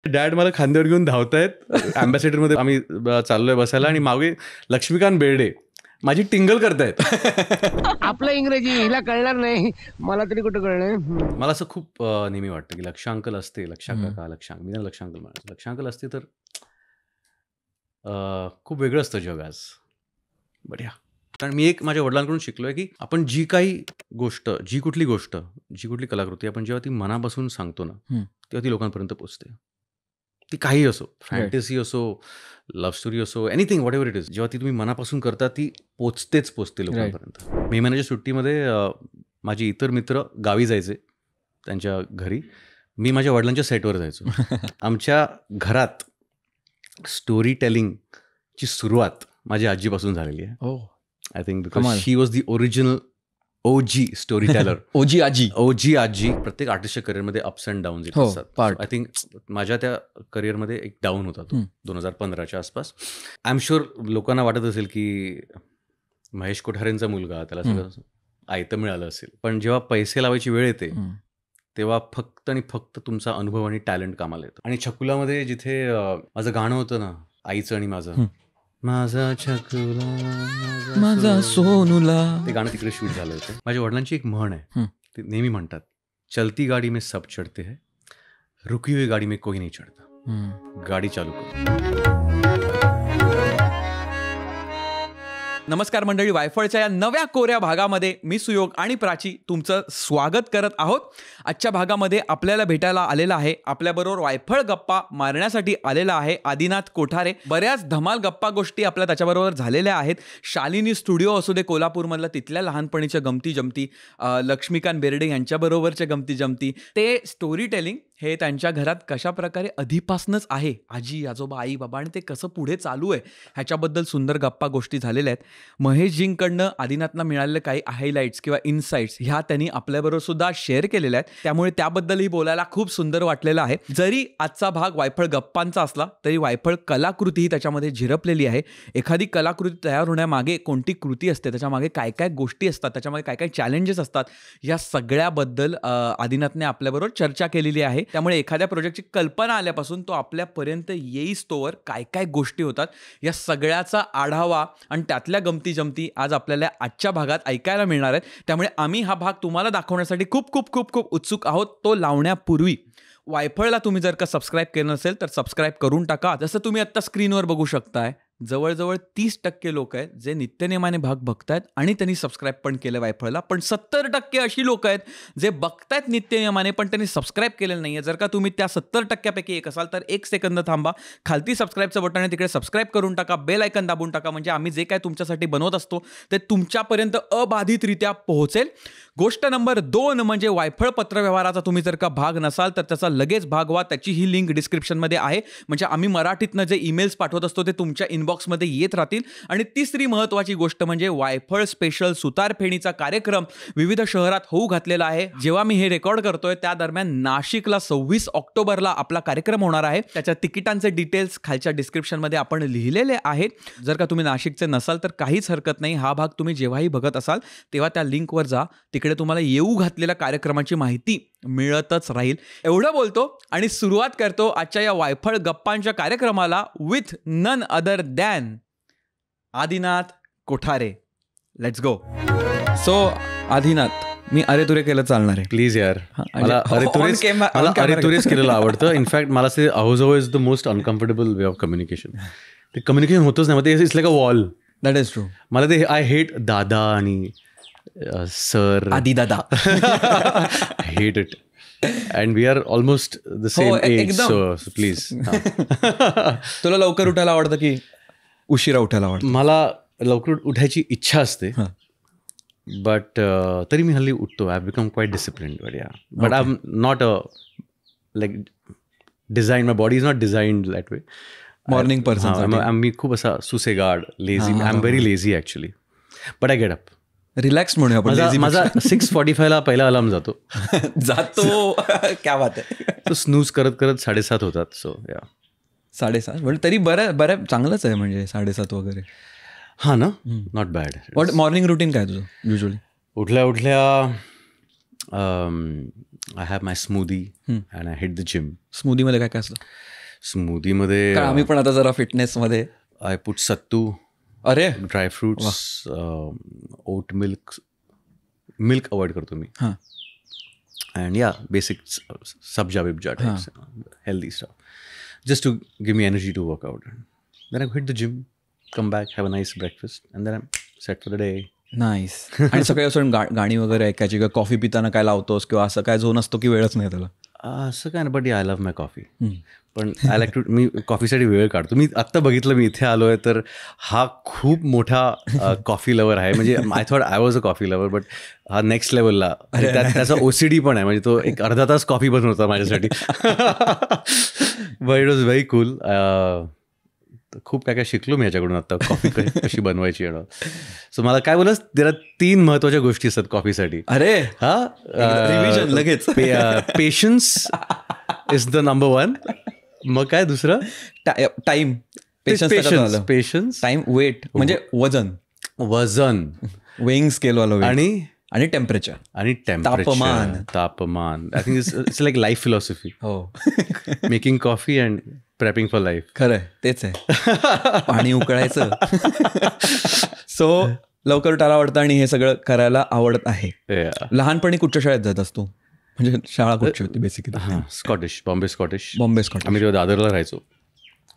Dad मला खांद्यावर घेऊन धावतायत, अँबॅसेडरमध्ये आम्ही चाललोय बसायला, आणि मागे लक्ष्मीकांत बेर्डे माझी टिंगल करतायत. आपलं इंग्रजी हिला कळणार नाही, मला तरी कुठं कळणार. मला असं खूप नेहमी वाटतं की लक्षांकल असते, लक्षांक मी लक्षांकल म्हणायचं, लक्षांकल असते तर खूप वेगळं असतं जग आज. बढिया. कारण मी एक माझ्या वडिलांकडून शिकलोय की आपण जी कुठली कलाकृती आपण जेव्हा ती मनापासून सांगतो ना, तेव्हा ती लोकांपर्यंत पोचते. ती काही असो, फॅन्टसी असो, लव्ह स्टोरी असो, anything what ever it is, जेव्हा ती तुम्ही मनापासून करता ती पोचते लोकांपर्यंत. मे महिन्याच्या सुट्टीमध्ये माझे इतर मित्र गावी जायचे त्यांच्या घरी, मी माझ्या वडिलांच्या सेटवर जायचो. आमच्या घरात स्टोरी टेलिंगची सुरुवात माझ्या आजीपासून झालेली आहे. I think because she was the original OG story teller. OG आजी. प्रत्येक आर्टिस्टच्या करिअरमध्ये अप्स अँड डाऊन्स असतात. आय थिंक माझ्या त्या करिअरमध्ये एक डाऊन होता तो 2015च्या आसपास. आय एम शुअर लोकांना वाटत असेल की महेश कोठारेंचा मुलगा, त्याला सगळं आयतं मिळालं असेल, पण जेव्हा पैसे लावायची वेळ येते तेव्हा फक्त आणि फक्त तुमचा अनुभव आणि टॅलेंट कामाला येतो. आणि छकुलामध्ये जिथे माझं गाणं होतं ना, आईचं आणि माझा छकुला माझा सोनुला, ते गाणं तिकडे शूट झालं होतं. माझ्या वडिलांची एक म्हण आहे, ते नेहमी म्हणतात, चलती गाडी में सब चढते है, रुकी हुई गाडी में कोई नहीं चढता, गाडी चालू कर. नमस्कार मंडळी, वायफळच्या या नव्या कोऱ्या भागामध्ये मी सुयोग आणि प्राची तुमचं स्वागत करत आहोत. आजच्या भागामध्ये आपल्याला भेटायला आलेला आहे, आपल्याबरोबर वायफळ गप्पा मारण्यासाठी आलेला आहे आदिनाथ कोठारे. बऱ्याच धमाल गप्पा गोष्टी आपल्या त्याच्याबरोबर झालेल्या आहेत. शालिनी स्टुडिओ असू दे कोल्हापूरमधला, तिथल्या लहानपणीच्या गमती जमती, लक्ष्मीकांत बेर्डे यांच्याबरोबरच्या गमती जमती, ते स्टोरी टेलिंग हे त्यांच्या घरात कशा प्रकारे आधीपासूनच आहे, आजी आजोबा आई बाबा, आणि ते कसं पुढे चालू आहे ह्याच्याबद्दल सुंदर गप्पा गोष्टी झालेल्या आहेत. महेशजींकडनं आदिनाथना मिळालेले काही हायलाइट्स किंवा इन्साइट्स ह्या त्यांनी आपल्याबरोबर सुद्धा शेअर केलेल्या आहेत, त्यामुळे त्याबद्दलही बोलायला खूप सुंदर वाटलेलं आहे. जरी आजचा भाग वायफळ गप्पांचा असला तरी वायफळ कलाकृतीही त्याच्यामध्ये झिरपलेली आहे. एखादी कलाकृती तयार होण्यामागे कोणती कृती असते, त्याच्यामागे काय काय गोष्टी असतात, त्याच्यामागे काय काय चॅलेंजेस असतात, या सगळ्याबद्दल आदिनाथने आपल्याबरोबर चर्चा केलेली आहे. त्यामुळे एखाद्या प्रोजेक्टची कल्पना आल्यापासून तो आपल्यापर्यंत येईस्तोवर काय काय गोष्टी होतात, या सगळ्याचा आढावा आणि त्यातल्या गमती जमती आज आपल्याला आजच्या भागात ऐकायला मिळणार आहेत. त्यामुळे आम्ही हा भाग तुम्हाला दाखवण्यासाठी खूप खूप खूप खूप उत्सुक आहोत. तो लावण्यापूर्वी वायफळला तुम्ही जर का सबस्क्राईब केलं नसेल तर सबस्क्राईब करून टाका. जसं तुम्ही आत्ता स्क्रीनवर बघू शकताय, जवळजवळ 30% लोक आहेत जे नित्यनेमाने भाग बघतायत आणि त्यांनी सबस्क्राईब पण केलं वायफळला, पण 70% अशी लोक आहेत जे बघतायत नित्यनेमाने पण त्यांनी सबस्क्राईब केलेलं नाही आहे. जर का तुम्ही त्या 70%पैकी एक असाल तर 1 सेकंद थांबा, खालती सबस्क्राईबचं बटन आहे तिकडे सबस्क्राईब करून टाका, बेल आयकन दाबून टाका, म्हणजे आम्ही जे काय तुमच्यासाठी बनवत असतो ते तुमच्यापर्यंत अबाधितरित्या पोहोचेल. गोष्ट नंबर 2 म्हणजे वायफळ पत्रव्यवहाराचा तुम्ही जर का भाग नसाल तर त्याचा लगेच भाग व्हा. त्याची ही लिंक डिस्क्रिप्शनमध्ये आहे, म्हणजे आम्ही मराठीतनं जे ईमेल्स पाठवत असतो ते तुमच्या इनबॉक्समध्ये येत राहतील. आणि तिसरी महत्त्वाची गोष्ट म्हणजे वायफळ स्पेशल सुतारफेणीचा कार्यक्रम विविध शहरात होऊ घातलेला आहे. जेव्हा मी हे रेकॉर्ड करतोय त्या दरम्यान नाशिकला 26 ऑक्टोबरला आपला कार्यक्रम होणार आहे. त्याच्या तिकिटांचे डिटेल्स खालच्या डिस्क्रिप्शनमध्ये आपण लिहिलेले आहेत. जर का तुम्ही नाशिकचे नसाल तर काहीच हरकत नाही, हा भाग तुम्ही जेव्हाही बघत असाल तेव्हा त्या लिंकवर जा, तिकडे तुम्हाला येऊ घातलेल्या कार्यक्रमाची माहिती मिळतच राहील. एवढं बोलतो आणि सुरुवात करतो आजच्या या वायफळ गप्पांच्या कार्यक्रमाला with none other than Adinath Kothare. Let's go. So Adinath, मी अरे तुरे केलं चालणार आहे प्लीज यार. मला अरे तुरेच केलेलं आवडतं. इनफॅक्ट मला ते अहोजवळ is the most uncomfortable way of communication. ते कम्युनिकेशन होतच नाही, it's like a wall. That is true. मला ते आय हेट दादा आणि सर, आदी दादा. Hate it. And we are almost the same age, so please. तुला लवकर उठायला आवडतं की उशिरा उठायला आवडतं? मला लवकर उठायची इच्छा असते, बट तरी मी हल्ली उठतो. I become quite disciplined. But I am not a like design, my body is not designed that way. Morning person. मी खूप असा सुसेगाड, lazy. I am very lazy actually, but I get up. Relax म्हणूया आपण. माझा 6:45 पहिला alarm जातो. क्या बात आहे. तो स्नूज करत करत 7:30 होतात. सो या 7:30 म्हणजे तरी बरं चांगलंच आहे, म्हणजे 7:30 वगैरे. हा ना, not bad. What morning routine काय तुझं युजली? उठल्या I have my smoothie and I hit the gym. स्मूदीमध्ये काय काय असतं? स्मूदीमध्ये कारण आम्ही पण आता जरा फिटनेसमध्ये. आय पुट सत्तू, अरे ड्रायफ्रुट्स, ओट मिल्क अवॉइड करतो मी. हां. अँड या बेसिक सब्जा बिब्जा types, healthy stuff, just to give me energy to work out. Then I hit the gym, come back, have a nice breakfast, and then I'm set for the day. Nice. आणि सगळे असं गाणी वगैरे ऐकायची का? Coffee पिताना काय लावतोस किंवा असं काय झोन असतो की वेळच नाही त्याला? असं काय ना, but I love my coffee. पण आय लाईक टू, मी कॉफीसाठी वेळ काढतो. मी आत्ता बघितलं, मी इथे आलो आहे तर हा खूप मोठा कॉफी लवर आहे. म्हणजे I thought I was a coffee lover, but हा नेक्स्ट लेवलला. त्याचा OCD पण आहे. म्हणजे तो एक अर्धा तास कॉफी बनवत होता माझ्यासाठी. But it was very cool. खूप काय काय शिकलो मी याच्याकडून आता, कॉफी कशी बनवायची. सो मला काय बोलस, त्याला 3 महत्वाच्या गोष्टी असतात कॉफीसाठी. अरे रिव्हिजन लगेच. Patience is the number 1. मग काय दुसरं? टाइम. पेशन्स, टाइम, वेट म्हणजे वजन, वेइंग स्केल वाला, आणि टेम्परेचर, तापमान. I think it's like life philosophy. हो. Making coffee and prepping for life. खरंय, तेच आहे. पाणी उकळायचं. सो लवकर उठायला आवडतं आणि हे सगळं करायला आवडत आहे. लहानपणी कुठच्या शाळेत जात असतो? म्हणजे शाळा कुठची होती बेसिकली? Scottish, Bombay Scottish. आम्ही तेव्हा दादरला राहायचो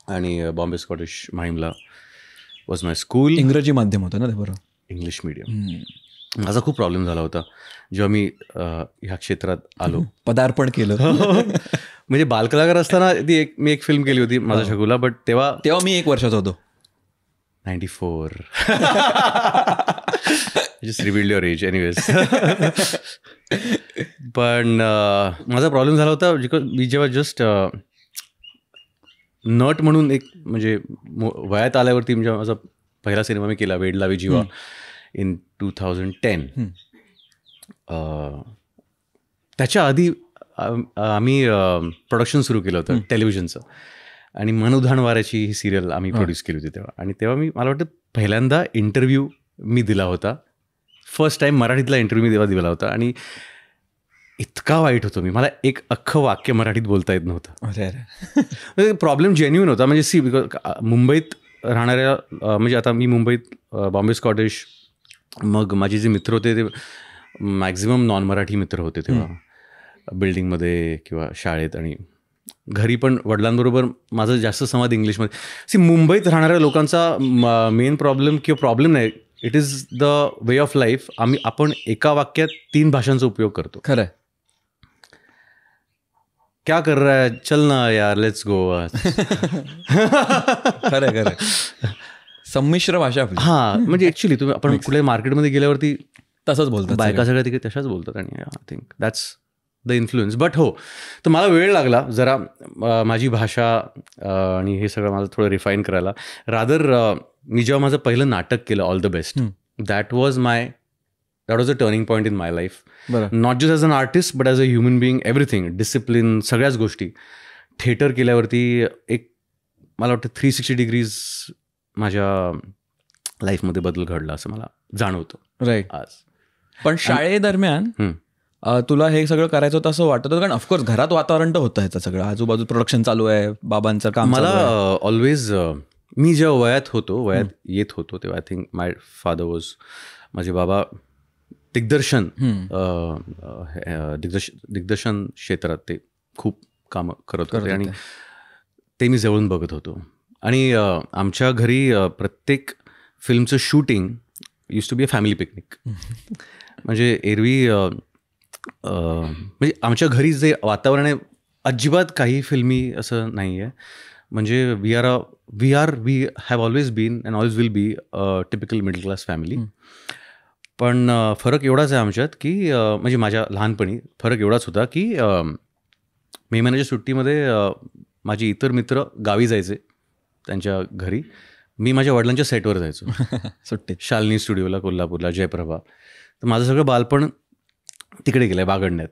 आणि बॉम्बे स्कॉटिश माहीमला वॉज माय स्कूल. इंग्रजी माध्यम होतं ना ते? बरोबर. English medium. माझा खूप प्रॉब्लेम झाला होता जेव्हा मी ह्या क्षेत्रात आलो, पदार्पण केलं. म्हणजे बालकलाकार असताना मी एक फिल्म केली होती माझा शगुला, बट तेव्हा मी 1 वर्षाचा होतो. 94. Just revealed your age anyways. पण माझा प्रॉब्लेम झाला होता बिकॉज मी जेव्हा जस्ट नट म्हणून एक म्हणजे वयात आल्यावरती, म्हणजे माझा पहिला सिनेमा मी केला वेड लावी जीवा इन 2010. त्याच्या आधी आम्ही प्रोडक्शन सुरू केलं होतं टेलिव्हिजनचं, आणि मन उधाण वाऱ्याची ही सिरियल आम्ही प्रोड्यूस केली होती तेव्हा. आणि तेव्हा मला वाटतं पहिल्यांदा इंटरव्ह्यू मी दिला होता. फर्स्ट टाईम मराठीतला इंटरव्ह्यू मी तेव्हा दिला होता, आणि इतका वाईट होतो मी. मला एक अख्खं वाक्य मराठीत बोलता येत नव्हतं. प्रॉब्लेम जेन्युइन होता. म्हणजे बिकॉज मुंबईत राहणाऱ्या, म्हणजे आता मी मुंबईत बॉम्बे स्कॉटिश, मग माझे जे मित्र होते ते मॅक्झिमम नॉन मराठी मित्र होते तेव्हा, बिल्डिंगमध्ये किंवा शाळेत, आणि घरी पण वडिलांबरोबर माझं जास्त संवाद इंग्लिशमध्ये. मुंबईत राहणाऱ्या लोकांचा मेन प्रॉब्लेम किंवा प्रॉब्लेम नाही, it is the way of life. आपण एका वाक्यात 3 भाषांचा उपयोग करतो. खरं. क्या कर रहा है, चल ना यार, लेट्स गो. खरं. संमिश्र भाषा. हां, म्हणजे ॲक्च्युली आपण कुठल्या मार्केटमध्ये गेल्यावरती तसंच बोलतात, बायका सगळ्या तिकडे तशाच बोलतात, आणि I think that's the influence. But हो, तर मला वेळ लागला जरा माझी भाषा आणि हे सगळं माझं थोडं रिफाईन करायला. रादर मी जेव्हा माझं पहिलं नाटक केलं, All the Best, that was a turning point in my life. Not just as an artist but as a human being, everything, discipline, सगळ्याच गोष्टी. थिएटर केल्यावरती एक मला वाटतं 360 डिग्रीज माझ्या लाईफमध्ये बदल घडला असं मला जाणवतं. राईट. आज पण शाळेदरम्यान तुला हे सगळं करायचं होतं असं वाटत होतं? कारण ऑफकोर्स घरात वातावरण तर होतं ह्याचं सगळं, आजूबाजू प्रोडक्शन चालू आहे, बाबांचं काम. मला ऑलवेज, मी जेव्हा वयात येत होतो तेव्हा I think my father was, माझे बाबा दिग्दर्शन क्षेत्रात ते खूप कामं करत होते, आणि ते मी जवळून बघत होतो. आणि आमच्या घरी प्रत्येक फिल्मचं shooting use to be a family picnic. म्हणजे एरवी म्हणजे आमच्या घरी जे वातावरण आहे, अजिबात काही फिल्मी असं नाही आहे. म्हणजे we have always been and always will be typical middle class family. पण फरक एवढाच आहे आमच्यात की म्हणजे माझ्या लहानपणी फरक एवढाच होता की मे महिन्याच्या सुट्टीमध्ये माझे इतर मित्र गावी जायचे त्यांच्या घरी, मी माझ्या वडिलांच्या सेटवर जायचो सुट्टी, शालिनी स्टुडिओला, कोल्हापूरला, जयप्रभा. तर माझं सगळं बालपण तिकडे गेलं आहे, बागडण्यात.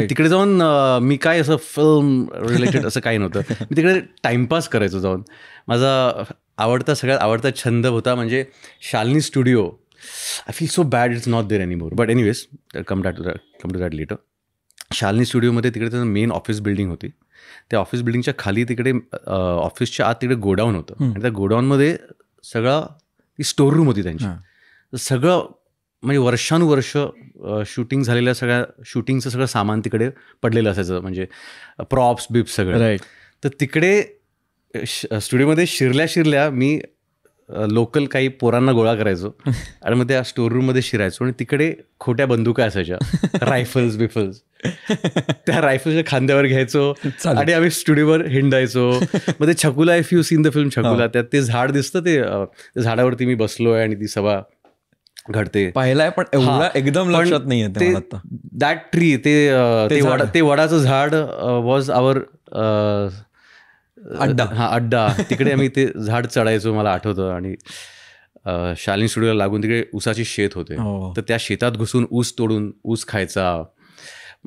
तिकडे जाऊन मी काय असं फिल्म रिलेटेड असं काही नव्हतं, मी तिकडे टाइमपास करायचो जाऊन. माझा सगळ्यात आवडता छंद होता म्हणजे Shalini studio. I feel so bad it's not there any more, but anyways come to that later. Shalini स्टुडिओमध्ये तिकडे त्याचं मेन ऑफिस बिल्डिंग होती त्या ऑफिस बिल्डिंगच्या खाली तिकडे ऑफिसच्या आत तिकडे गोडाऊन होतं आणि त्या गोडाऊनमध्ये ती स्टोर रूम होती त्यांची. सगळं म्हणजे वर्षानुवर्ष शूटिंग झालेल्या शूटिंगचं सगळं सामान तिकडे पडलेलं असायचं, म्हणजे प्रॉप्स बिप्स सगळं. राईट. तर तिकडे स्टुडिओमध्ये शिरल्या मी लोकल काही पोरांना गोळा करायचो आणि मग त्या स्टोर रूममध्ये शिरायचो आणि तिकडे खोट्या बंदुका असायच्या, रायफल्स बिफल्स, त्या रायफल्सच्या खांद्यावर घ्यायचो आणि आम्ही स्टुडिओवर हिंडायचो. मग ते Chakula, if you seen the film Chakula, त्यात ते झाड दिसतं, ते झाडावरती मी बसलोय आणि ती सभा घडते. पाहिलाय पण एवढा एकदम लक्षात नाही येते दॅट ट्री, ते वडाचं झाड वॉज आवर अड्डा. तिकडे आम्ही ते झाड चढायचो, मला आठवतं. आणि शालिनी स्टुडिओला लागून तिकडे ऊसाची शेत होते, तर त्या शेतात घुसून ऊस तोडून ऊस खायचा.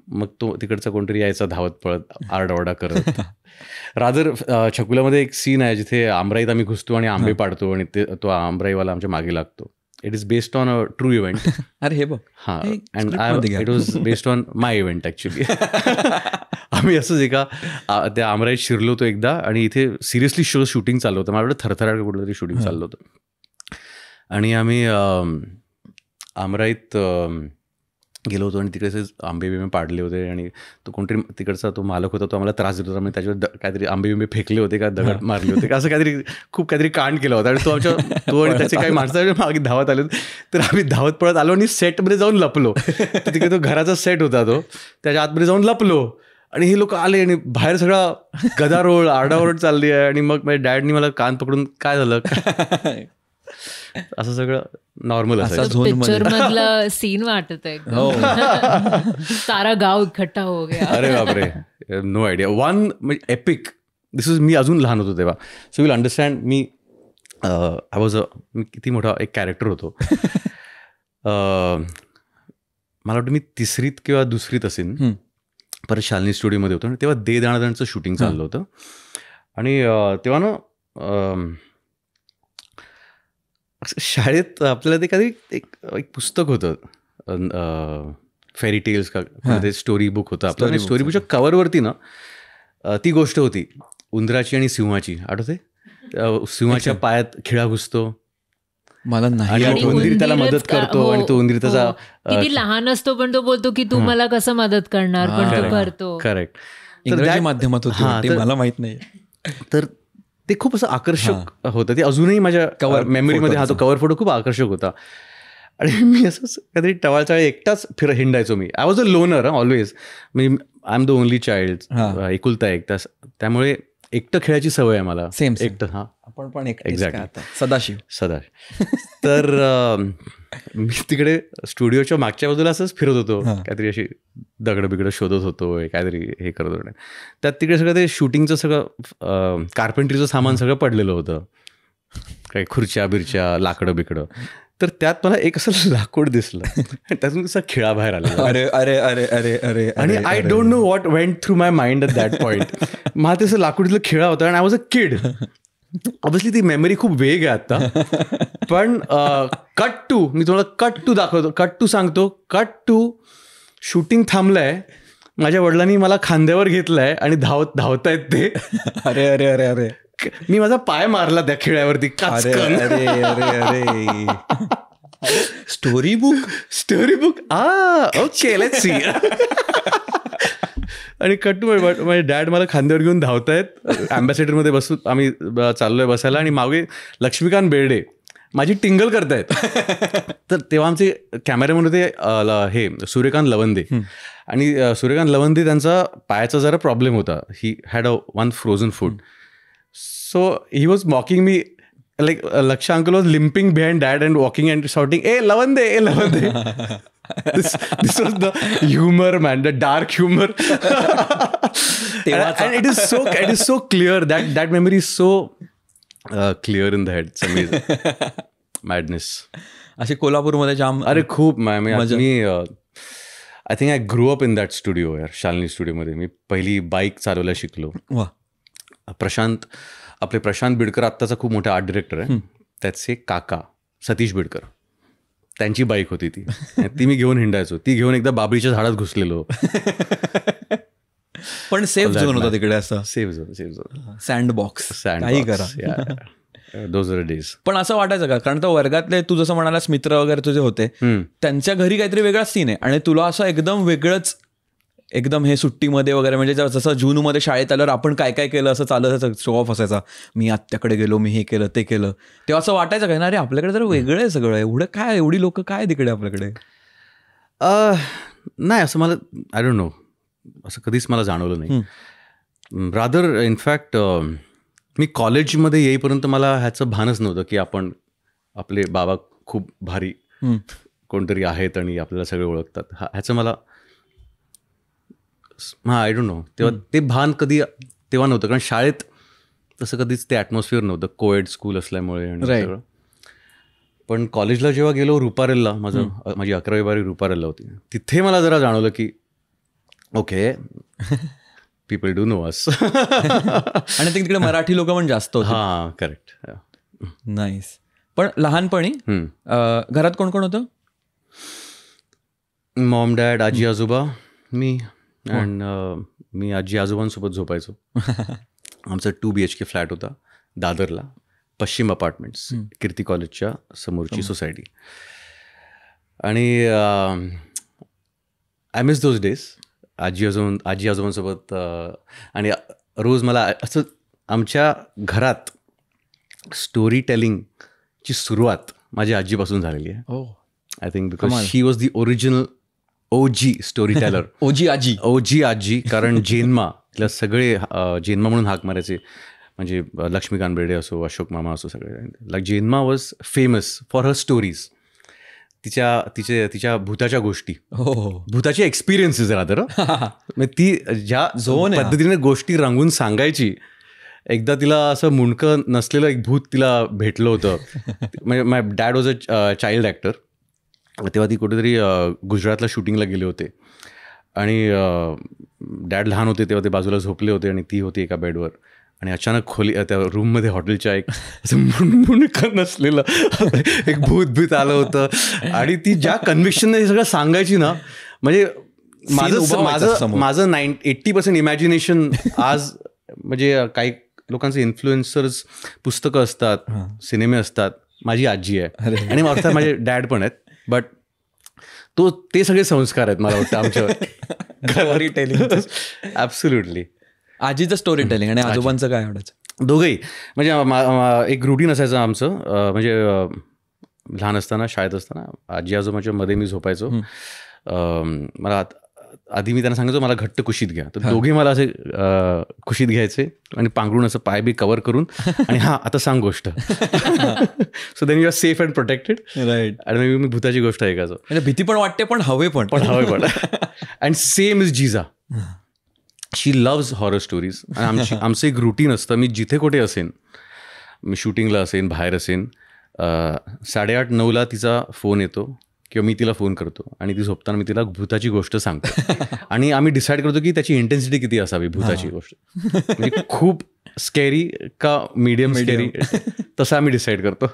मग तो तिकडचा कोणतरी यायचा धावत पळत आरडाओरडा करत. रादर छकुलामध्ये एक सीन आहे जिथे आमराईत आम्ही घुसतो आणि आंबे पाडतो आणि तो आमराईवाला आमच्या मागे लागतो. It is based on a true event. अरे हे बघ. हां, and it was based on my event actually. आम्ही असंच एका त्या आमराईत शिरलो होतो एकदा आणि इथे सिरियसली शूटिंग चाललं होतं. मला वाटतं थरथराट कुठलं तरी शूटिंग चाललं होतं आणि आम्ही आमराईत गेलो होतो आणि तिकडे आंबे बिंबे पाडले होते आणि तो कोणतरी तिकडचा तो मालक होता, तो आम्हाला त्रास देत होता. त्याच्यावर काहीतरी आंबे बिंबे फेकले होते का दगड मारले होते का असं काहीतरी कांड केला होता. आणि तो आणि त्याचे काही माणसं मागे धावत आले, तर आम्ही धावत पळत आलो आणि सेटमध्ये जाऊन लपलो. तर तिकडे तो घराचा सेट होता, तो त्याच्या आतमध्ये जाऊन लपलो आणि हे लोक आले आणि बाहेर सगळा गदारोळ आरडाओरड चालली आहे. आणि मग माझ्या डॅडनी मला कान पकडून काय झालं असं सगळं नॉर्मल असायचं. पिक्चर मधला सीन वाटत आहे, सारा गाव इकट्ठा हो गया. अरे बापरे, नो आयडिया. वन म्हणजे एपिक, दिस इज, मी अजून लहान होतो तेव्हा, सो विल अंडरस्टँड. मी मी किती मोठा एक कॅरेक्टर होतो. मला वाटतं मी 3रीत किंवा 2रीत असेल, परत शालिनी स्टुडिओमध्ये होतो आणि तेव्हा दे दाणादाणचं शूटिंग चाललं होतं. आणि तेव्हा ना शाळेत आपल्याला ते काहीतरी एक पुस्तक होतं, फेरी टेल्स का ते स्टोरी बुक होतं आपलं. स्टोरी बुकच्या कव्हरवरती ना ती गोष्ट होती उंदराची आणि सिंहाची. आठवते? सिंहाच्या पायात खिळा घुसतो मला नाही, आणि उंदीर त्याला मदत करतो आणि तो उंदीर त्याचा किती लहान असतो पण तो बोलतो की तू मला कसं मदत करणार, पण तो करतो. करेक्ट. इंग्रजी माध्यमात होतं, मला माहित नाही. तर ते खूप असं आकर्षक होतं. ते अजूनही माझ्या कव्हर मेमरीमध्ये, हा तो कव्हर फोटो खूप आकर्षक होता. आणि मी असंच काहीतरी टवाळचाळ एकटाच हिंडायचो. मी I was a loner always. म्हणजे I am the only child, एकुलता एक. त्यामुळे एकटं खेळायची सवय आहे मला. सेम एकटं. हां, आपण पण एक्झॅक्टली. सदाशिव. तर मी तिकडे स्टुडिओच्या मागच्या बाजूला असंच फिरत होतो, काहीतरी अशी दगडं बिगडं शोधत होतो, काहीतरी हे करत होतो. त्यात तिकडे सगळं ते शूटिंगचं सगळं कार्पेंट्रीचं सामान सगळं पडलेलं होतं, काही खुर्च्या बिरच्या, लाकडं बिकडं. तर त्यात मला एक असं लाकूड दिसलं, त्यातून कसा खिळा बाहेर आला. अरे अरे अरे अरे अरे आणि I don't know what went through my mind at that point. मला तसं लाकूडीतलं खिळा होता आणि I was a kid. Obviously ती मेमरी खूप वेग आहे आता, पण मी तुम्हाला कट टू दाखवतो, कट टू सांगतो. कट टू शूटिंग थांबलंय, माझ्या वडिलांनी मला खांद्यावर घेतलंय आणि धावतायत ते. अरे अरे अरे अरे, मी माझा पाय मारला त्या खिळ्यावरती. अरे अरे अरे अरे, story book okay, let's see. आणि कट्टू माझे डॅड मला खांद्यावर घेऊन धावतायत. अँबॅसेडरमध्ये बसून आम्ही चाललोय बसायला आणि मागे लक्ष्मीकांत बेर्डे माझी टिंगल करतायत. तर तेव्हा आमचे कॅमेरामॅन होते हे सूर्यकांत लवंदे. आणि सूर्यकांत लवंदे त्यांचा पायाचा जरा प्रॉब्लेम होता. He had one frozen food. So he was मॉकिंग me, like Laksha uncle was limping behind dad and walking and shouting, "Hey Lavande, hey Lavande." This was the humor, man, the dark humor. And it is so clear, that memory is so clear in the head. It's amazing. Madness. असे कोल्हापूरमध्ये जाम. अरे खूप. मी I think I grow up in that studio यार, शालिनी स्टुडिओमध्ये. मी पहिली bike चालवायला शिकलो. आपले प्रशांत बिडकर आत्ताचा खूप मोठा आर्ट डिरेक्टर आहे, त्याचे काका सतीश बिडकर, त्यांची बाईक होती ती मी घेऊन हिंडायचो. ती घेऊन एकदा बाबळीच्या झाडात घुसलेलो. पण सेफ झोन होता तिकडे असं, सेफ झोन सँड बॉक्स, काही करा. Those are days. पण असं वाटायचं का, कारण तो वर्गातले तू जसं म्हणालास मित्र वगैरे तुझे होते, त्यांच्या घरी काहीतरी वेगळाच सीन आहे आणि तुला असं एकदम वेगळंच, एकदम हे सुट्टीमध्ये वगैरे, म्हणजे जसं जूनमध्ये शाळेत आल्यावर आपण काय काय केलं असं चालत शो ऑफ असायचा, मी आत्याकडे गेलो, मी हे केलं ते केलं, तेव्हा असं वाटायचं काय ना, अरे आपल्याकडे जर वेगळं आहे सगळं, एवढं काय, एवढी लोक काय तिकडे आपल्याकडे. नाही, असं मला आय डोंट नो, असं कधीच मला जाणवलं नाही. रादर इनफॅक्ट मी कॉलेजमध्ये येईपर्यंत मला ह्याचं भानच नव्हतं की आपण, आपले बाबा खूप भारी कोणतरी आहेत आणि आपल्याला सगळे ओळखतात, ह्याचं मला आय डोंट नो, तेव्हा ते भान कधी तेव्हा नव्हतं, कारण शाळेत तसं कधीच ते ॲटमॉस्फिअर नव्हतं, कोएड स्कूल असल्यामुळे आणि सगळं. पण कॉलेजला जेव्हा गेलो रुपारेलला, माझी 11वी-12वी रुपारेलला होती, तिथे मला जरा जाणवलं की okay, people do know us. आणि तिकडे मराठी लोक पण जास्त होते. हां, करेक्ट. नाईस. पण लहानपणी घरात कोण कोण होतं? मॉम, डॅड, आजी आजोबा, मी. अँड मी आजी आजोबांसोबत झोपायचो. आमचा 2 BHK फ्लॅट होता दादरला, पश्चिम अपार्टमेंट्स, कीर्ती कॉलेजच्या समोरची सोसायटी. आणि आय मिस दोज डेज, आजी आजोबांसोबत. आणि रोज मला असं, आमच्या घरात स्टोरी टेलिंगची सुरुवात माझ्या आजीपासून झालेली आहे. I think because she was the original OG story teller. OG आजी. कारण जेन्मा, तिला सगळे जेन्मा म्हणून हाक मारायचे, म्हणजे लक्ष्मीकांत बेर्डे असो, अशोक मामा असो, सगळे. Like Jenma was famous for her stories. तिच्या भूताच्या गोष्टी, भूताचे एक्सपिरियन्सेस रादर. ती ज्या पद्धतीने गोष्टी रंगून सांगायची, एकदा तिला असं मुंडकं नसलेलं एक भूत तिला भेटलं होतं. म्हणजे my dad was a child actor, तेव्हा ती कुठेतरी गुजरातला शूटिंगला गेले होते आणि डॅड लहान होते तेव्हा ते बाजूला झोपले होते आणि ती होती एका बेडवर, आणि अचानक त्या रूममध्ये हॉटेलच्या एक असं मुंडकं नसलेलं एक भूत आलं होतं. आणि ती ज्या कन्व्हिक्शनने हे सगळं सांगायची ना, म्हणजे माझं 80% इमॅजिनेशन आज, म्हणजे काही लोकांचे इन्फ्लुएन्सर्स पुस्तकं असतात, सिनेमे असतात, माझी आजी आहे आणि अर्थात माझे डॅड पण आहेत, बट ते सगळे संस्कार आहेत मला वाटतं आमच्यावर. ॲब्सोल्युटली. आजीचं स्टोरी टेलिंग आणि आजोबांचं काय आवडायचं? दोघंही. म्हणजे एक रुटीन असायचं आमचं, म्हणजे लहान असताना, शाळेत असताना आजी आजोबाच्या मध्ये मी झोपायचो. मला आधी मी त्यांना सांगायचो मला घट्ट कुशीत घ्या, तर दोघे मला असे कुशीत घ्यायचे आणि पांघरून असं पाय बी कव्हर करून, आणि आता सांग गोष्ट. So then you are safe and protected. Right. आणि मी भूताची गोष्ट ऐकायचो. म्हणजे भीती पण वाटते, पण हवे पण. And same is Jija. She loves horror stories. आणि आमचं एक रुटीन असतं, मी जिथे कुठे असेन, मी शूटिंगला असेन, बाहेर असेन, 8:30-9ला तिचा फोन येतो किंवा मी तिला फोन करतो आणि ती झोपताना मी तिला भूताची गोष्ट सांगतो. आणि आम्ही डिसाईड करतो की त्याची इंटेन्सिटी किती असावी भूताची गोष्ट, म्हणजे खूप स्कॅरी का मीडियम स्कॅरी, तसं आम्ही डिसाईड करतो.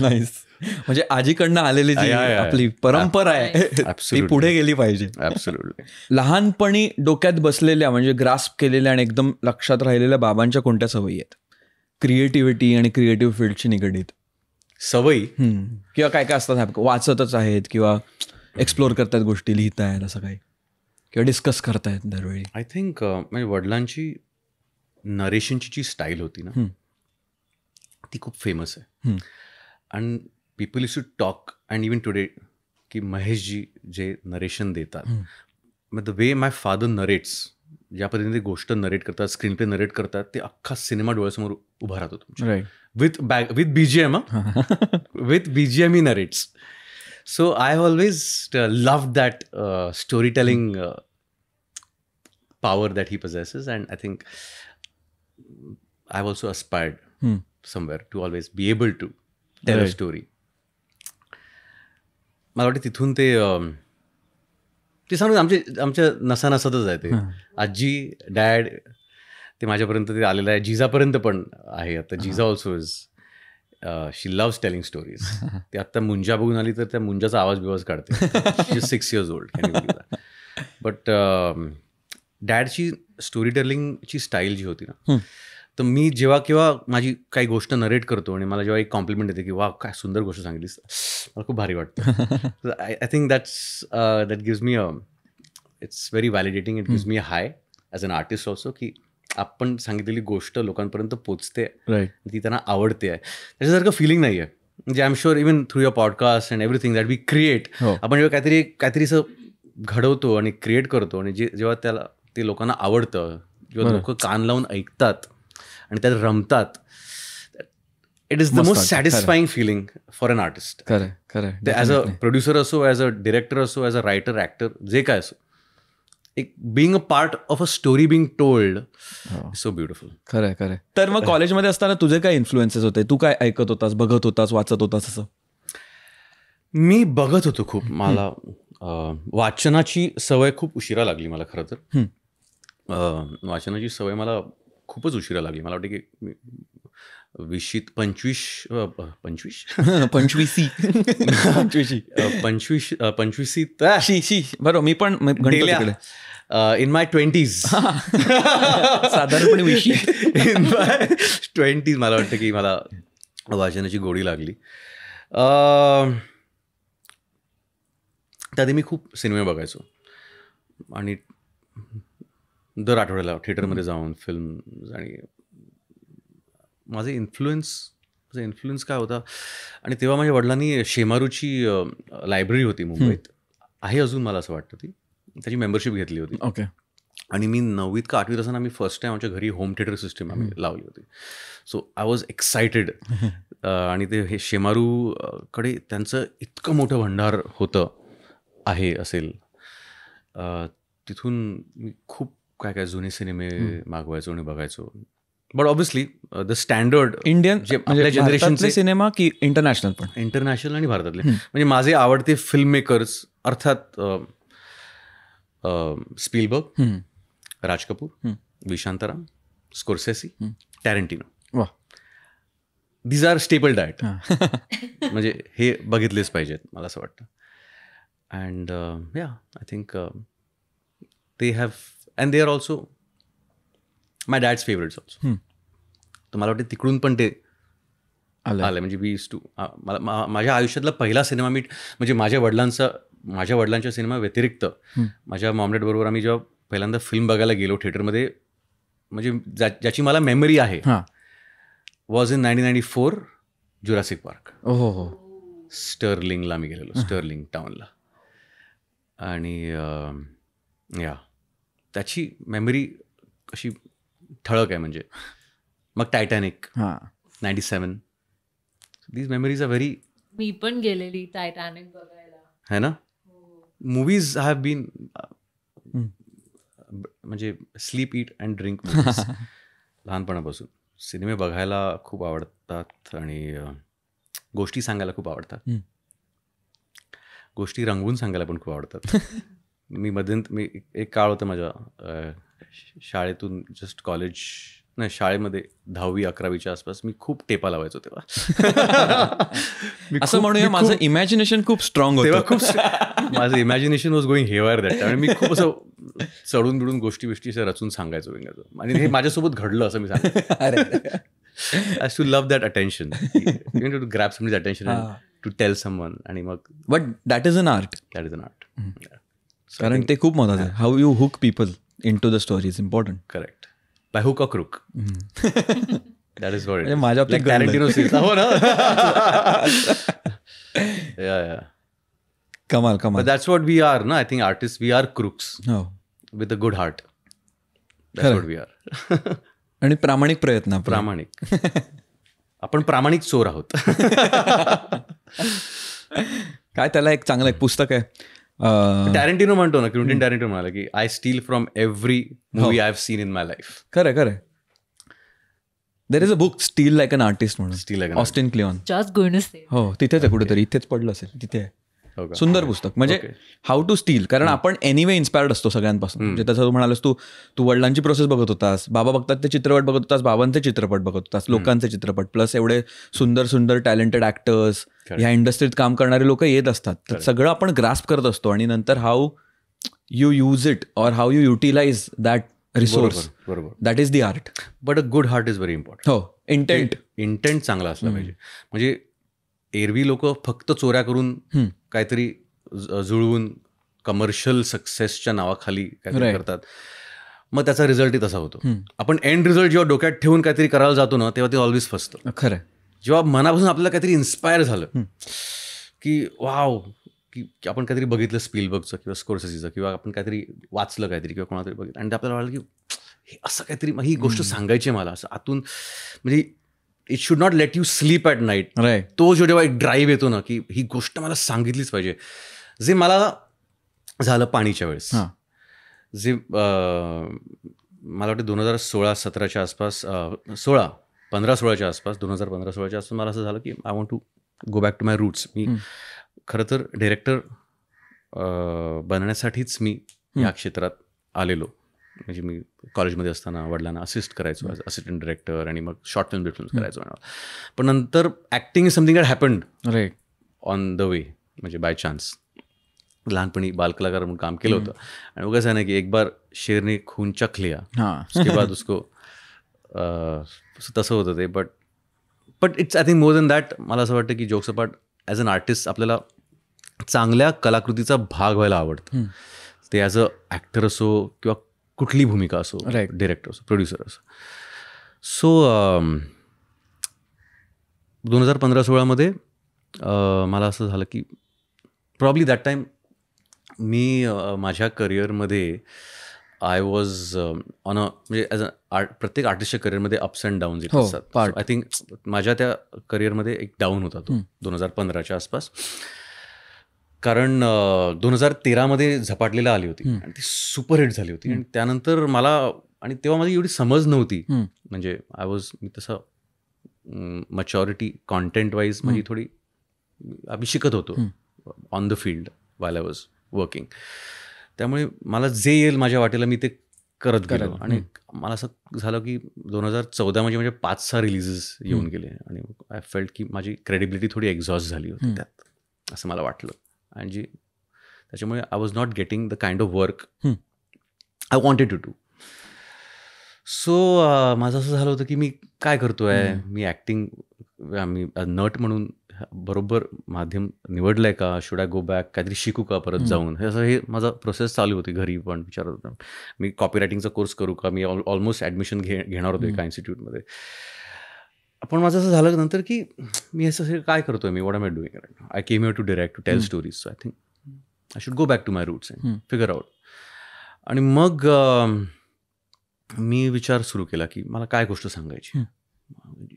नाईस. म्हणजे आजीकडनं आलेली जी आपली परंपरा आहे ती पुढे गेली पाहिजे. ॲब्सोल्युटली. लहानपणी डोक्यात बसलेल्या, म्हणजे ग्रास्प केलेल्या आणि एकदम लक्षात राहिलेल्या बाबांच्या कोणत्या सवयी आहेत क्रिएटिव्हिटी आणि क्रिएटिव्ह फील्डशी निगडीत? सवयी किंवा काय काय असतात, वाचतच आहेत किंवा एक्सप्लोर करतायत गोष्टी, लिहितायत असं काही, किंवा डिस्कस करतायत दरवेळी? आय थिंक म्हणजे वडिलांची नरेशनची जी स्टाईल होती ना, ती खूप फेमस आहे. And people use to talk, and even today, की महेशजी जे नरेशन देतात, the way my father narrates, ज्या पद्धतीने ते गोष्ट नरेट करतात, स्क्रीन प्ले नरेट करतात, ते अख्खा सिनेमा डोळ्यासमोर उभा राहतो तुमच्या. With BGM, with BGM he narrates. So I have always loved that story telling power that he possesses, and I think I've also aspired somewhere to always be able to tell a story. मला वाटतं तिथून ते सांगून आमच्या नसानसातच आहे ते. आजी, dad, ते माझ्यापर्यंत ते आलेलं आहे, जिजापर्यंत पण आहे आता. Jija also is, she loves telling stories. ती आत्ता मुंजा बघून आली तर त्या मुंजाचा आवाज बिवाज काढते. She is 6 years old. But डॅडची स्टोरी टेलिंगची स्टाईल जी होती ना, तर मी जेव्हा केव्हा माझी काही गोष्ट नरेट करतो आणि मला जेव्हा एक कॉम्प्लिमेंट येते की वा काय सुंदर गोष्ट सांगितलीस, मला खूप भारी वाटतं. I think that gives me it's very validating. It gives me a high as an artist also की आपण सांगितलेली गोष्ट लोकांपर्यंत पोचते, ती त्यांना आवडते आहे. त्याच्यासारखं फिलिंग नाही आहे. म्हणजे I am sure even through your podcast and everything that we create, आपण जेव्हा काहीतरी असं घडवतो आणि क्रिएट करतो आणि जेव्हा त्याला ते लोकांना आवडतं, जेव्हा लोक कान लावून ऐकतात आणि त्यात रमतात, it is the most satisfying feeling for an artist. ते ॲज अ प्रोड्युसर असो, ॲज अ डिरेक्टर असो, ॲज अ रायटर, ॲक्टर, जे काय असो, एक being a part of a story being told, so beautiful. खरं. तर मग कॉलेजमध्ये असताना तुझे काय इन्फ्लुएन्सेस होते? तू काय ऐकत होतास, बघत होतास, वाचत होतास? असं मी बघत होतो खूप. मला वाचनाची सवय खूप उशिरा लागली मला. खरं तर वाचनाची सवय मला खूपच उशिरा लागली. मला वाटतं की 25 बरोबर. मी पण इन माय 20s साधारणपणे इन माय 20s मला वाटतं की मला वाचनाची गोडी लागली. त्याआधी मी खूप सिनेमे बघायचो आणि दर आठवड्याला थिएटरमध्ये जाऊन फिल्म, आणि माझा इन्फ्लुएन्स काय होता. आणि तेव्हा माझ्या वडिलांनी शेमारूची लायब्ररी होती मुंबईत, आहे अजून मला असं वाटतं, ती त्याची मेंबरशिप घेतली होती. ओके. आणि मी 9वीत का 8वीत असताना आम्ही फर्स्ट टाईम आमच्या घरी होम थिएटर सिस्टीम आम्ही लावली होती. So I was excited. आणि ते हे शेमारूकडे त्यांचं इतकं मोठं भंडार होतं असेल. तिथून मी खूप काय जुने सिनेमे मागवायचो आणि बघायचो. But obviously the standard Indian म्हणजे जनरेशनचे सिनेमा की इंटरनॅशनल? पण इंटरनॅशनल आणि भारतातले. म्हणजे माझे आवडते फिल्म मेकर्स अर्थात Spielberg, Raj Kapoor, V Shantaram, Scorsese, Tarantino. These are stable diet. म्हणजे हे बघितलेच पाहिजेत मला असं वाटतं. And yeah I think they have, and they are also my dad's favorites also. तर मला वाटतं तिकडून पण ते आलं. म्हणजे वी यूज्ड टू, माझ्या आयुष्यातला पहिला सिनेमा मी म्हणजे माझ्या वडिलांच्या सिनेमा व्यतिरिक्त माझ्या मॉमडॅड बरोबर आम्ही जेव्हा पहिल्यांदा फिल्म बघायला गेलो थिएटरमध्ये, म्हणजे ज्याची मला मेमरी आहे, वॉज इन 1994 जुरासिक पार्क. स्टर्लिंगला मी गेलेलो, स्टर्लिंग टाउनला. आणि या त्याची मेमरी अशी ठळक आहे. म्हणजे मग Titanic 97, these memories are very. मी पण गेलेली टायटॅनिक बघायला, है ना. मूवीज हॅव बीन म्हणजे sleep, eat and drink movies. लहानपणापासून सिनेमे बघायला खूप आवडतात आणि गोष्टी सांगायला खूप आवडतात. गोष्टी रंगवून सांगायला पण खूप आवडतात. मी एक काळ होता माझ्या शाळेतून जस्ट कॉलेज नाही, शाळेमध्ये 10वी 11वीच्या आसपास मी खूप टेपा लावायचो तेव्हा. असं म्हणूया माझं इमॅजिनेशन खूप स्ट्रॉंग होतं तेव्हा. खूप माझं imagination was going haywire that time. मी खूप असं चढून बिडून गोष्टी असं रचून सांगायचो. आणि हे माझ्यासोबत घडलं असं मी सांगतो. I too love that attention, to grab somebody's attention, to tell someone. आणि मग but that is an art. कारण ते खूप महत्वाचं आहे. How you hook people into the story is important. Correct. By hook or crook, that is what it is. माझ्या Tarantino scenes. हो ना. कमाल. But that's what we are, no? I think artists, we are crooks with a good heart. That's what we are. आणि प्रामाणिक प्रयत्न. प्रामाणिक. आपण प्रामाणिक चोर आहोत. काय त्याला एक चांगलं एक पुस्तक आहे, टॅरेंटिनो म्हणतो ना, क्विंटिन टॅरेंटिनो म्हणाला की I steal from every movie I have seen in my life. खरं. There is a book, steal like an artist म्हणून, steal like Austin Kleon. Just going to say. हो, तिथेच आहे कुठेतरी, इथेच पडलं असेल, तिथे आहे. सुंदर पुस्तक. म्हणजे हाऊ टू स्टील. कारण आपण एनिवे इन्स्पायर्ड असतो सगळ्यांपासून. म्हणजे त्याचं तू म्हणालास, तू वडिलांची प्रोसेस बघत होतास, बाबा बघतात ते चित्रपट बघत होतास, बाबांचे चित्रपट बघत होतास, लोकांचे चित्रपट, प्लस एवढे सुंदर टॅलेंटेड ऍक्टर्स, ह्या इंडस्ट्रीत काम करणारे लोक येत असतात. तर सगळं आपण ग्रास्प करत असतो आणि नंतर हाऊ यू यूज इट और how you utilize that resource, बरोबर. That is the art. But a good heart is very important. हो, इंटेंट चांगला असला पाहिजे. म्हणजे एरवी लोक फक्त चोऱ्या करून काहीतरी जुळवून कमर्शियल सक्सेसच्या नावाखाली काहीतरी करतात, मग त्याचा रिझल्टही तसा होतो. आपण एंड रिझल्ट जेव्हा डोक्यात ठेवून काहीतरी करायला जातो ना, तेव्हा ते ऑलवेज फसतं. खरं. जेव्हा मनापासून आपल्याला काहीतरी इन्स्पायर झालं की वाव, की आपण काहीतरी बघितलं स्पिलबर्गचं किंवा स्कोर्सेसीचं, किंवा आपण काहीतरी वाचलं काहीतरी किंवा कोणातरी बघितलं आणि आपल्याला वाटलं की हे असं काहीतरी, ही गोष्ट सांगायची आहे मला असं आतून. म्हणजे it should not let you sleep at night. तो जो जेव्हा एक ड्राईव्ह येतो ना की ही गोष्ट मला सांगितलीच पाहिजे, जे मला झालं पाणीच्या वेळेस. जे मला वाटतं 2016-17च्या आसपास, 15-16च्या आसपास, 2015-16च्या आसपास मला असं झालं की I want to go back to my roots. मी खरं तर डिरेक्टर बनण्यासाठीच मी या क्षेत्रात आलेलो. म्हणजे मी कॉलेजमध्ये असताना वडिलांना असिस्ट करायचो ॲज असिस्टंट डिरेक्टर, आणि मग शॉर्ट फिल्म करायचो. पण नंतर acting is something that happened on the way, म्हणजे बाय चान्स. लहानपणी बालकलाकार म्हणून काम केलं होतं, आणि उगाच आहे ना की एक बार शेरने खून चख लिया, उसके बाद उसको तसं होतं ते. But it's I think more than that. मला असं वाटतं की जोक्सपाट ॲज अन आर्टिस्ट आपल्याला चांगल्या कलाकृतीचा भाग व्हायला आवडतं. ते ॲज अ ॲक्टर असो किंवा कुठली भूमिका असो, डिरेक्टर असो, प्रोड्युसर असो. सो 2015-16मध्ये मला असं झालं की प्रॉब्ली दॅट टाईम मी माझ्या करिअरमध्ये आय वॉज ऑन अ, म्हणजे ॲज अ प्रत्येक आर्टिस्टच्या करिअरमध्ये अप्स अँड डाऊन्स येत असतात. आय थिंक माझ्या त्या करिअरमध्ये एक डाऊन होता तो 2015च्या आसपास. कारण 2013मध्ये झपाटलेला आली होती आणि ती सुपरहिट झाली होती. आणि त्यानंतर मला, आणि तेव्हा माझी एवढी समज नव्हती, म्हणजे मी तसं मॅच्युरिटी कॉन्टेंट वाईज माझी थोडी, आम्ही शिकत होतो on the field while I was working. त्यामुळे मला जे येईल माझ्या वाटेला मी ते करत गेलो. आणि मला असं झालं की 2014 म्हणजे 5-6 रिलीजेस येऊन गेले, आणि आय फेल्ट की माझी क्रेडिबिलिटी थोडी एक्झॉस्ट झाली होती त्यात, असं मला वाटलं. आणि जी त्याच्यामुळे I was not getting the kind of work I wanted to do. So माझं असं झालं होतं की मी काय करतो आहे, मी ॲक्टिंग, मी नट म्हणून बरोबर माध्यम निवडलं आहे का, शुड आय गो बॅक, काहीतरी शिकू का परत जाऊन, हे माझा प्रोसेस चालू होती. घरी पण विचारत होता मी कॉपीरायटिंगचा कोर्स करू का, मी ऑलमोस्ट ॲडमिशन घेणार होतो एका इन्स्टिट्यूटमध्ये. पण माझं असं झालं नंतर की मी असं काय करतो आहे, मी what am I doing, I came here to direct, to tell stories. So I think I should go back to my roots and figure out. आणि मग मी विचार सुरू केला की मला काय गोष्ट सांगायची,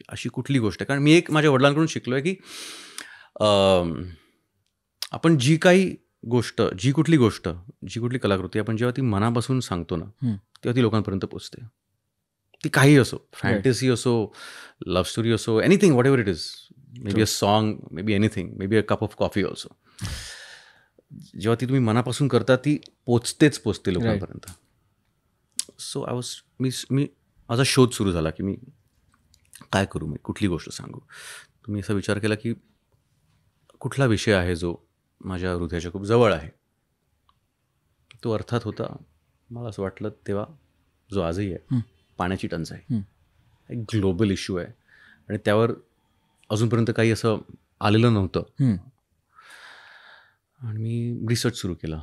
अशी कुठली गोष्ट आहे. कारण मी एक माझ्या वडिलांकडून शिकलो आहे की आपण जी कुठली कलाकृती आपण जेव्हा ती मनापासून सांगतो ना, तेव्हा ती लोकांपर्यंत पोचते. ती काही असो, फॅन्टसी असो, लव्ह स्टोरी असो, anything, what ever it is, may be a song, may be anything, may be a cup of coffee also. जेव्हा ती तुम्ही मनापासून करता ती पोचते लोकांपर्यंत. सो मी माझा शोध सुरू झाला की मी काय करू, मी कुठली गोष्ट सांगू. मी असा विचार केला की कुठला विषय आहे जो माझ्या हृदयाच्या खूप जवळ आहे. तो अर्थात होता, मला असं वाटलं तेव्हा, जो आजही आहे, पाण्याची टंचाई. एक ग्लोबल इश्यू आहे आणि त्यावर अजूनपर्यंत काही असं आलेलं नव्हतं. आणि मी रिसर्च सुरू केला,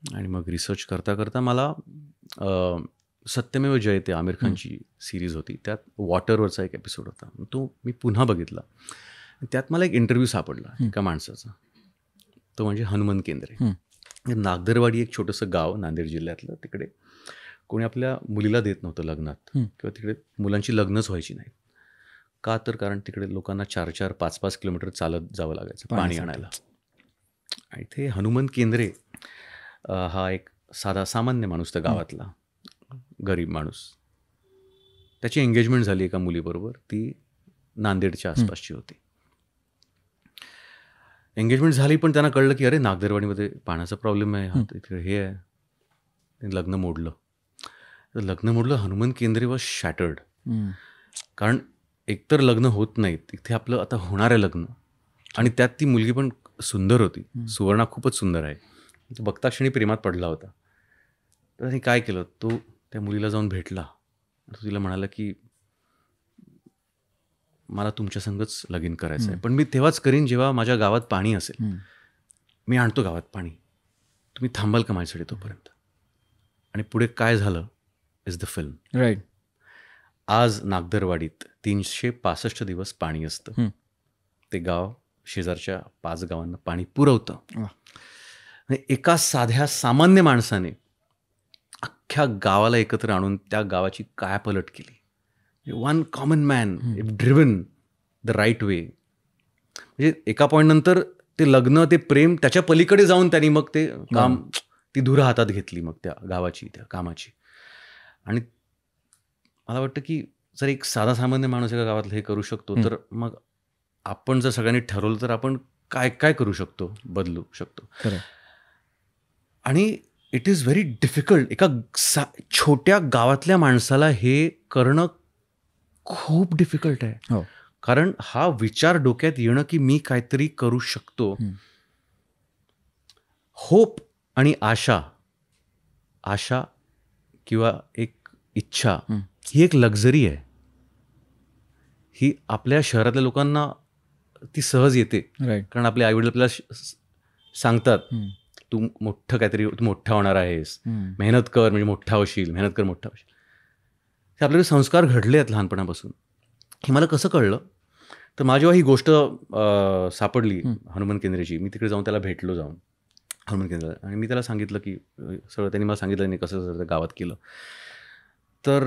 आणि मग रिसर्च करता करता मला सत्यमेव जयते, आमिर खानची सिरीज होती, त्यात वॉटरवरचा एक एपिसोड होता, तो मी पुन्हा बघितला. त्यात मला एक इंटरव्ह्यू सापडला एका माणसाचा, तो म्हणजे हनुमंत केंद्रे. नागदरवाडी एक छोटंसं गाव नांदेड जिल्ह्यातलं, तिकडे कोणी आपल्या मुलीला देत नव्हतं लग्नात, किंवा तिकडे मुलांची लग्नच व्हायची नाहीत. का तर कारण तिकडे लोकांना 4-4, 5-5 किलोमीटर चालत जावं लागायचं पाणी आणायला. आणि ते हनुमंत केंद्रे हा एक सामान्य माणूस, त्या गावातला गरीब माणूस, त्याची एंगेजमेंट झाली एका मुलीबरोबर, ती नांदेडच्या आसपासची होती. एंगेजमेंट झाली, पण त्यांना कळलं की अरे नागदरवाडीमध्ये पाण्याचा प्रॉब्लेम आहे, तिथे हे आहे. लग्न मोडलं. हनुमंत केंद्रे वॉज शॅटर्ड. कारण एकतर लग्न होत नाहीत तिथे, आपलं आता होणार आहे लग्न, आणि त्यात ती मुलगी पण सुंदर होती. सुवर्णा खूपच सुंदर आहे. तो बघता क्षणी प्रेमात पडला होता. त्यांनी काय केलं, तो त्या मुलीला जाऊन भेटला. तो तिला म्हणाला की मला तुमच्या संगच लगीन करायचं आहे, पण मी तेव्हाच करीन जेव्हा माझ्या गावात पाणी असेल. मी आणतो गावात पाणी, तुम्ही थांबाल का माझ्यासाठी तोपर्यंत. आणि पुढे काय झालं इज द फिल्म. राईट. आज नागदरवाडीत 365 दिवस पाणी असतं. ते गाव शेजारच्या 5 गावांना पाणी पुरवतं. एका साध्या सामान्य माणसाने अख्ख्या गावाला एकत्र आणून त्या गावाची कायापालट केली. One common man driven the right way. म्हणजे एका पॉईंट नंतर ते लग्न, ते प्रेम, त्याच्या पलीकडे जाऊन त्यांनी मग ते काम, ती धुरं हातात घेतली मग त्या गावाची, त्या कामाची. आणि मला वाटतं की जर एक साधा सामान्य माणूस एका गावातलं हे करू शकतो, तर मग आपण जर सगळ्यांनी ठरवलं तर आपण काय काय करू शकतो, बदलू शकतो. आणि इट इज व्हेरी डिफिकल्ट. एका छोट्या गावातल्या माणसाला हे करणं खूप डिफिकल्ट आहे. कारण हा विचार डोक्यात येणं की मी काहीतरी करू शकतो. होप आणि आशा किंवा एक इच्छा ही एक लक्झरी आहे. ही आपल्या शहरातल्या लोकांना ती सहज येते. कारण आपले आईवडील आपल्याला सांगतात, तू मोठं काहीतरी, तू मोठा होणार आहेस, मेहनत कर म्हणजे मोठा होशील, मेहनत कर मोठा होशील. हे आपल्याला संस्कार घडले आहेत लहानपणापासून. हे मला कसं कळलं तर माझी जेव्हा ही गोष्ट सापडली हनुमान केंद्रेची, मी तिकडे जाऊन त्याला भेटलो, जाऊन हनुमान केंद्राला, आणि मी त्याला सांगितलं की सगळं त्यांनी मला सांगितलं त्यांनी कसं गावात केलं. तर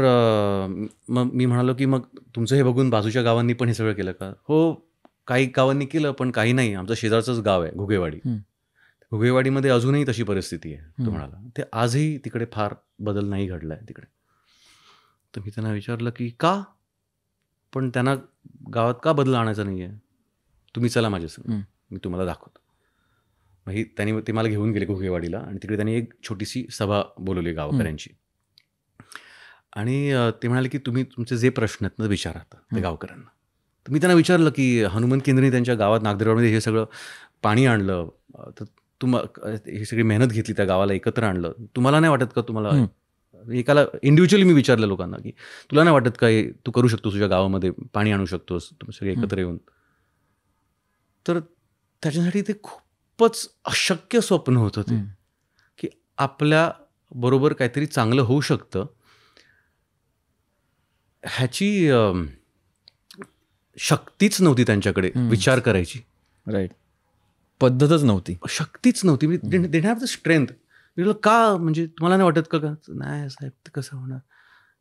मग मी म्हणालो की मग तुमचं हे बघून बाजूच्या गावांनी पण हे सगळं केलं का. हो, काही गावांनी केलं पण काही नाही. आमचं शेजारचंच गाव आहे घुगेवाडी. घुगेवाडीमध्ये अजूनही तशी परिस्थिती आहे. तो म्हणाला ते आजही तिकडे फार बदल नाही घडला आहे तिकडे. तर मी त्यांना विचारलं की का, पण त्यांना गावात का बदल आणायचा नाही आहे. तुम्ही चला माझ्यासंग, मी तुम्हाला दाखवतो. मग त्यांनी ते मला घेऊन गेले घुगेवाडीला, आणि तिकडे त्यांनी एक छोटीशी सभा बोलवली गावकऱ्यांची. आणि ते म्हणाले की तुम्ही तुमचे जे प्रश्न आहेत ना विचारा त्या गावकऱ्यांना. तर मी त्यांना विचारलं की हनुमान केंद्रेने त्यांच्या गावात नागदरवाडीमध्ये हे सगळं पाणी आणलं, तर ही सगळी मेहनत घेतली, त्या गावाला एकत्र आणलं, तुम्हाला नाही वाटत का, तुम्हाला एकाला इंडिव्हिज्युअली मी विचारलं लोकांना की तुला नाही वाटत का तू करू शकतोस तुझ्या गावामध्ये पाणी आणू शकतोस, तुम्ही सगळे एकत्र येऊन. तर त्याच्यासाठी ते खूपच अशक्य स्वप्न होतं ते, की आपल्या बरोबर काहीतरी चांगलं होऊ शकतं. ह्याची शक्तीच नव्हती त्यांच्याकडे विचार करायची. राईट. पद्धतच नव्हती, शक्तीच नव्हती. मी दे हॅव द स्ट्रेंथ. मी का, म्हणजे तुम्हाला नाही वाटत का. नाही साहेब, ते कसं होणार.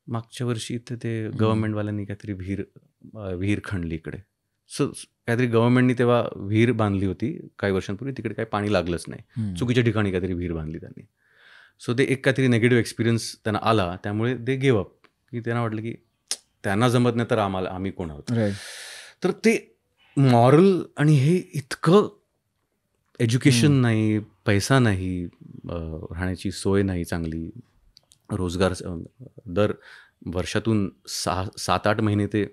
मागच्या वर्षी इथे ते गव्हर्नमेंटवाल्यांनी काहीतरी विहीर खणली इकडे. सो काहीतरी गव्हर्नमेंटनी तेव्हा विहीर बांधली होती काही वर्षांपूर्वी, तिकडे काही पाणी लागलंच नाही, चुकीच्या ठिकाणी काहीतरी विहीर बांधली त्यांनी. सो ते एक काहीतरी नेगेटिव्ह एक्सपिरियन्स त्यांना आला, त्यामुळे दे गेव अप, की त्यांना वाटलं की त्यांना जमत नाही तर आम्ही कोण आहोत. तर ते मॉरल, आणि हे इतकं एज्युकेशन नाही, पैसा नाही, राहण्याची सोय नाही चांगली, रोजगार, दर वर्षातून 7-8 महिने ते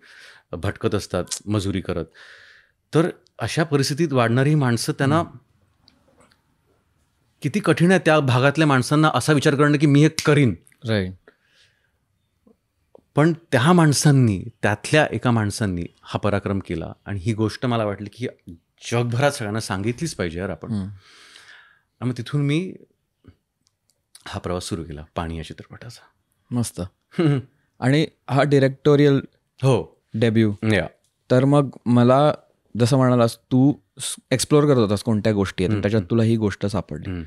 भटकत असतात मजुरी करत. तर अशा परिस्थितीत वाढणारी माणसं, त्यांना किती कठीण आहे त्या भागातल्या माणसांना असा विचार करणं की मी हे करीन. राईट. पण त्या माणसांनी, त्यातल्या एका माणसांनी हा पराक्रम केला, आणि ही गोष्ट मला वाटली की जगभरात सगळ्यांना सांगितलीच पाहिजे यार आपण. मग तिथून मी हा प्रवास सुरू केला पाणी या चित्रपटाचा. मस्त. आणि हा डिरेक्टोरियल डेब्यू. तर मग मला जसं म्हणालास, तू एक्सप्लोअर करत होतास कोणत्या गोष्टी आहेत, त्याच्यात तुला ही गोष्ट सापडली.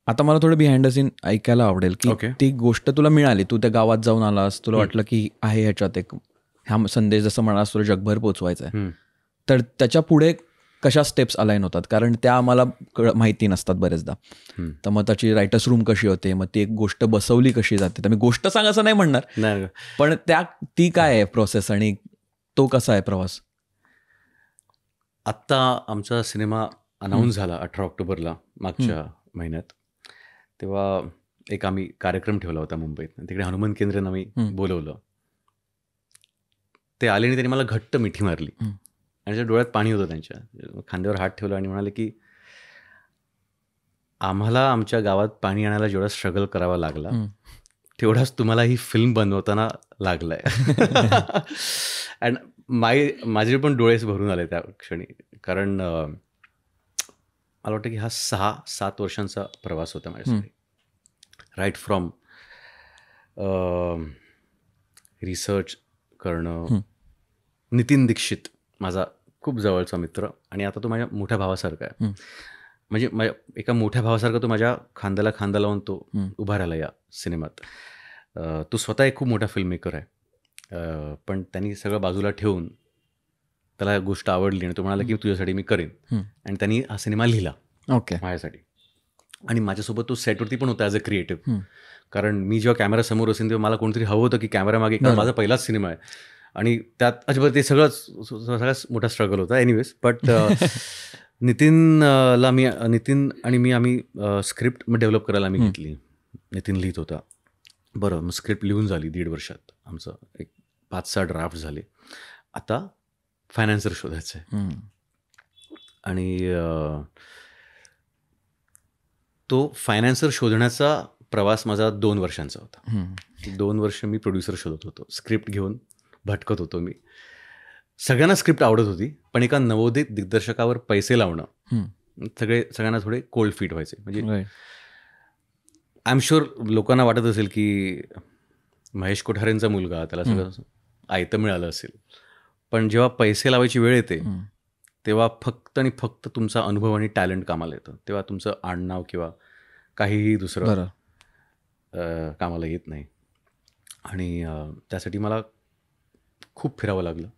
आता मला थोडं बिहाइंड द सीन ऐकायला आवडेल की ती गोष्ट तुला मिळाली, तू त्या गावात जाऊन आलास, तुला वाटलं की आहे ह्याच्यात एक हा संदेश, जसं म्हणालास तुला जगभर पोचवायचा आहे. तर त्याच्या पुढे कशा स्टेप्स अलाईन होतात, कारण त्या आम्हाला माहिती नसतात बरेचदा. तर मग त्याची रायटर्स रूम कशी होते, मग ती एक गोष्ट बसवली कशी जाते. तर मी गोष्ट सांग असं नाही म्हणणार, पण ती काय आहे प्रोसेस, आणि तो कसा आहे प्रवास. आत्ता आमचा सिनेमा अनाऊन्स झाला 18 ऑक्टोबरला मागच्या महिन्यात. तेव्हा एक आम्ही कार्यक्रम ठेवला होता मुंबईत, तिकडे हनुमान केंद्रेनं आम्ही बोलवलं. ते आले आणि त्यांनी मला घट्ट मिठी मारली, आणि त्याच्या डोळ्यात पाणी होतं, त्यांच्या खांद्यावर हात ठेवला आणि म्हणाले की आम्हाला आमच्या गावात पाणी आणायला जेवढा स्ट्रगल करावा लागला तेवढाच तुम्हाला ही फिल्म बनवताना लागलाय. अँड माझे पण डोळेच भरून आले त्या क्षणी. कारण मला वाटतं की हा 6-7 वर्षांचा प्रवास होता माझ्यासाठी. राईट फ्रॉम रिसर्च करणं. नितीन दीक्षित माझा खूप जवळचा मित्र आणि आता तो माझ्या मोठ्या भावासारखा आहे. म्हणजे माझ्या एका मोठ्या भावासारखा तो माझ्या खांद्याला खांदा लावून तो उभा राहिला या सिनेमात. तो स्वतः एक खूप मोठा फिल्म मेकर आहे. पण त्यांनी सगळं बाजूला ठेवून त्याला गोष्ट आवडली आणि तो म्हणाला की तुझ्यासाठी मी करेन. आणि त्यांनी हा सिनेमा लिहिला माझ्यासाठी. आणि माझ्यासोबत तो सेटवरती पण होता ॲज अ क्रिएटिव्ह. कारण मी जेव्हा कॅमेरासमोर असेल तेव्हा मला कोणतरी हवं होतं की कॅमेरा मागे, कारण माझा पहिलाच सिनेमा आहे आणि त्यात अजिबात ते सगळ्याच मोठा स्ट्रगल होता. एनिवेज बट नितीन आणि मी आम्ही स्क्रिप्ट डेव्हलप करायला आम्ही घेतली. नितीन लिहित होता. बरं, मग स्क्रिप्ट लिहून झाली 1.5 वर्षात. आमचं एक 5-6 ड्राफ्ट झाले. आता फायनान्सर शोधायचं आहे. आणि तो फायनान्सर शोधण्याचा प्रवास माझा 2 वर्षांचा होता. 2 वर्ष मी प्रोड्युसर शोधत होतो. स्क्रिप्ट घेऊन भटकत होतो मी. सगळ्यांना स्क्रिप्ट आवडत होती, पण एका नवोदित दिग्दर्शकावर पैसे लावणं सगळ्यांना थोडे कोल्ड फीट व्हायचे. म्हणजे आय एम शुअर लोकांना वाटत असेल की महेश कोठारेंचा मुलगा, त्याला सगळं आयतं मिळालं असेल. पण जेव्हा पैसे लावायची वेळ येते तेव्हा फक्त आणि फक्त तुमचा अनुभव आणि टॅलेंट कामाला येतं. तेव्हा तुमचं आडनाव किंवा काहीही दुसरं कामाला येत नाही. आणि त्यासाठी मला खूप फिरावं लागलं.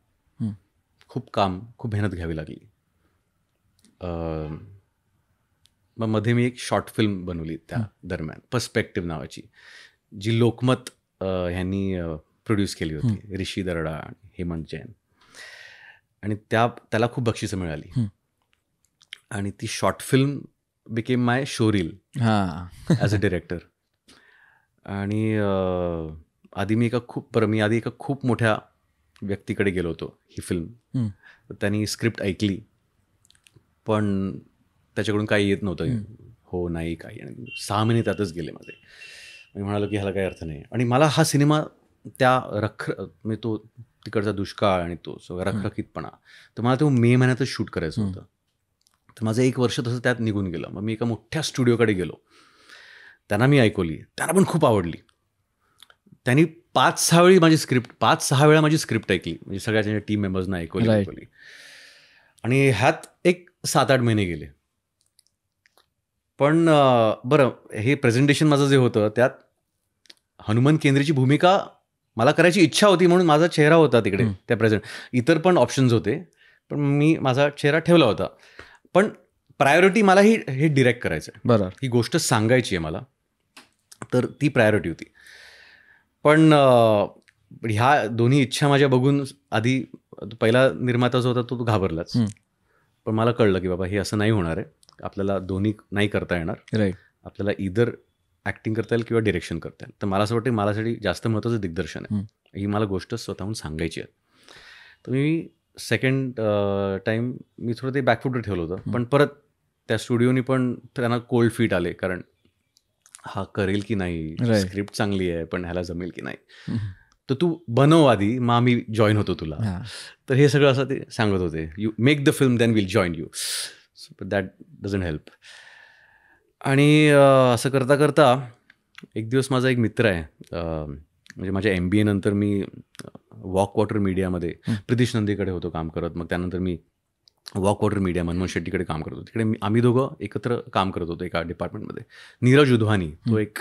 खूप मेहनत घ्यावी लागली. मग मध्ये मी एक शॉर्ट फिल्म बनवली त्या दरम्यान, पर्स्पेक्टिव्ह नावाची, जी लोकमत ह्यांनी प्रोड्यूस केली होती. ऋषी दरडा आणि हेमंत जैन. आणि त्याला खूप बक्षिसं मिळाली. आणि ती short film became my show reel as a director. आणि आधी एका खूप मोठ्या व्यक्तीकडे गेलो होतो ही फिल्म. त्यांनी स्क्रिप्ट ऐकली पण त्याच्याकडून काही येत नव्हतं. हो नाही काही. आणि 6 महिने त्यातच गेले माझे. मी म्हणालो की ह्याला काही अर्थ नाही. आणि मला हा सिनेमा त्या म्हणजे तो तिकडचा दुष्काळ आणि तो सगळा रखरखीतपणा, तर मला तो मे महिन्यातच शूट करायचं होतं. तर माझं 1 वर्ष तसं त्यात निघून गेलं. मग मी एका मोठ्या स्टुडिओकडे गेलो. त्यांना मी ऐकवली. त्यांना पण खूप आवडली. त्यांनी 5-6 वेळा माझी स्क्रिप्ट ऐकली. म्हणजे सगळ्या टीम मेंबर्सना ऐकवली. आणि ह्यात एक 7-8 महिने गेले. पण बरं, हे प्रेझेंटेशन माझं जे होतं त्यात हनुमान केंद्रीची भूमिका मला करायची इच्छा होती म्हणून माझा चेहरा होता तिकडे त्या इतर पण ऑप्शन्स होते, पण मी माझा चेहरा ठेवला होता. पण प्रायोरिटी मला हे डिरेक्ट करायचं आहे. बरं, ही गोष्ट सांगायची आहे मला, तर ती प्रायोरिटी होती. पण ह्या दोन्ही इच्छा माझ्या बघून आधी पहिला निर्माता जो होता तो घाबरलाच. पण मला कळलं की बाबा हे असं नाही होणार आहे. आपल्याला दोन्ही नाही करता येणार. राईट. आपल्याला इधर ॲक्टिंग करता येईल किंवा डिरेक्शन करता येईल. तर मला असं वाटतं माझ्यासाठी जास्त महत्त्वाचं दिग्दर्शन आहे. ही मला गोष्ट स्वतःहून सांगायची आहे. तर मी सेकंड टाईम मी थोडं ते बॅकफुटवर ठेवलं होतं. पण परत त्या स्टुडिओनी पण त्यांना कोल्ड फीट आले, कारण हा करेल की नाही, स्क्रिप्ट चांगली आहे पण ह्याला जमेल की नाही, तर तू बनव आधी, मग आम्ही जॉईन होतो तुला. तर हे सगळं असं ते सांगत होते. You make the film then will join you. But that doesn't help. आणि असं करता करता एक दिवस माझा एक मित्र आहे, म्हणजे माझ्या MBA नंतर मी वॉक वॉटर मीडियामध्ये प्रितीश नंदीकडे होतो काम करत. मग त्यानंतर मी वॉक वॉटर मीडिया मनमोहन शेट्टीकडे काम करत होतो. तिकडे आम्ही दोघं एकत्र काम करत होतो एका डिपार्टमेंटमध्ये. नीरज उधवानी, तो एक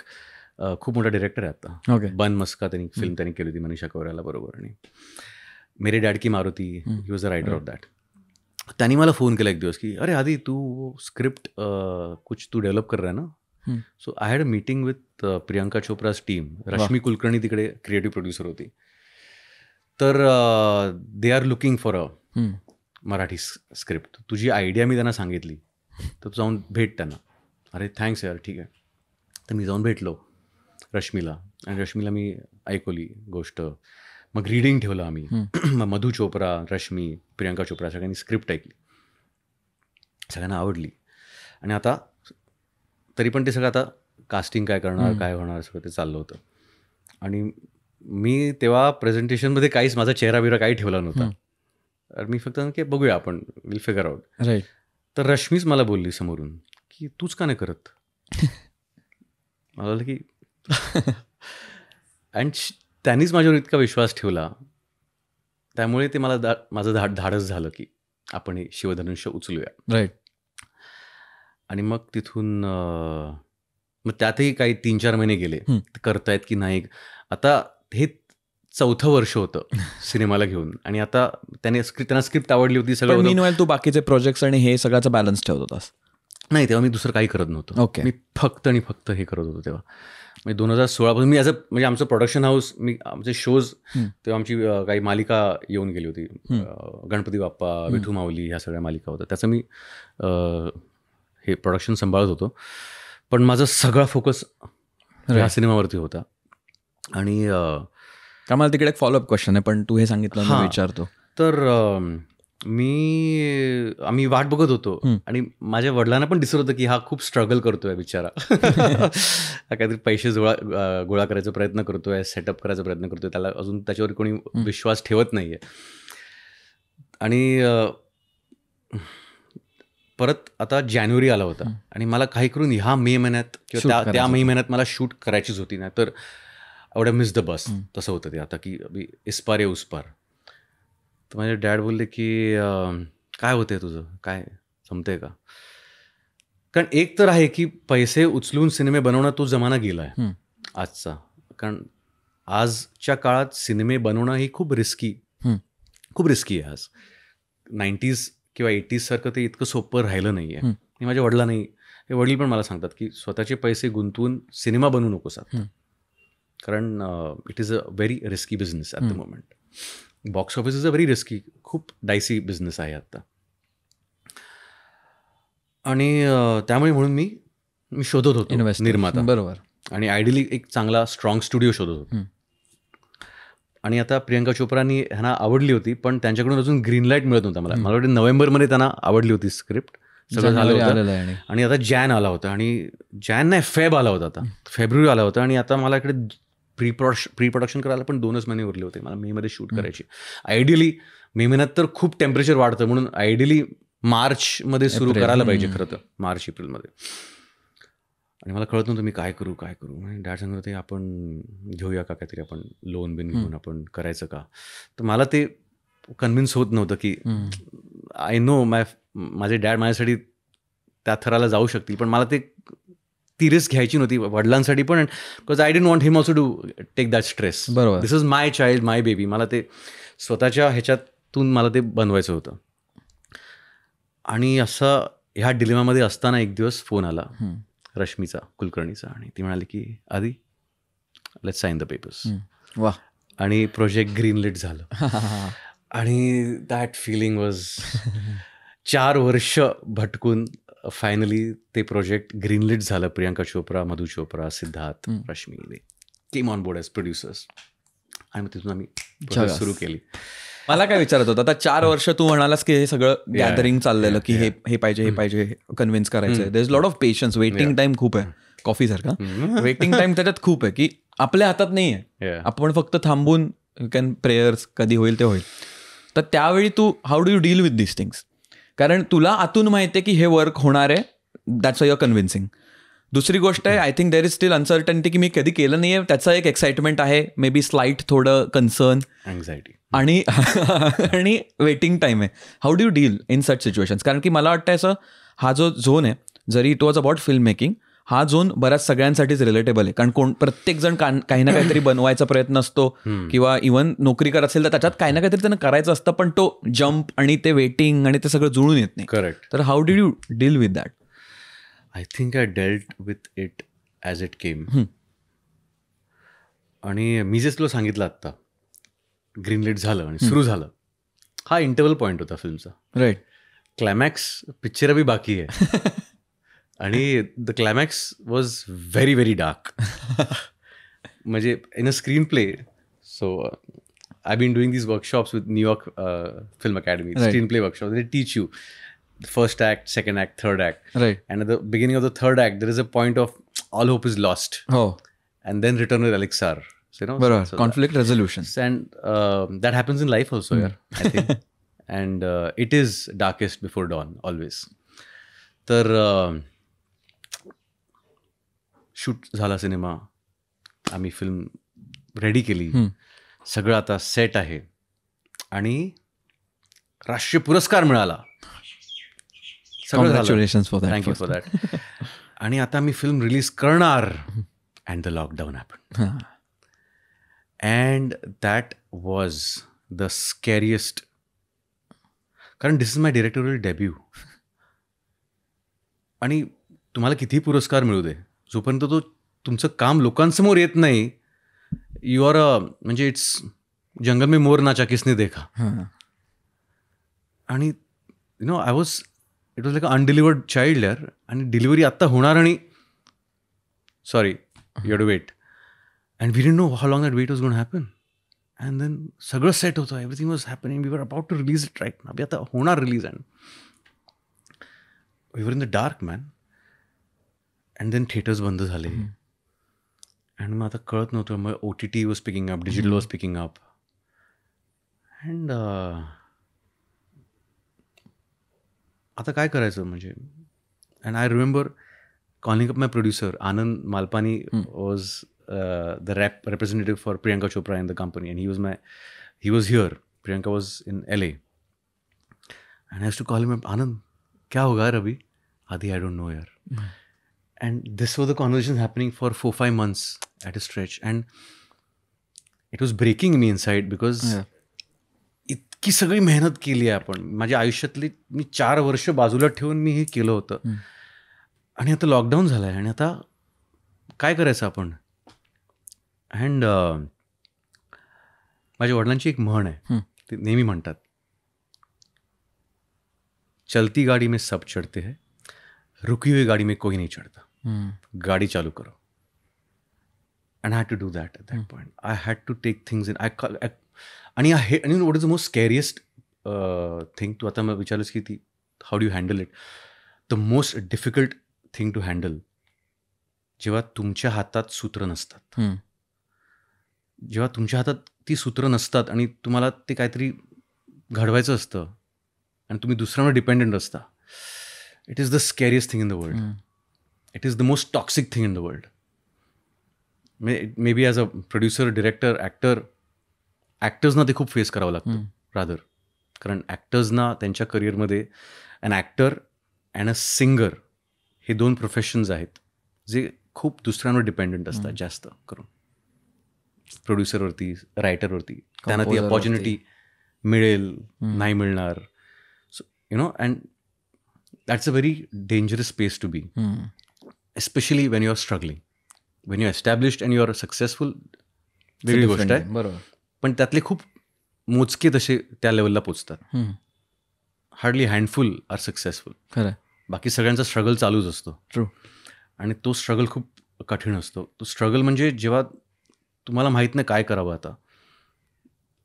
खूप मोठा डिरेक्टर आहे आता. बन मस्का फिल्म त्यांनी केली होती मनीषा कोइराला बरोबर. आणि मेरे डॅड की Maruti, he was a writer of that. त्यांनी मला फोन केला एक दिवस की अरे आधी तू स्क्रिप्ट कुछ तू डेव्हलप कर रहा है ना. So I had a meeting with Priyanka Chopra's team. Rashmi Kulkarni तिकडे क्रिएटिव्ह प्रोड्युसर होती. तर they are looking for a Marathi script. तुझी आयडिया मी त्यांना सांगितली, तर तू जाऊन भेट त्यांना. अरे थँक्स यार, ठीक आहे. तर मी जाऊन भेटलो रश्मीला आणि रश्मीला मी ऐकवली गोष्ट. मग रीडिंग ठेवलं आम्ही. मग मधू चोप्रा, रश्मी, प्रियंका चोप्रा सगळ्यांनी स्क्रिप्ट ऐकली. सगळ्यांना आवडली. आणि आता तरी पण ते सगळं आता कास्टिंग काय करणार, काय होणार, सगळं ते चाललं होतं. आणि मी तेव्हा प्रेझेंटेशनमध्ये काहीच माझा चेहरा काही ठेवला नव्हता. तर मी फक्त की बघूया आपण, विल फिगर आउट. राईट. तर रश्मीच मला बोलली समोरून की तूच का नाही करत. मला वाटलं की अँड त्यांनीच माझ्यावर इतका विश्वास ठेवला, त्यामुळे ते मला माझं धाडस झालं की आपण हे शिवधनुष्य उचलूया. राईट. आणि मग तिथून मग त्यातही काही 3-4 महिने गेले करतायत की नाही. आता हे 4थं वर्ष होतं सिनेमाला घेऊन, आणि आता त्यांना स्क्रिप्ट आवडली होती, सगळं होतं. मीनवाईल तू बाकीचे प्रोजेक्ट्स आणि हे सगळ्याचा बॅलन्स ठेवत होतास. नाही, तेव्हा मी दुसरं काही करत नव्हतो. ओके. मी फक्त आणि फक्त हे करत होतो तेव्हा. म्हणजे 2016 पासून मी म्हणजे आमचं प्रोडक्शन हाऊस, आमचे शोज तेव्हा आमची काही मालिका येऊन गेली होती. गणपती बाप्पा, विठू माऊली, ह्या सगळ्या मालिका होत्या. त्याचं मी हे प्रोडक्शन सांभाळत होतो. पण माझा सगळा फोकस ह्या सिनेमावरती होता. आणि मला तिकडे एक फॉलोअप क्वेश्चन आहे, पण तू हे सांगितलं मी विचारतो. तर आम्ही वाट बघत होतो, आणि माझ्या वडिलांना पण दिसत होतं की हा खूप स्ट्रगल करतोय बिचारा. काहीतरी पैसे गोळा करायचा प्रयत्न करतोय, सेटअप करायचा प्रयत्न करतोय, त्याला अजून त्याच्यावर कोणी विश्वास ठेवत नाहीये. आणि परत आता जानेवारी आला होता, आणि मला काही करून ह्या मे महिन्यात किंवा त्या मे महिन्यात मला शूट करायचीच होती. नाही तर आय मिस द बस. तसं होतं ते आता की अभि इस पार या उस पार. तर माझे डॅड बोलले की काय होतंय तुझं, काय जमतंय का. कारण एक तर आहे की पैसे उचलून सिनेमे बनवणं तो जमाना गेला आहे आजचा. कारण आजच्या काळात सिनेमे बनवणं ही खूप रिस्की आहे आज. 90s किंवा 80s सारखं ते इतकं सोपं राहिलं नाही आहे. हे माझ्या वडिलांनाही, हे वडील पण मला सांगतात की स्वतःचे पैसे गुंतवून सिनेमा बनवू नकोस आता. कारण it is a very risky business at the moment. Box office is a very risky, खूप डायसी बिझनेस आहे आता. आणि त्यामुळे म्हणून मी शोधत होतो निर्माता. बरोबर. आणि आयडियली एक चांगला स्ट्रॉंग स्टुडिओ शोधत होतो. आणि आता प्रियंका चोप्रानी ह्यांना आवडली होती, पण त्यांच्याकडून अजून ग्रीन लाईट मिळत नव्हता. मला वाटतं नोव्हेंबरमध्ये त्यांना आवडली होती स्क्रिप्ट, सगळं झालं होतं. आणि आता जॅन आला होता, आणि जॅन नाही फेब आला होता, आता फेब्रुवारी आला होता. आणि आता मला इकडे प्री प्रोडक्शन करायला पण 2च महिने उरले होते. मला मेमध्ये शूट करायची. आयडियली मे महिन्यात तर खूप टेम्परेचर वाढतं, म्हणून आयडियली मार्चमध्ये सुरू करायला पाहिजे खरं तर, मार्च एप्रिलमध्ये. आणि मला कळत नव्हतं मी काय करू. आणि डॅड सांगत होते आपण घेऊया का काहीतरी, आपण लोन बिन घेऊन आपण करायचं का. तर मला ते कन्व्हिन्स होत नव्हतं की आय नो माझे डॅड माझ्यासाठी त्या थराला जाऊ शकतील, पण मला ती रिस्क घ्यायची नव्हती वडिलांसाठी पण. Because I didn't want him also to take that stress. बरोबर. This is my child, my baby. मला ते स्वतःच्या ह्याच्यातून मला ते बनवायचं होतं. आणि असं ह्या डिलेमामध्ये असताना एक दिवस फोन आला रश्मीचा, कुलकर्णीचा, आणि ती म्हणाली की आधी लेट्स साइन द पेपर्स. वा. आणि प्रोजेक्ट ग्रीनलिट झालं. आणि दॅट फिलिंग वॉज 4 वर्ष भटकून फायनली ते प्रोजेक्ट ग्रीनलिट झालं. Priyanka Chopra, Madhu Chopra, Siddharth, Rashmi, they came on board as producers. आणि मग तिथून आम्ही सुरू केली. मला काय विचारत होतं, आता 4 वर्ष तू म्हणालास की हे सगळं गॅदरिंग चाललेलं की हे पाहिजे कन्व्हिन्स करायचं. There is lot of patience. Waiting time खूप आहे, कॉफी सारखा वेटिंग टाइम त्याच्यात खूप आहे की आपल्या हातात नाही आहे. आपण फक्त थांबून कॅन प्रेयर्स कधी होईल ते होईल. तर त्यावेळी तू how do you deal with this things. कारण तुला आतून माहिती आहे की हे वर्क होणार आहे, that's why you are convincing. दुसरी गोष्ट आहे, I think there is still uncertainty की मी कधी केलं नाही आहे, त्याचा एक एक्साइटमेंट आहे, मे बी स्लाईट थोडं कन्सर्न, अँझायटी आणि वेटिंग टाईम आहे. How do you deal in such situations. कारण की मला वाटतं असं हा जो झोन आहे, जरी it was about film making, हा झोन बऱ्याच सगळ्यांसाठीच रिलेटेबल आहे. कारण प्रत्येक जण काही ना काहीतरी बनवायचा प्रयत्न असतो, किंवा इव्हन नोकरी करत असेल तर त्याच्यात काही ना काहीतरी त्यांना करायचं असतं, पण तो जम्प आणि ते वेटिंग आणि ते सगळं जुळून येत नाही. करेक्ट. तर how do you deal with that. I think I dealt with it as it came. आणि मी जे तुला सांगितलं आत्ता, ग्रीनलिट झालं आणि सुरू झालं, हा इंटरव्हल पॉईंट होता फिल्मचा. राईट. क्लायमॅक्स पिक्चर अभी बाकी आहे. आणि the climax was very very dark. म्हणजे in a screen play, so I been doing these workshops with New York film academy, screen play workshop. They teach you first act, second act, third act, right. And at the beginning of the third act there is a point of all hope is lost, हो and then return with elixir, बरोबर. Conflict resolution. and that happens in life also, I think. And it is darkest before dawn always. तर shoot झाला cinema, आम्ही film ready केली, सगळं आता set आहे आणि राष्ट्रीय पुरस्कार मिळाला. Congratulations for that. Thank you for that. आणि आता मी फिल्म रिलीज करणार, and the lockdown happen. And that was the scariest, कारण दिस इज माय डिरेक्टोरियल डेब्यू. आणि तुम्हाला कितीही पुरस्कार मिळू दे, जोपर्यंत तो तुमचं काम लोकांसमोर येत नाही, यू आर म्हणजे इट्स जंगल में मोर नाचा किसने देखा. आणि you know I was, it was like a undelivered child यार. आणि डिलिव्हरी आत्ता होणार आणि sorry you to wait. And we didn't know how long that wait was going to happen. And then सगळं सेट होतं, everything was happening. We were about to release it right now. आता होणार release. And we were in the dark, man. And then theaters बंद झाले. And मग आता कळत नव्हतं. मग OTT was picking up, digital was picking up. And आता काय करायचं म्हणजे. And I remember calling up my producer, Anand Malpani was the representative for Priyanka Chopra in the company, and he was here. Priyanka was in LA, and I used to call him up, Anand, kya hoga yaar abhi? Adi, I don't know yaar. And this was the conversation happening for 4-5 months at a stretch, and it was breaking me inside because इतकी सगळी मेहनत केली आहे आपण. माझ्या आयुष्यातली मी 4 वर्ष बाजूला ठेवून मी हे केलं होतं, आणि आता लॉकडाऊन झालं आहे, आणि आता काय करायचं आपण. अँड माझ्या वडिलांची एक म्हण आहे, ते नेहमी म्हणतात, चलती गाडी में सब चढ़ते हैं, रुकी हुई गाडी में कोई नहीं चढ़ता, गाडी चालू करो. And I had to do that at that point. I had to take things in. आणि what is the most scariest thing. तू आता मला विचारलंस की ती how do you handle it. The most difficult thing to handle, जेव्हा तुमच्या हातात सूत्र नसतात, जेव्हा तुमच्या हातात ती सूत्र नसतात आणि तुम्हाला ते काहीतरी घडवायचं असतं आणि तुम्ही दुसऱ्यांवर डिपेंडंट असता. It is the scariest thing in the world. It is the most toxic thing in the world. Maybe as a producer, director, ॲक्टर्सना ते खूप फेस करावं लागतं रादर. कारण ॲक्टर्सना त्यांच्या करिअरमध्ये an actor and a singer हे 2 प्रोफेशन्स आहेत जे खूप दुसऱ्यांवर डिपेंडंट असतात जास्त करून. प्रोड्युसरवरती, रायटरवरती, त्यांना ती अपॉर्च्युनिटी मिळेल नाही मिळणार. So you know, and that's a very dangerous space to be, especially when you are struggling. When you established and you are successful, वेगळी गोष्ट आहे. बरोबर. पण त्यातले खूप मोजके तसे त्या लेवलला पोचतात. Hardly handful are successful. खरं. बाकी सगळ्यांचा स्ट्रगल चालूच असतो. ट्रू. आणि तो स्ट्रगल खूप कठीण असतो. तो स्ट्रगल म्हणजे जेव्हा तुम्हाला माहीत नाही काय करावं. आता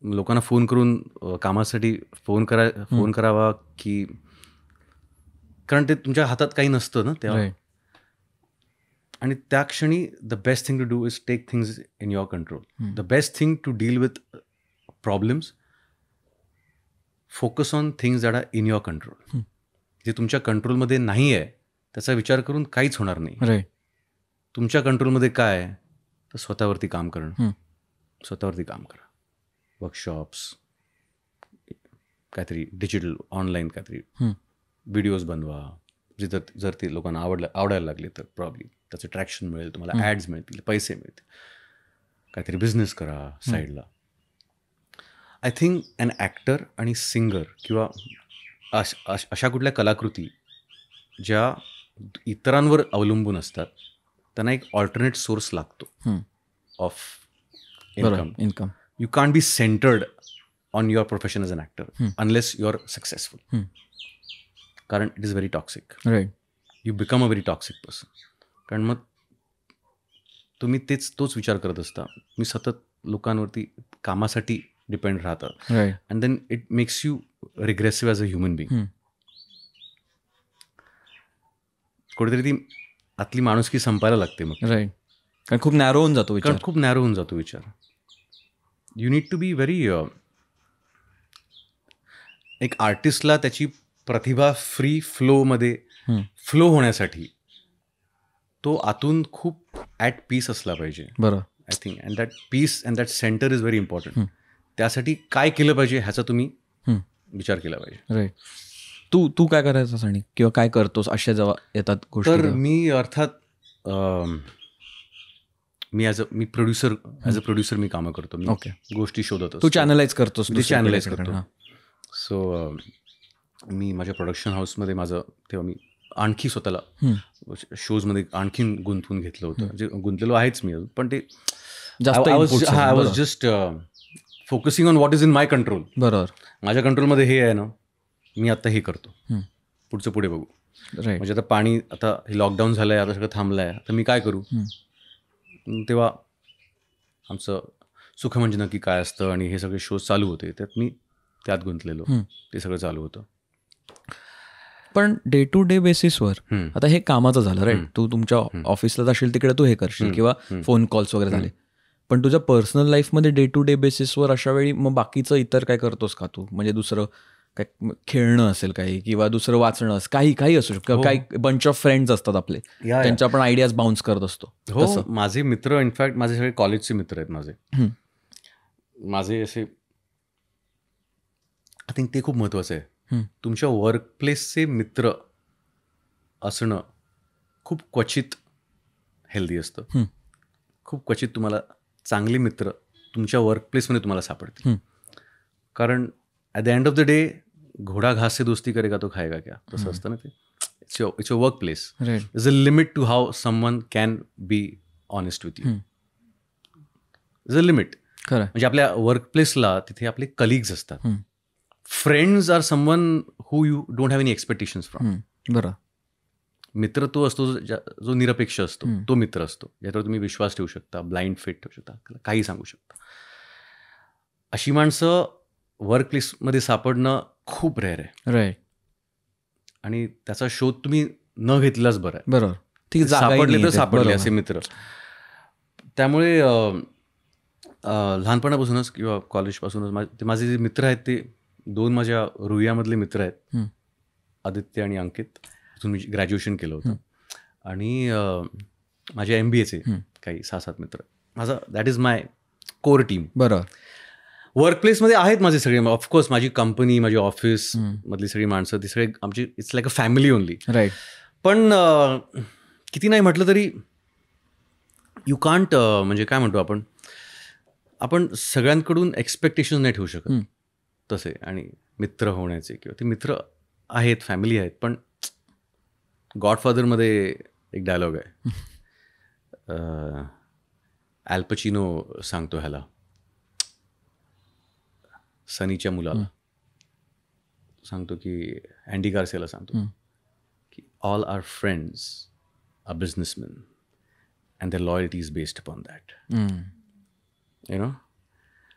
लोकांना फोन करून कामासाठी फोन करावा की, कारण ते तुमच्या हातात काही नसतं ना तेव्हा. आणि त्या क्षणी the best thing to do is take things in your control. The best thing to deal with problems, focus on things that are in your control. जे तुमच्या कंट्रोलमध्ये नाही आहे त्याचा विचार करून काहीच होणार नाही. तुमच्या कंट्रोलमध्ये काय आहे तर स्वतःवरती काम करणं. स्वतःवरती काम करा. वर्कशॉप्स, काहीतरी डिजिटल ऑनलाईन काहीतरी व्हिडिओज बनवा. जर ते लोकांना आवडायला लागले तर प्रॉब्ली त्याचं ट्रॅक्शन मिळेल, तुम्हाला ॲड्स मिळतील, पैसे मिळतील. काहीतरी बिझनेस करा साईडला. आय थिंक ॲन ॲक्टर आणि सिंगर किंवा अशा कुठल्या कलाकृती ज्या इतरांवर अवलंबून असतात, त्यांना एक ऑल्टरनेट सोर्स लागतो of income. You can't be centered on your profession as an actor unless you are successful. कारण it is very toxic. You become a very toxic person. कारण मग तुम्ही तोच विचार करत असता. मी सतत लोकांवरती कामासाठी डिपेंड राहतं. And then it makes you regressive as a human being. कुठेतरी ती आतली माणुसकी संपायला लागते मग. राईट. कारण खूप नॅरो होऊन जातो विचार. कारण खूप नॅरो होऊन जातो विचार. You need to be very, एक आर्टिस्टला त्याची प्रतिभा फ्री फ्लोमध्ये फ्लो होण्यासाठी तो आतून खूप ॲट पीस असला पाहिजे. बरोबर. I think and that peace and that centre is very important. त्यासाठी काय केलं पाहिजे ह्याचा तुम्ही विचार केला पाहिजे. राईट. तू काय करायचंस आणि किंवा काय करतोस अशा जेव्हा येतात गोष्टी? तर मी अर्थात मी प्रोड्युसर मी कामं करतो. मी गोष्टी शोधत असतो. तू चॅनलाइज करतोस? चॅनलाइज करतो. सो मी माझ्या प्रोडक्शन हाऊसमध्ये तेव्हा मी आणखी स्वतःला शोजमध्ये आणखीन गुंतवून घेतलं होतं. म्हणजे गुंतलेलो आहेच मी अजून, पण ते I was just focusing on what is in my control. बरोबर. माझ्या कंट्रोलमध्ये हे आहे ना, मी आता हे करतो, पुढचं पुढे बघू. म्हणजे आता पाणी, आता हे लॉकडाऊन झालं आहे, आता सगळं थांबलं आहे, तर मी काय करू. तेव्हा आमचं सुख म्हणजे नक्की काय असतं आणि हे सगळे शोज चालू होते, त्यात मी त्यात गुंतलेलो. ते सगळं चालू होतं. पण डे टू डे बेसिसवर आता हे कामाचं झालं राईट. तू तुमच्या ऑफिसला जाशील तिकडे तू हे करशील किंवा फोन कॉल्स वगैरे झाले. पण तुझ्या पर्सनल लाईफमध्ये डे टू डे बेसिसवर अशा वेळी मग बाकीचं इतर काय करतोस का तू? म्हणजे दुसरं काय खेळणं असेल काही किंवा दुसरं वाचणं काही असू शकतं. काही बंच ऑफ फ्रेंड्स असतात आपले, त्यांच्या आपण आयडियाज बाउन्स करत असतो. हो, माझे मित्र, इनफॅक्ट माझे सगळे कॉलेजचे मित्र आहेत. माझे असे, आय थिंक ते खूप महत्त्वाचं आहे. तुमच्या वर्कप्लेसचे मित्र असणं खूप क्वचित हेल्दी असतं. खूप क्वचित तुम्हाला चांगले मित्र तुमच्या वर्कप्लेसमध्ये तुम्हाला सापडतील. कारण at the end of the day, घोडा घास से दोस्ती करेगा तो खाएगा क्या, तसं असतं ना ते. It's your work place. Is a limit to how someone can be honest with you. Is a limit. खरं. म्हणजे आपल्या वर्कप्लेसला तिथे आपले कलिग्स असतात. Friends are someone who you don't have any expectations from. बरं. मित्र तो असतो जो निरपेक्ष असतो. तो मित्र असतो ज्याच्यावर तुम्ही विश्वास ठेवू शकता, ब्लाइंड फेट ठेवू शकता, काही सांगू शकता. अशी माणसं वर्कप्लेसमध्ये सापडणं खूप रेअर आहे. राईट. आणि त्याचा शोध तुम्ही न घेतलाच बरं आहे. बरोबर. ठीक. सापडले तर सापडले असे मित्र. त्यामुळे लहानपणापासूनच किंवा कॉलेजपासूनच माझे जे मित्र आहेत ते 2 माझ्या रुईयामधले मित्र आहेत, आदित्य आणि अंकित. तिथून मी ग्रॅज्युएशन केलं होतं. आणि माझ्या MBAचे काही 6-7 मित्र. माझा that is my core team. बरोबर. वर्कप्लेसमध्ये आहेत माझे सगळे, ऑफकोर्स माझी कंपनी, माझी ऑफिस मधली सगळी माणसं, ती सगळे आमची, it's like a family only. Right. पण किती नाही म्हटलं तरी यू कांट, म्हणजे काय म्हणतो आपण सगळ्यांकडून एक्सपेक्टेशन नाही ठेवू शकत तसे. आणि मित्र होण्याचे किंवा ते मित्र आहेत, फॅमिली आहेत. पण गॉडफादरमध्ये एक डायलॉग आहे, अल पचिनो सांगतो ह्याला, सनीच्या मुलाला सांगतो, की अँडी गार्सियाला सांगतो की all are friends are businessman and their loyalty is based upon that. You know,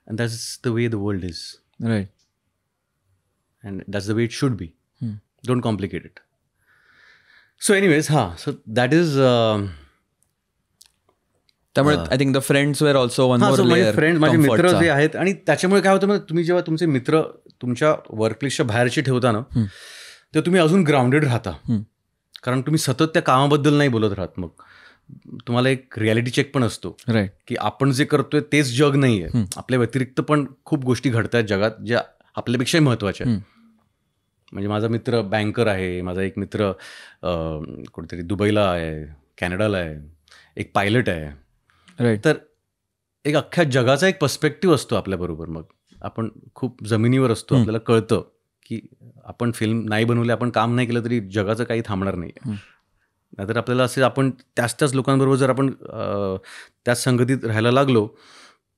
and that's the way the world is. Right. And that's the way it should be. Don't complicate it. So anyways, so that is, त्यामुळे I think the friends were also one more layer. Friends, माझे मित्र जे आहेत. आणि त्याच्यामुळे काय होतं, मग तुम्ही जेव्हा तुमचे मित्र तुमच्या वर्कप्लेसच्या बाहेरचे ठेवता ना, तेव्हा तुम्ही अजून ग्राउंडेड राहता. कारण तुम्ही सतत त्या कामाबद्दल नाही बोलत राहत. मग तुम्हाला एक रियालिटी चेक पण असतो, राईट, की आपण जे करतोय तेच जग नाही आहे. आपल्या व्यतिरिक्त पण खूप गोष्टी घडत आहेत जगात ज्या आपल्यापेक्षाही महत्त्वाच्या आहेत. म्हणजे माझा मित्र बँकर आहे, माझा एक मित्र कुठेतरी दुबईला आहे, कॅनडाला आहे, एक पायलट आहे. राईट. तर एक अख्ख्या जगाचा एक पर्स्पेक्टिव्ह असतो आपल्याबरोबर. मग आपण खूप जमिनीवर असतो. आपल्याला कळतं की आपण फिल्म नाही बनवली, आपण काम नाही केलं तरी जगाचं काही थांबणार नाही. नाहीतर आपल्याला असे, आपण त्याच लोकांबरोबर जर आपण त्याच संगतीत राहायला लागलो,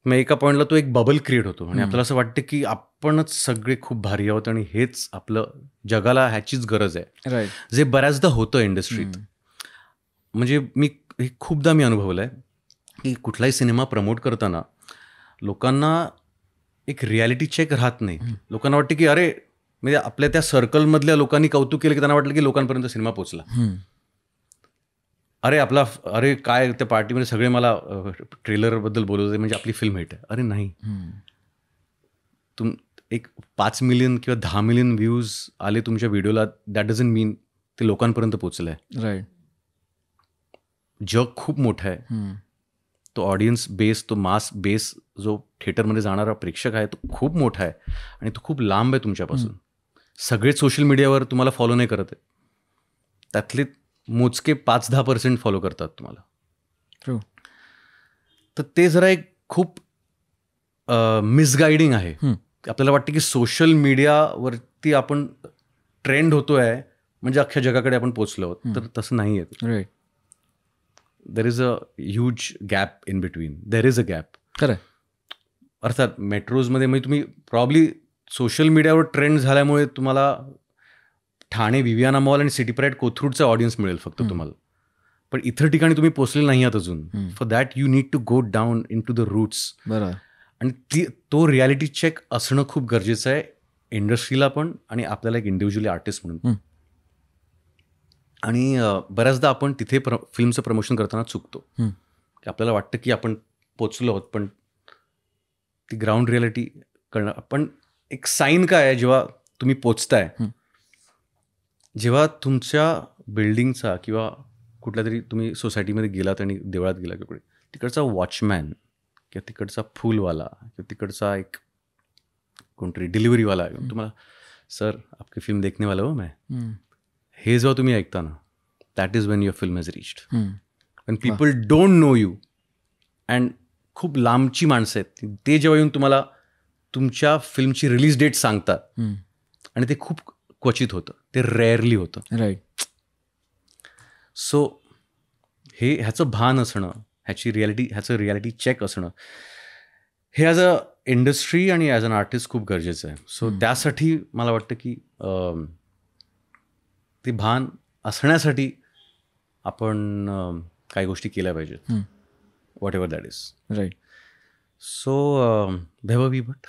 मग एका पॉईंटला तो एक बबल क्रिएट होतो आणि आपल्याला असं वाटतं की आपणच सगळे खूप भारी आहोत आणि हेच आपलं, जगाला ह्याचीच गरज आहे. राईट. जे बऱ्याचदा होतं इंडस्ट्रीत. म्हणजे हे खूपदा मी अनुभवलं आहे की कुठलाही सिनेमा प्रमोट करताना लोकांना एक रियालिटी चेक राहत नाही. लोकांना वाटतं की अरे, म्हणजे आपल्या त्या सर्कलमधल्या लोकांनी कौतुक केलं की त्यांना वाटलं की लोकांपर्यंत सिनेमा पोचला. अरे काय त्या पार्टीमध्ये सगळे मला ट्रेलरबद्दल बोलत होते, म्हणजे आपली फिल्म हिट आहे. अरे नाही, एक 5 मिलियन किंवा 10 मिलियन व्ह्यूज आले तुमच्या व्हिडिओला, दॅट डझंट मीन ते लोकांपर्यंत पोचलंय. राईट. जग खूप मोठं आहे. तो ऑडियन्स बेस, तो मास बेस, जो थिएटरमध्ये जाणारा प्रेक्षक आहे, तो खूप मोठा आहे आणि तो खूप लांब आहे तुमच्यापासून. सगळेच सोशल मीडियावर तुम्हाला फॉलो नाही करत आहे, त्यातले मोजके 5-10% फॉलो करतात तुम्हाला. True. तर ते जरा एक खूप मिसगायडिंग आहे. आपल्याला वाटतं की सोशल मीडियावरती आपण ट्रेंड होतोय म्हणजे अख्ख्या जगाकडे आपण पोचलो आहोत, तर तसं नाही आहे. Right. There is a huge gap in between. There is a gap. खरं. अर्थात मेट्रोजमध्ये म्हणजे तुम्ही प्रॉब्ली सोशल मीडियावर ट्रेंड झाल्यामुळे तुम्हाला ठाणे विवियाना मॉल आणि सिटी प्राईड कोथरूडचा ऑडियन्स मिळेल फक्त तुम्हाला, पण इतर ठिकाणी तुम्ही पोचलेले नाही आहात अजून. For that you need to go down into the roots. बरोबर. आणि तो रियालिटी चेक असणं खूप गरजेचं आहे इंडस्ट्रीला पण आणि आपल्याला एक इंडिव्हिज्युअली आर्टिस्ट म्हणून. आणि बऱ्याचदा आपण तिथे फिल्मचं प्रमोशन करताना चुकतो की आपल्याला वाटतं की आपण पोचलो आहोत, पण ती ग्राउंड रियालिटी कळणं. पण एक साईन काय आहे जेव्हा तुम्ही पोचताय, जेव्हा तुमच्या बिल्डिंगचा किंवा कुठल्या तरी तुम्ही सोसायटीमध्ये गेलात आणि देवळात गेला किंवा तिकडचा वॉचमॅन किंवा तिकडचा फूलवाला किंवा तिकडचा एक कोणतरी डिलिव्हरीवाला तुम्हाला, सर आपकी फिल्म देखने वाला हो मैं, हे जेव्हा तुम्ही ऐकता ना, that is when your film has reached. When people don't know you and खूप लांबची माणसं आहेत, ते जेव्हा येऊन तुम्हाला तुमच्या फिल्मची रिलीज डेट सांगतात, आणि ते खूप क्वचित होतं, ते रेअरली होतं. राईट. सो ह्याचं भान असणं, ह्याचं रियालिटी चेक असणं, हे ॲज अ इंडस्ट्री आणि ॲज अन आर्टिस्ट खूप गरजेचं आहे. सो त्यासाठी मला वाटतं की ते भान असण्यासाठी आपण काही गोष्टी केल्या पाहिजेत, whatever that is. Right. So Bhairavi Bhatt.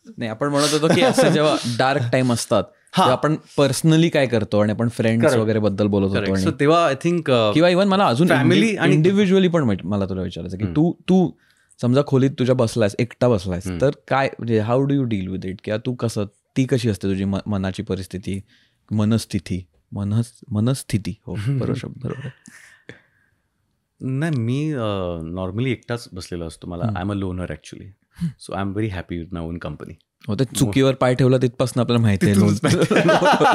नाही, आपण म्हणत होतो की असं जेव्हा डार्क टाइम असतात तेव्हा आपण पर्सनली काय करतो आणि आपण फ्रेंड्स वगैरे बद्दल बोलत होतो, सो तेव्हा आय थिंक किंवा इव्हन मला अजून फॅमिली आणि इंडिव्हिज्युअली पण मला तुला विचारायचं की तू समजा खोलीत तुझ्या बसलायस, एकटा बसलायस, तर काय म्हणजे how do you deal with it, किंवा तू कसं, ती कशी असते तुझी मनाची परिस्थिती, मनस्थिती. हो, बरोबर शब्द, बरोबर. नाही, मी नॉर्मली एकटाच बसलेलो असतो. मला I am a loner actually, so I am very happy with my own company. हो, ते चुकीवर पाय ठेवला तिथपासून आपल्याला माहिती आहे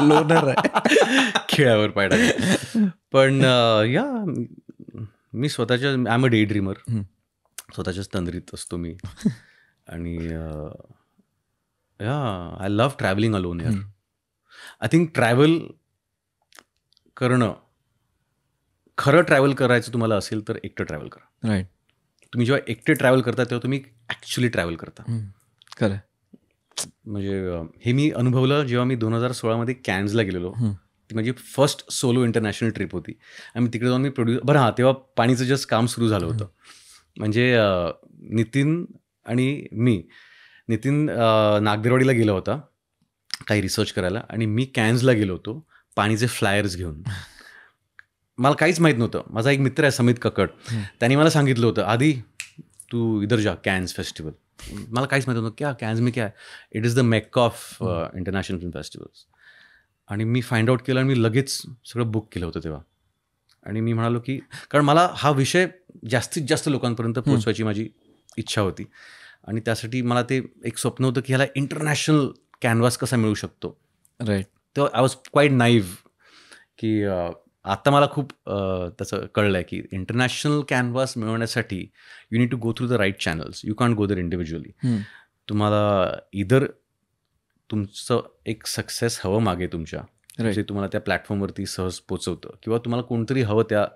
लोनर आहे, खेळावर पाय टाकला. पण या मी स्वतःच्या, I am a day dreamer, स्वतःच्याच तंद्रीत असतो मी. आणि या आय लव्ह ट्रॅव्हलिंग अलोन. यार, आय थिंक ट्रॅव्हल करणं, खरं ट्रॅव्हल करायचं तुम्हाला असेल तर एकटं ट्रॅव्हल करा. राईट. तुम्ही जेव्हा एकटे ट्रॅव्हल करता तेव्हा तुम्ही ॲक्च्युली ट्रॅव्हल करता. खरं. म्हणजे हे मी अनुभवलं जेव्हा मी 2016 कॅन्सला गेलेलो. ती माझी फर्स्ट सोलो इंटरनॅशनल ट्रिप होती आणि मी तिकडे जाऊन मी तेव्हा पाणीचं जस्ट काम सुरू झालं होतं. म्हणजे नितीन आणि मी, नितीन नागदेरवाडीला गेला होता काही रिसर्च करायला आणि मी कॅन्सला गेलो होतो पाणीचे फ्लायर्स घेऊन. मला काहीच माहीत नव्हतं. माझा एक मित्र आहे समित कक्कड, त्यांनी मला सांगितलं होतं, आधी तू इधर जा कॅन्स फेस्टिवल. मला काहीच माहीत नव्हतं, क्या कॅन्स में क्या है, it is the Mecca of international film festivals. आणि मी फाइंड आउट केलं आणि मी लगेच सगळं बुक केलं होतं तेव्हा. आणि मी म्हणालो की, कारण मला हा विषय जास्तीत जास्त लोकांपर्यंत पोहोचवायची माझी इच्छा होती आणि त्यासाठी मला ते एक स्वप्न होतं की ह्याला इंटरनॅशनल कॅनव्हास कसा मिळू शकतो. राईट. तेव्हा आय वॉज क्वाईट नाईव्ह की आता मला खूप त्याचं कळलं आहे की इंटरनॅशनल कॅनव्हास मिळवण्यासाठी you need to go through the right channels. You can't go there individually. तुम्हाला इधर तुमचं एक सक्सेस हवं मागे तुमच्या, जे तुम्हाला त्या प्लॅटफॉर्मवरती सहज पोचवतं, किंवा तुम्हाला कोणतरी हवं त्या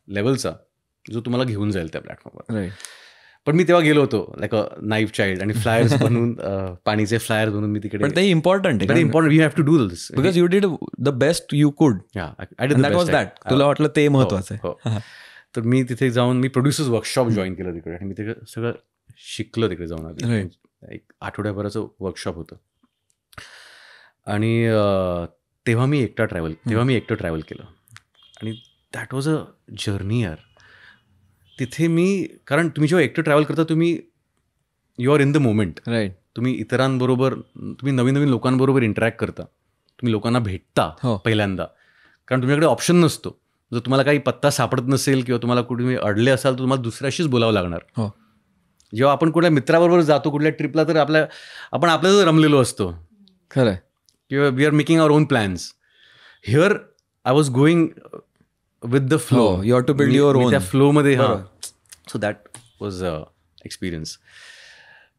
लेवलचा जो तुम्हाला घेऊन जाईल त्या प्लॅटफॉर्मवर. राईट. पण मी तेव्हा गेलो होतो लाईक अ नाईव्ह चाइल्ड आणि फ्लायर्स बनवून पाणीचे फ्लायर्स बनवून मी तिकडे. पण ते इम्पॉर्टंट आहे, important, you have to do this because you did the best you could. That was that. तुला वाटलं ते महत्वाचं आहे. तर मी तिथे जाऊन मी प्रोड्युसर्स वर्कशॉप जॉईन केलं तिकडे आणि मी तिकडे सगळं शिकलो तिकडे जाऊन. आधी एक आठवड्याभराचं वर्कशॉप होतं आणि तेव्हा मी एकटं ट्रॅव्हल केलं आणि दॅट वॉज अ जर्नी यार. तिथे मी, कारण तुम्ही जेव्हा एकटं ट्रॅव्हल करता तुम्ही you are in the moment. Right. तुम्ही इतरांबरोबर, तुम्ही नवीन नवीन लोकांबरोबर इंटरॅक्ट करता, तुम्ही लोकांना भेटता पहिल्यांदा, कारण तुमच्याकडे ऑप्शन नसतो. जर तुम्हाला काही पत्ता सापडत नसेल किंवा तुम्हाला कुठे अडले असाल तर तुम्हाला दुसऱ्याशीच बोलावं लागणार. जेव्हा आपण कुठल्या मित्राबरोबर जातो कुठल्या ट्रिपला तर आपण आपल्याच रमलेलो असतो. खरं. किंवा we are making our own plans. Here I was going with the flow. You have to build your own. त्या फ्लोमध्ये. So that was experience.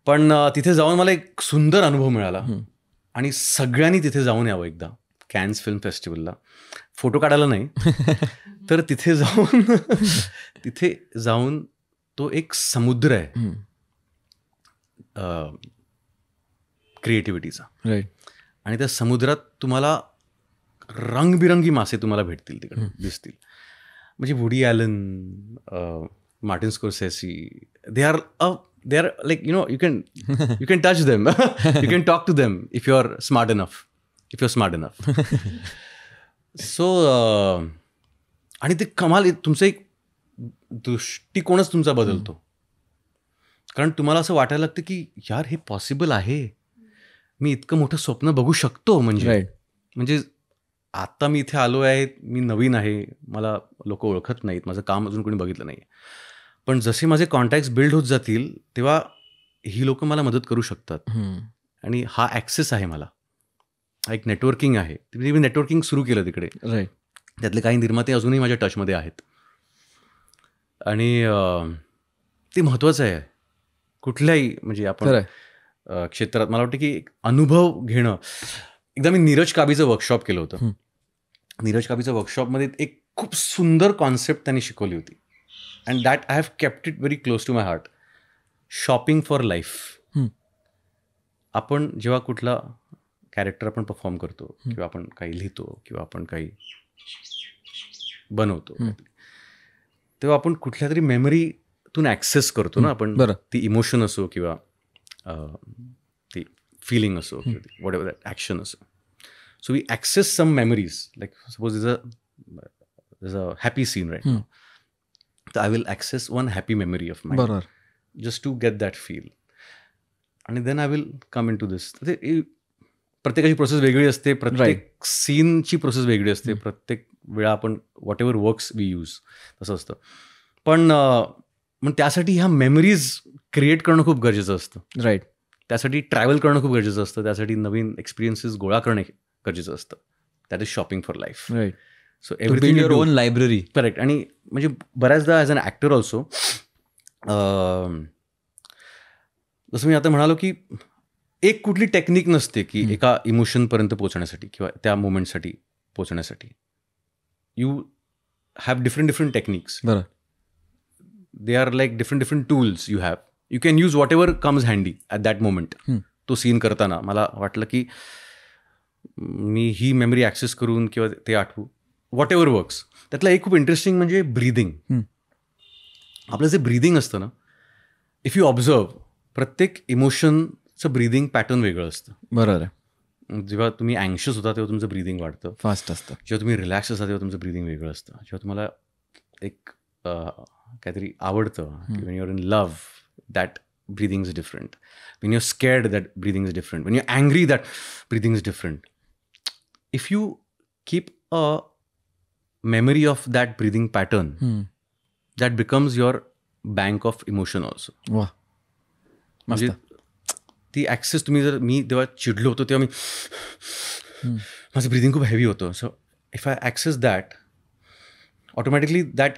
पण तिथे जाऊन मला एक सुंदर अनुभव मिळाला आणि सगळ्यांनी तिथे जाऊन यावं एकदा कॅन्स फिल्म फेस्टिवलला. फोटो काढायला नाही तर तिथे जाऊन तो एक समुद्र आहे क्रिएटिव्हिटीचा. राईट. आणि त्या समुद्रात तुम्हाला रंगबिरंगी मासे तुम्हाला भेटतील, तिकडे दिसतील. म्हणजे Woody Allen, Martin Scorsese, they are like, you know, you can touch them. You can talk to them if you're smart enough. So आणि ते कमाल, तुमचं एक दृष्टिकोनच तुमचा बदलतो. कारण तुम्हाला असं वाटायला लागतं की यार हे पॉसिबल आहे, मी इतकं मोठं स्वप्न बघू शकतो. म्हणजे आता मी इथे आलो आहे, मी नवीन आहे, मला लोक ओळखत नाहीत, माझं काम अजून कोणी बघितलं नाही. पण जसे माझे कॉन्टॅक्ट्स बिल्ड होत जातील तेव्हा ही लोक मला मदत करू शकतात. आणि हा ॲक्सेस आहे मला, हा एक नेटवर्किंग आहे. मी नेटवर्किंग सुरू केलं तिकडे. राईट. त्यातले काही निर्माते अजूनही माझ्या टचमध्ये आहेत. आणि ते महत्त्वाचं आहे कुठल्याही म्हणजे आपण क्षेत्रात. मला वाटतं की अनुभव घेणं. एकदा मी नीरज काबीचं वर्कशॉप केलं होतं. नीरज काबीचं वर्कशॉपमध्ये एक खूप सुंदर कॉन्सेप्ट त्यांनी शिकवली होती. And that I have kept it very close to my heart. Shopping for life. आपण जेव्हा कुठला कॅरेक्टर आपण परफॉर्म करतो किंवा आपण काही लिहितो किंवा आपण काही बनवतो तेव्हा आपण कुठल्या तरी मेमरीतून ॲक्सेस करतो ना आपण. ती इमोशन असो किंवा ती फिलिंग असो किंवा वॉट एव्हर दॅट ॲक्शन असो. So we access some memories. Like suppose is a happy scene right now. तर I will access one happy memory of my just to get that feel. आणि then I will come into this. प्रत्येकाची process वेगळी असते, प्रत्येक सीनची process वेगळी असते, प्रत्येक वेळा आपण whatever works we use तसं असतं. पण त्यासाठी ह्या मेमरीज क्रिएट करणं खूप गरजेचं असतं. राईट. त्यासाठी ट्रॅव्हल करणं खूप गरजेचं असतं, त्यासाठी नवीन एक्सपिरियन्सेस गोळा करणं गरजेचं असतं. That is shopping for life. Right. So everything your own library. Correct. आणि म्हणजे बऱ्याचदा ॲज अन ॲक्टर ऑल्सो, जसं मी आता म्हणालो की एक कुठली टेक्निक नसते की एका इमोशनपर्यंत पोहोचण्यासाठी किंवा त्या मोमेंटसाठी पोहोचण्यासाठी. You have different techniques. They are like different tools you have. You can use what ever comes handy at that moment. तो सीन करताना मला वाटलं की मी ही मेमरी ॲक्सेस करून किंवा ते आठवू, वॉट एव्हर वर्क्स. त्यातलं एक खूप इंटरेस्टिंग म्हणजे ब्रीदिंग. आपलं जे ब्रीदिंग असतं ना, इफ यू ऑब्झर्व, प्रत्येक इमोशनचं ब्रीदिंग पॅटर्न वेगळं असतं. बरोबर आहे. जेव्हा तुम्ही अँग्शियस होता तेव्हा तुमचं ब्रीदिंग वाढतं, फास्ट असतं. जेव्हा तुम्ही रिलॅक्स असता तेव्हा तुमचं ब्रीदिंग वेगळं असतं. जेव्हा तुम्हाला एक काहीतरी आवडतं, Wien you are in love, that breathing is different. When you're scared, that breathing is different. When you're angry, that breathing is different. If you keep a memory of that breathing pattern, that becomes your bank of emotion also. वाह, म्हणजे ती access तुम्ही जर, मी जेव्हा चिडलो होतो तेव्हा मी माझं breathing खूप हेवी होतं. So if I access that, automatically that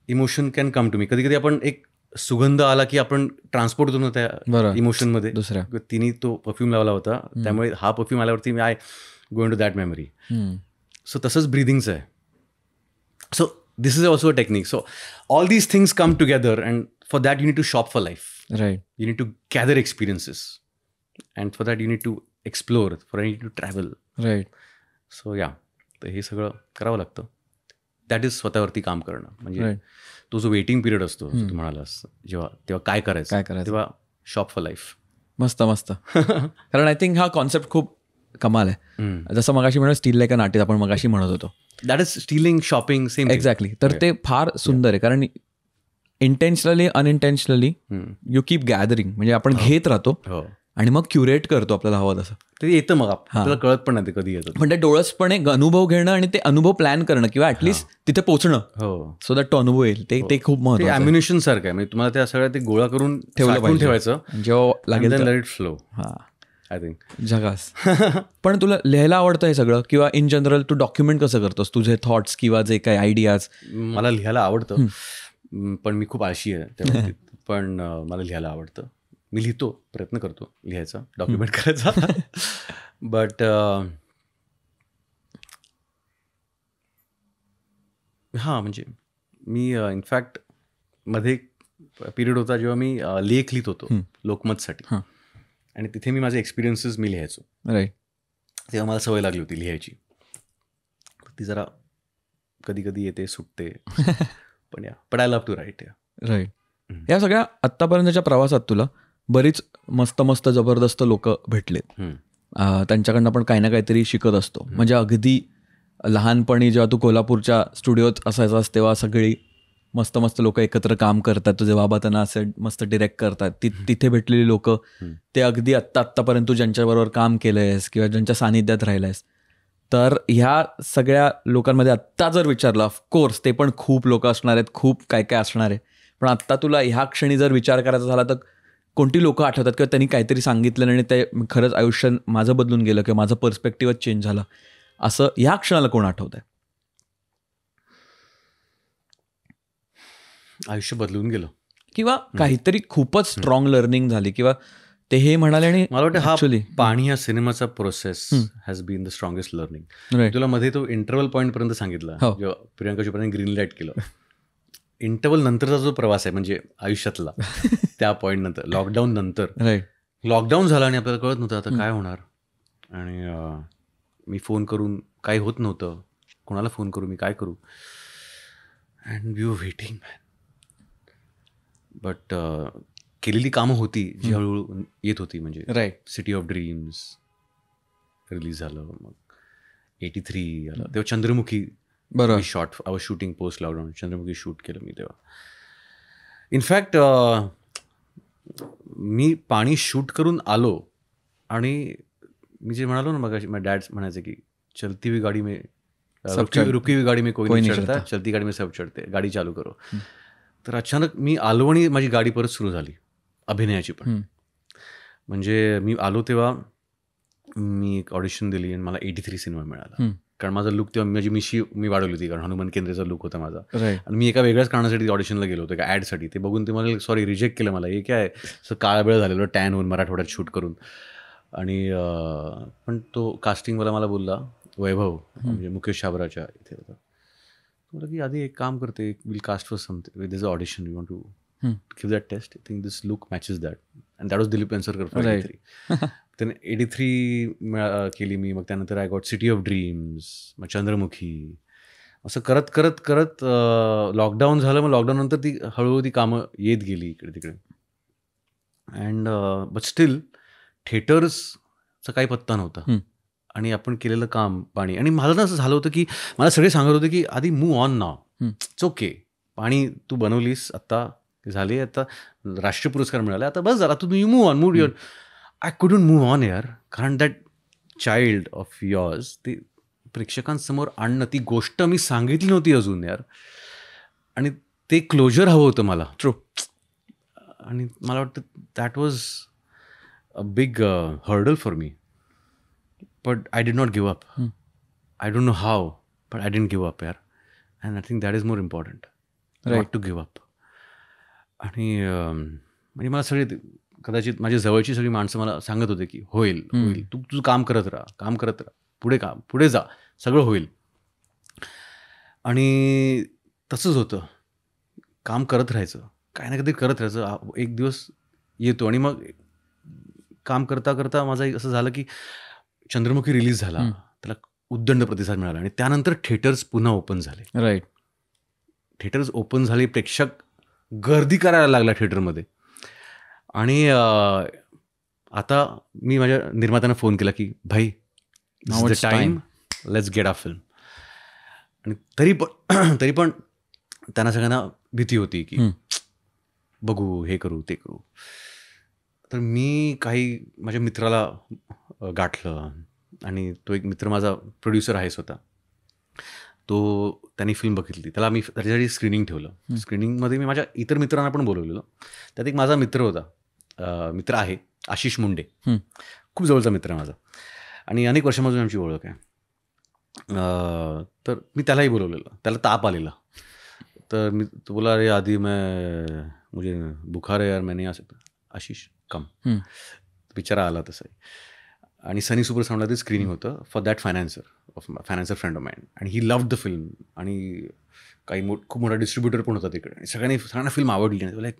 emotion can come to me. कधी कधी आपण एक सुगंध आला की आपण ट्रान्सपोर्ट होतो ना त्या इमोशनमध्ये. दुसऱ्या तिने तो परफ्यूम लावला होता त्यामुळे हा परफ्यूम आल्यावरती मी I go in to that memory. So तसंच ब्रिदिंगचं आहे. So this is also a technique. So all these things come together and for that you need to shop for life. Right. You need to gather experiences and for that you need to explore, for you need to travel. Right. So yeah, तर हे सगळं करावं लागतं. That is स्वतःवरती काम करणं. म्हणजे तो जो वेटिंग पिरियड असतो तू म्हणालास, जेव्हा तेव्हा काय करायचं, तेव्हा शॉप फॉर लाईफ. मस्त मस्त. कारण आय थिंक हा कॉन्सेप्ट खूप कमाल आहे. जसं मगाशी म्हणत स्टील लाईक अ नाटीत आपण मगाशी म्हणत होतो, that is stealing, shopping, same. Exactly. तर ते फार सुंदर आहे, कारण इंटेन्शनली अनइंटेन्शनली यू कीप गॅदरिंग, म्हणजे आपण घेत राहतो आणि मग क्युरेट करतो आपल्याला हवं तसं. ते येतं मग आपल्याला कळत पण नाही ते कधी येतं. म्हणजे डोळसपणे अनुभव घेणं आणि ते अनुभव प्लॅन करणं किंवा ऍटलीस्ट तिथे पोहोचणं, सो दॅट तो अनुभव येईल, ते खूप महत्त्वाचं आहे. अम्युनिशन सारखं आहे, म्हणजे तुम्हाला त्या सगळ्या ते गोळा करून ठेवायचं जेव्हा लागेल let it flow. I think जगास. पण तुला लिहायला आवडतं हे सगळं, किंवा इन जनरल तू डॉक्युमेंट कसं करतोस तुझे थॉट्स किंवा जे काही आयडियाज? मला लिहायला आवडतं, पण मी खूप आळशी आहे त्या बाबतीत. पण मला लिहायला आवडतं, मी लिहितो, प्रयत्न करतो लिहायचा, डॉक्युमेंट करायचा. बट हां, म्हणजे मी इनफॅक्ट मध्ये पिरियड होता जेव्हा मी लेख लिहित होतो लोकमतसाठी, आणि तिथे मी माझे एक्सपिरियन्सेस मी लिहायचो. राईट. तेव्हा मला सवय लागली होती लिहायची. ती जरा कधी कधी येते, सुटते. पण I love to write. Right. या सगळ्या आत्तापर्यंतच्या प्रवासात तुला बरीच मस्त मस्त जबरदस्त लोक भेटलेत, त्यांच्याकडनं पण काही ना काहीतरी शिकत असतो. म्हणजे अगदी लहानपणी जेव्हा तू कोल्हापूरच्या स्टुडिओत असायचास तेव्हा सगळी मस्त मस्त लोक एकत्र काम करतात, तुझे बाबा त्यांना असं मस्त डिरेक्ट करतात, तिथे भेटलेली लोक, ते अगदी आत्तापर्यंत तू ज्यांच्याबरोबर काम केलं आहेस किंवा ज्यांच्या सानिध्यात राहिलं आहेस. तर ह्या सगळ्या लोकांमध्ये आत्ता जर विचारलं, ऑफकोर्स ते पण खूप लोक असणार आहेत, खूप काय काय असणार आहे, पण आत्ता तुला ह्या क्षणी जर विचार करायचा झाला तर कोणती लोकं आठवतात किंवा त्यांनी काहीतरी सांगितलं आणि ते खरंच आयुष्य माझं बदलून गेलं किंवा माझं पर्स्पेक्टिव्हच चेंज झालं, असं ह्या क्षणाला कोण आठवतंय? आयुष्य बदलून गेलं किंवा काहीतरी खूपच स्ट्रॉंग लर्निंग झाली, किंवा ते हे म्हणाले. आणि मला वाटतं हा पाणी, हा सिनेमाचा process has been the strongest learning. तुला मध्ये तो इंटरव्हल पॉईंट पर्यंत सांगितलं, जेव्हा प्रियांका चोप्राने ग्रीन लाईट केलं. इंटरव्हल नंतरचा जो प्रवास आहे म्हणजे आयुष्यातला, त्या पॉईंट नंतर, लॉकडाऊन नंतर, लॉकडाऊन झालं आणि आपल्याला कळत नव्हतं आता काय होणार. आणि मी फोन करून काही होत नव्हतं, कोणाला फोन करू, मी काय करू, and we were waiting man. But केलेली कामं होती जी हळूहळू येत होती. म्हणजे सिटी ऑफ ड्रीम्स रिलीज झालं, मग 83 आलं, तेव्हा Chandramukhi short, our shooting post lockdown, Chandramukhi shoot केलं मी तेव्हा. इनफॅक्ट मी पाणी शूट करून आलो आणि मी जे म्हणालो ना मग, माझे डॅड म्हणायचे की चलती हुई गाडी में रुकी हुई गाडी में कोई नहीं चढता, चलती गाडी में सब चढते, गाडी चालू करो. तर अचानक मी आलो आणि माझी गाडी परत सुरू झाली अभिनयाची पण. म्हणजे मी आलो तेव्हा मी एक ऑडिशन दिली आणि मला 83 सिनेमा मिळाला. कारण माझा लुक तेव्हा, माझी मिशी मी वाढवली होती, कारण हनुमान केंद्रेचा लुक होता माझा. आणि मी एका वेगळ्याच कारणासाठी ऑडिशनला गेलो होतो, एका ॲडसाठी. ते बघून ते मला सॉरी रिजेक्ट केलं मला. हे काय असं काळा वेळ झालेलं टॅन होऊन मराठवाड्यात शूट करून. आणि पण तो कास्टिंगवाला मला बोलला, वैभव म्हणजे मुकेश छाबराच्या इथे होता, बोला की आधी एक काम करते, will cast for something, this a audition, you want to give that test, I think this look matches that. And that was Dilip Vengsarkar for 83. त्याने 83 केली मी. मग त्यानंतर I got city of dreams, मग चंद्रमुखी, असं करत करत करत लॉकडाऊन झालं. मग लॉकडाऊन नंतर ती हळूहळू ती कामं येत गेली इकडे तिकडे. अँड बट स्टील थिएटर्सचा काही पत्ता नव्हता आणि आपण केलेलं काम पाणी. आणि माझं ना असं झालं होतं की मला सगळे सांगत होते की आधी move on now, it's okay, पाणी तू बनवलीस, आता झाली, आता राष्ट्रीय पुरस्कार मिळाला, आता बस झाला, तू move on, move on. I couldn't move on यार, कारण दॅट चाइल्ड ऑफ युअर्स ते प्रेक्षकांसमोर आणणं, ती गोष्ट मी सांगितली नव्हती अजून यार, आणि ते क्लोजर हवं होतं मला. ट्रू. आणि मला वाटतं that was a big hurdle for me. But I did not give up. I don't know how, but I didn't give up यार. And I think that is more important, not to give up. आणि म्हणजे मला सगळे, कदाचित माझी जवळची सगळी माणसं मला सांगत होते की होईल होईल, तू तुझं काम करत राहा, काम करत राहा, पुढे जा, सगळं होईल. आणि तसंच होतं, काम करत राहायचं, काही ना काहीतरी करत राहायचं. एक दिवस येतो आणि मग काम करता करता माझं असं झालं की चंद्रमुखी रिलीज झाला, त्याला उद्दंड प्रतिसाद मिळाला आणि त्यानंतर थिएटर्स पुन्हा ओपन झाले. राईट. थिएटर्स ओपन झाले, प्रेक्षक गर्दी करायला लागला थिएटरमध्ये. आणि आता मी माझ्या निर्मात्यांना फोन केला की भाई this is the time, let's get a film. आणि तरी पण त्यांना सगळ्यांना भीती होती की बघू, हे करू, ते करू. तर मी काही माझ्या मित्राला गाठलं आणि तो एक मित्र माझा प्रोड्युसर आहे स्वतः. त्यांनी फिल्म बघितली, त्याला मी त्याच्यासाठी स्क्रीनिंग ठेवलं. स्क्रीनिंगमध्ये मी माझ्या इतर मित्रांना पण बोलवलेलं. त्यात एक माझा मित्र होता, मित्र आहे आशिष मुंडे, खूप जवळचा मित्र आहे माझा आणि अनेक वर्षांपासून आमची ओळख आहे. तर मी त्यालाही बोलवलेलं. त्याला ताप आलेला, तर मी तो बोला, अरे आधी मुझे बुखार है यार, मैं नहीं आ सकता. आशिष कम. बिचारा आला तसंही. आणि सनी सुपर साऊंडला ते स्क्रीनिंग होतं for that financer friend of mind, आणि ही लव्ड द फिल्म. आणि काही खूप मोठा डिस्ट्रीब्युटर पण होता तिकडे, आणि सगळ्यांना फिल्म आवडली. आणि लाईक,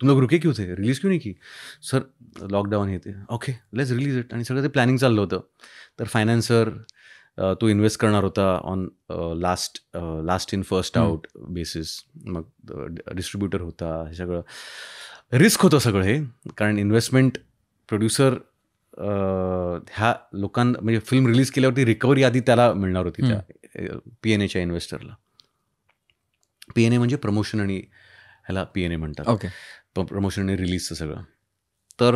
तुम लोग रुके क्यों थे, रिलीज क्यों नाही की? सर लॉकडाऊन हे ते. Okay, let's release it. आणि सगळं ते प्लॅनिंग चाललं होतं. तर फायनान्सर तो इन्व्हेस्ट करणार होता on last in first out basis. मग डिस्ट्रीब्युटर होता. हे सगळं रिस्क होतं सगळं हे, कारण इन्व्हेस्टमेंट प्रोड्युसर ह्या लोकांना, म्हणजे फिल्म रिलीज केल्यावरती रिकव्हरी आधी त्याला मिळणार होती त्या PNAच्या इन्व्हेस्टरला. PNA म्हणजे प्रमोशन, आणि ह्याला PNA म्हणतात. ओके, प्रमोशन आणि रिलीजचं सगळं. तर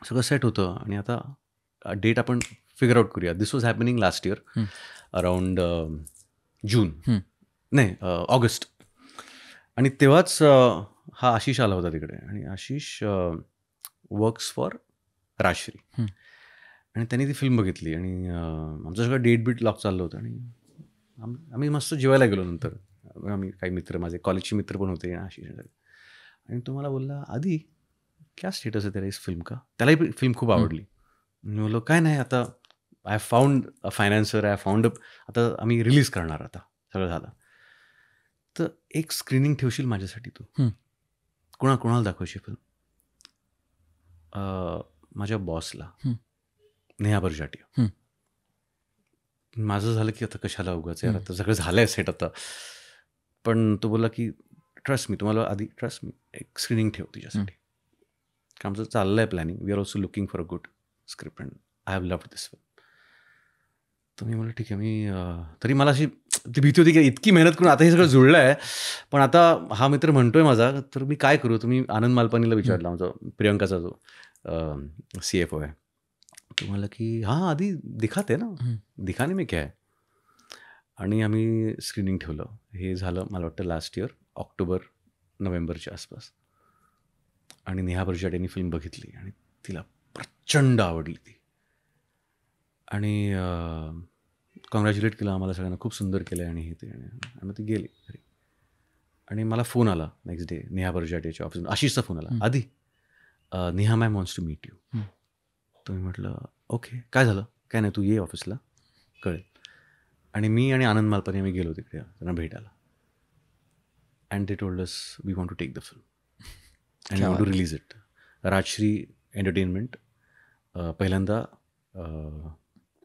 सगळं सेट होतं. आणि आता डेट आपण फिगर आउट करूया. This was happening last year around June, नाही ऑगस्ट. आणि तेव्हाच हा आशिष आला होता तिकडे. आणि आशिष वर्क्स फॉर राजश्री, आणि त्यांनी ती फिल्म बघितली. आणि आमचं सगळं डेट बीट लॉक चाललं होतं. आणि आम्ही मस्त जेवायला गेलो नंतर. आम्ही काही मित्र, माझे कॉलेजचे मित्र पण होते आशिष. आणि तो मला बोलला, आधी क्या स्टेटस आहे तेरा इस फिल्म का? त्यालाही फिल्म खूप आवडली. मी बोललो, काय नाही, आता I found a financer, I found आता आम्ही रिलीज करणार, आता सगळं झालं. तर एक स्क्रीनिंग ठेवशील माझ्यासाठी तू? कोणाला दाखवायची फिल्म? माझ्या बॉसला, नेहा बर्जाटिया. माझं झालं की आता कशाला उगाच यार, आता सगळं झालं आहे सेट आता. पण तो बोलला की ट्रस्ट मी, तुम्हाला आधी ट्रस्ट मी, एक स्क्रीनिंग ठेव तिच्यासाठी. आमचं चाललं आहे planning. We are also looking for a good script and I have loved this film. तर मी म्हटलं ठीक आहे. मी तरी मला अशी ती भीती होती की इतकी मेहनत करून आता हे सगळं जुळलं आहे, पण आता हा मित्र म्हणतोय माझा, तर मी काय करू? तर मी आनंद मालपानीला विचारलं, आमचा प्रियंकाचा जो CFO आहे. तो म्हणला की हां, आधी दिखाते ना, दिखाने में क्या है. आणि आम्ही स्क्रीनिंग ठेवलं. हे झालं मला वाटतं लास्ट इयर ऑक्टोबर-नोव्हेंबरच्या आसपास. आणि नेहा बर्जाटियानी फिल्म बघितली आणि तिला प्रचंड आवडली ती. आणि कॉंग्रॅच्युलेट केलं आम्हाला सगळ्यांना, खूप सुंदर केलं आहे आणि हे ते. आणि मग ती गेली घरी. आणि मला फोन आला नेक्स्ट डे नेहा बर्जाटियाच्या ऑफिसमध्ये. आशिषचा फोन आला, आधी Neha ma'am wants to meet you. तर मी म्हटलं ओके, काय झालं? काय नाही, तू ये ऑफिसला, कळेल. आणि मी आणि आनंद मालपानी आम्ही गेलो तिकडे त्यांना भेटायला. And they told us we want to take the film and want to release it. Rajshri entertainment पहिल्यांदा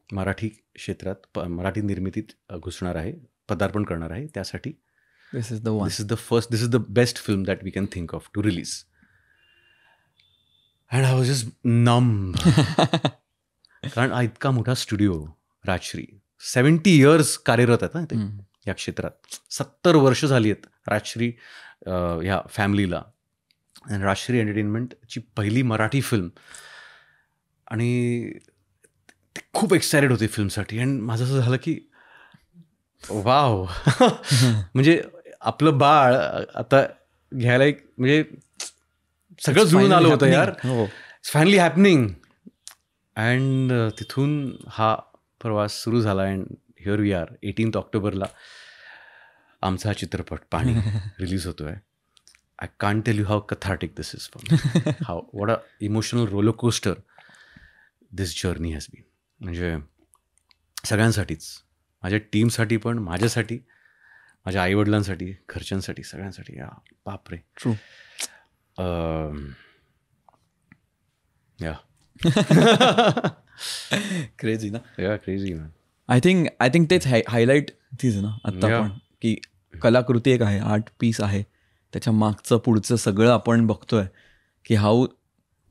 मराठी क्षेत्रात, मराठी निर्मितीत घुसणार आहे, पदार्पण करणार आहे. त्यासाठी this is the best film that we can think of to release. And I was just numb. कारण इतका मोठा स्टुडिओ, राजश्री 70 years कार्यरत आहेत ते या क्षेत्रात. 70 वर्ष झाली आहेत राजश्री ह्या फॅमिलीला. आणि राजश्री एंटरटेनमेंटची पहिली मराठी फिल्म. आणि ते खूप एक्सायटेड होते फिल्मसाठी. आणि माझं असं झालं की वाव, म्हणजे आपलं बाळ आता घ्यायला एक, म्हणजे सगळं जुळून आलं होतं यार. Finally happening. अँड तिथून हा प्रवास सुरू झाला. And here we R. 18 ऑक्टोबरला आमचा हा चित्रपट पाणी रिलीज होतो आहे. I can't tell you how cathartic this is for me. How what a emotional roller coaster this journey has been. म्हणजे सगळ्यांसाठीच, माझ्या टीमसाठी पण, माझ्यासाठी, माझ्या आईवडिलांसाठी, घरच्यांसाठी, सगळ्यांसाठी. या बापरे. ट्रू. या क्रेझी ना. या क्रेझी मॅन. आय थिंक तेच हायलाईट तीच ना आत्ता पण, की कलाकृती एक आहे, आर्ट पीस आहे, त्याच्या मागचं पुढचं सगळं आपण बघतोय की हाऊ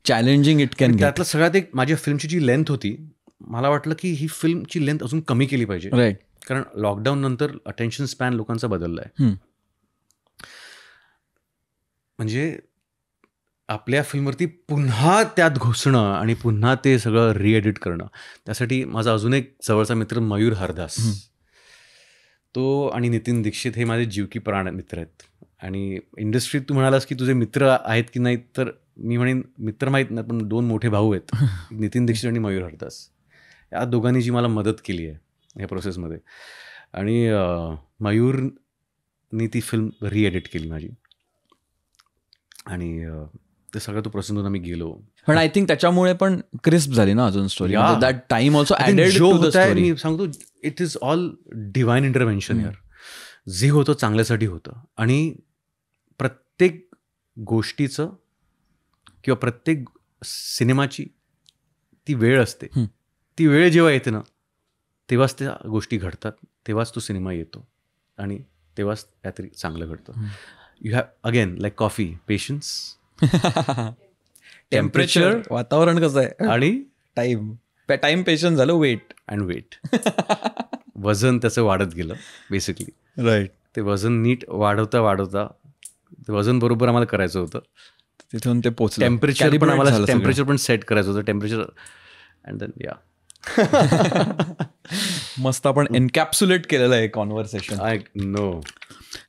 चॅलेंजिंग इट कॅन. त्यातलं सगळ्यात एक माझ्या फिल्मची जी लेंथ होती मला वाटलं की ही फिल्मची लेंथ अजून कमी केली पाहिजे, राईट. कारण लॉकडाऊन नंतर अटेन्शन स्पॅन लोकांचा बदलला आहे. म्हणजे आपल्या फिल्मवरती पुन्हा त्यात घुसणं आणि पुन्हा ते सगळं रिएडिट करणं, त्यासाठी माझा अजून एक जवळचा मित्र मयूर हरदास, तो आणि नितीन दीक्षित हे माझे जीव की प्राण मित्र आहेत. आणि इंडस्ट्रीत तू म्हणालास की तुझे मित्र आहेत की नाहीत, तर मी म्हणेन मित्र माहीत नाही, पण 2 मोठे भाऊ आहेत, नितीन दीक्षित आणि मयूर हरदास. या दोघांनी जी मला मदत केली आहे ह्या प्रोसेसमध्ये. आणि मयूरनी ती फिल्म रिएडिट केली माझी, आणि ते सगळं तो प्रोसेसमधून आम्ही गेलो. पण आय थिंक त्याच्यामुळे पण क्रिस्प झाली ना अजून story. That time also I think added जो टू द होता आहे, स्टोरी. मी सांगतो, it is all divine intervention यार. जे होतं चांगल्यासाठी होतं, आणि प्रत्येक गोष्टीचं किंवा प्रत्येक सिनेमाची ती वेळ असते. ती वेळ जेव्हा येते ना, तेव्हाच त्या गोष्टी घडतात, तेव्हाच तो सिनेमा येतो, आणि तेव्हाच काहीतरी चांगलं घडतं. You have again like coffee, patience, temperature, वातावरण कसं आहे, आणि टाइम पेशन्स झालं, वेट अँड वेट. वजन त्याचं वाढत गेलं बेसिकली. राईट. ते वजन नीट वाढवता ते वजन बरोबर आम्हाला करायचं होतं. तिथून ते पोचलं. टेम्परेचर पण आम्हाला टेम्परेचर पण सेट करायचं होतं, टेम्परेचर, अँड देन या. मस्त आपण एनकॅप्सुलेट केलेलं आहे कॉन्व्हर्सेशन. I know.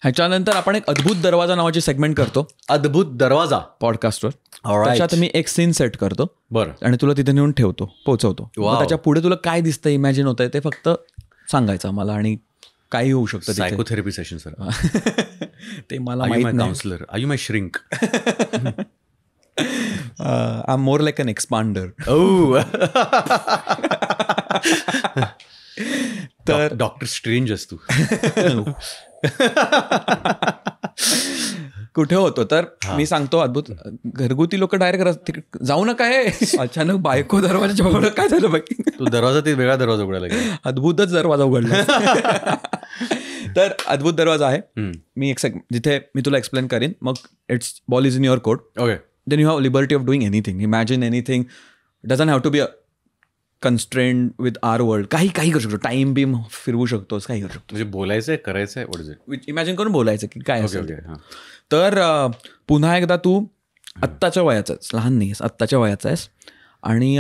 ह्याच्यानंतर आपण एक अद्भुत दरवाजा नावाची सेगमेंट करतो अद्भुत दरवाजा पॉडकास्टवर. Alright. त्याच्यात मी एक सीन सेट करतो बरं. आणि तुला तिथे नेऊन पोहोचवतो. Wow. त्याच्या पुढे तुला काय दिसतं, इमॅजिन होतंय, ते फक्त सांगायचं आम्हाला, आणि काही होऊ शकतं. Psychotherapy session sir. ते मला आय माहित माय नाही. Counsellor, I you my shrink. I am more like an expander. तर डॉक्टर स्ट्रेंज असतो. कुठे होतो तर मी सांगतो, अद्भुत घरगुती लोक डायरेक्ट जाऊ नका, हे अचानक बायको दरवाजाच्या बाजूला काय झालं बाई, तो दरवाजा ते वेगळा दरवाजा उघडायला गेला. अद्भुतच दरवाजा उघडला. तर अद्भुत दरवाजा आहे. मी जिथे मी तुला एक्सप्लेन करीन, मग it's ball is in your court. Okay. Then you have liberty of doing anything, imagine anything. Doesn't have to be a constrained with our world. काही करू शकतो, टाइम बीम फिरवू शकतोस, काही करू शकतो. म्हणजे बोलायचं आहे, करायचं आहे, व्हॉट इज इट. इमॅजिन करून बोलायचं की काय ओके असेल. ओके. तर पुन्हा एकदा तू आत्ताच्या वयाचा आहेस, लहान नाही आहेस, आत्ताच्या वयाचा आहेस, आणि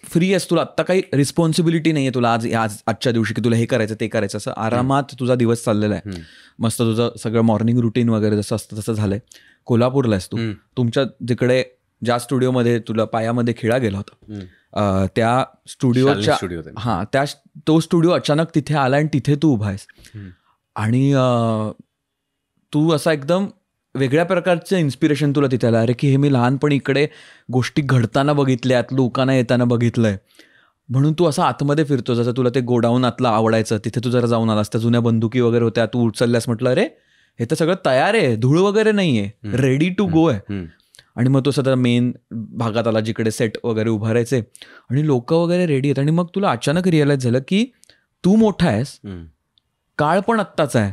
फ्री आहेस. तुला आत्ता काही रिस्पॉन्सिबिलिटी नाही आहे तुला आजच्या दिवशी की तुला हे करायचं ते करायचं. असं आरामात तुझा दिवस चाललेला आहे. मस्त तुझं सगळं मॉर्निंग रुटीन वगैरे जसं असतं तसं झालंय. कोल्हापूरला आहेस तू. तुमच्या जिकडे ज्या स्टुडिओमध्ये तुला पायामध्ये खिळा गेला होता, त्या स्टुडिओच्या तो स्टुडिओ अचानक तिथे आला, आणि तिथे तू उभा आहेस, आणि तू असा एकदम वेगळ्या प्रकारचं इन्स्पिरेशन तुला तिथे आलं. अरे की हे मी लहानपणी इकडे गोष्टी घडताना बघितल्यात, लोकांना येताना बघितलंय, म्हणून तू असा आतमध्ये फिरतो. जसं तुला ते गोडाऊन आतलं आवडायचं, तिथे तू जरा जाऊन आलास, त्या जुन्या बंदुकी वगैरे होत्या, तू उचलल्यास, म्हटलं अरे हे तर सगळं तयार आहे, धूळ वगैरे नाही आहे, रेडी टू गो आहे. आणि मग तो सध्या मेन भागात आला जिकडे सेट वगैरे उभारायचे, आणि लोक वगैरे रेडी आहेत. आणि मग तुला अचानक रिअलाइज झालं की तू मोठा आहेस, काळ पण आत्ताचा आहे,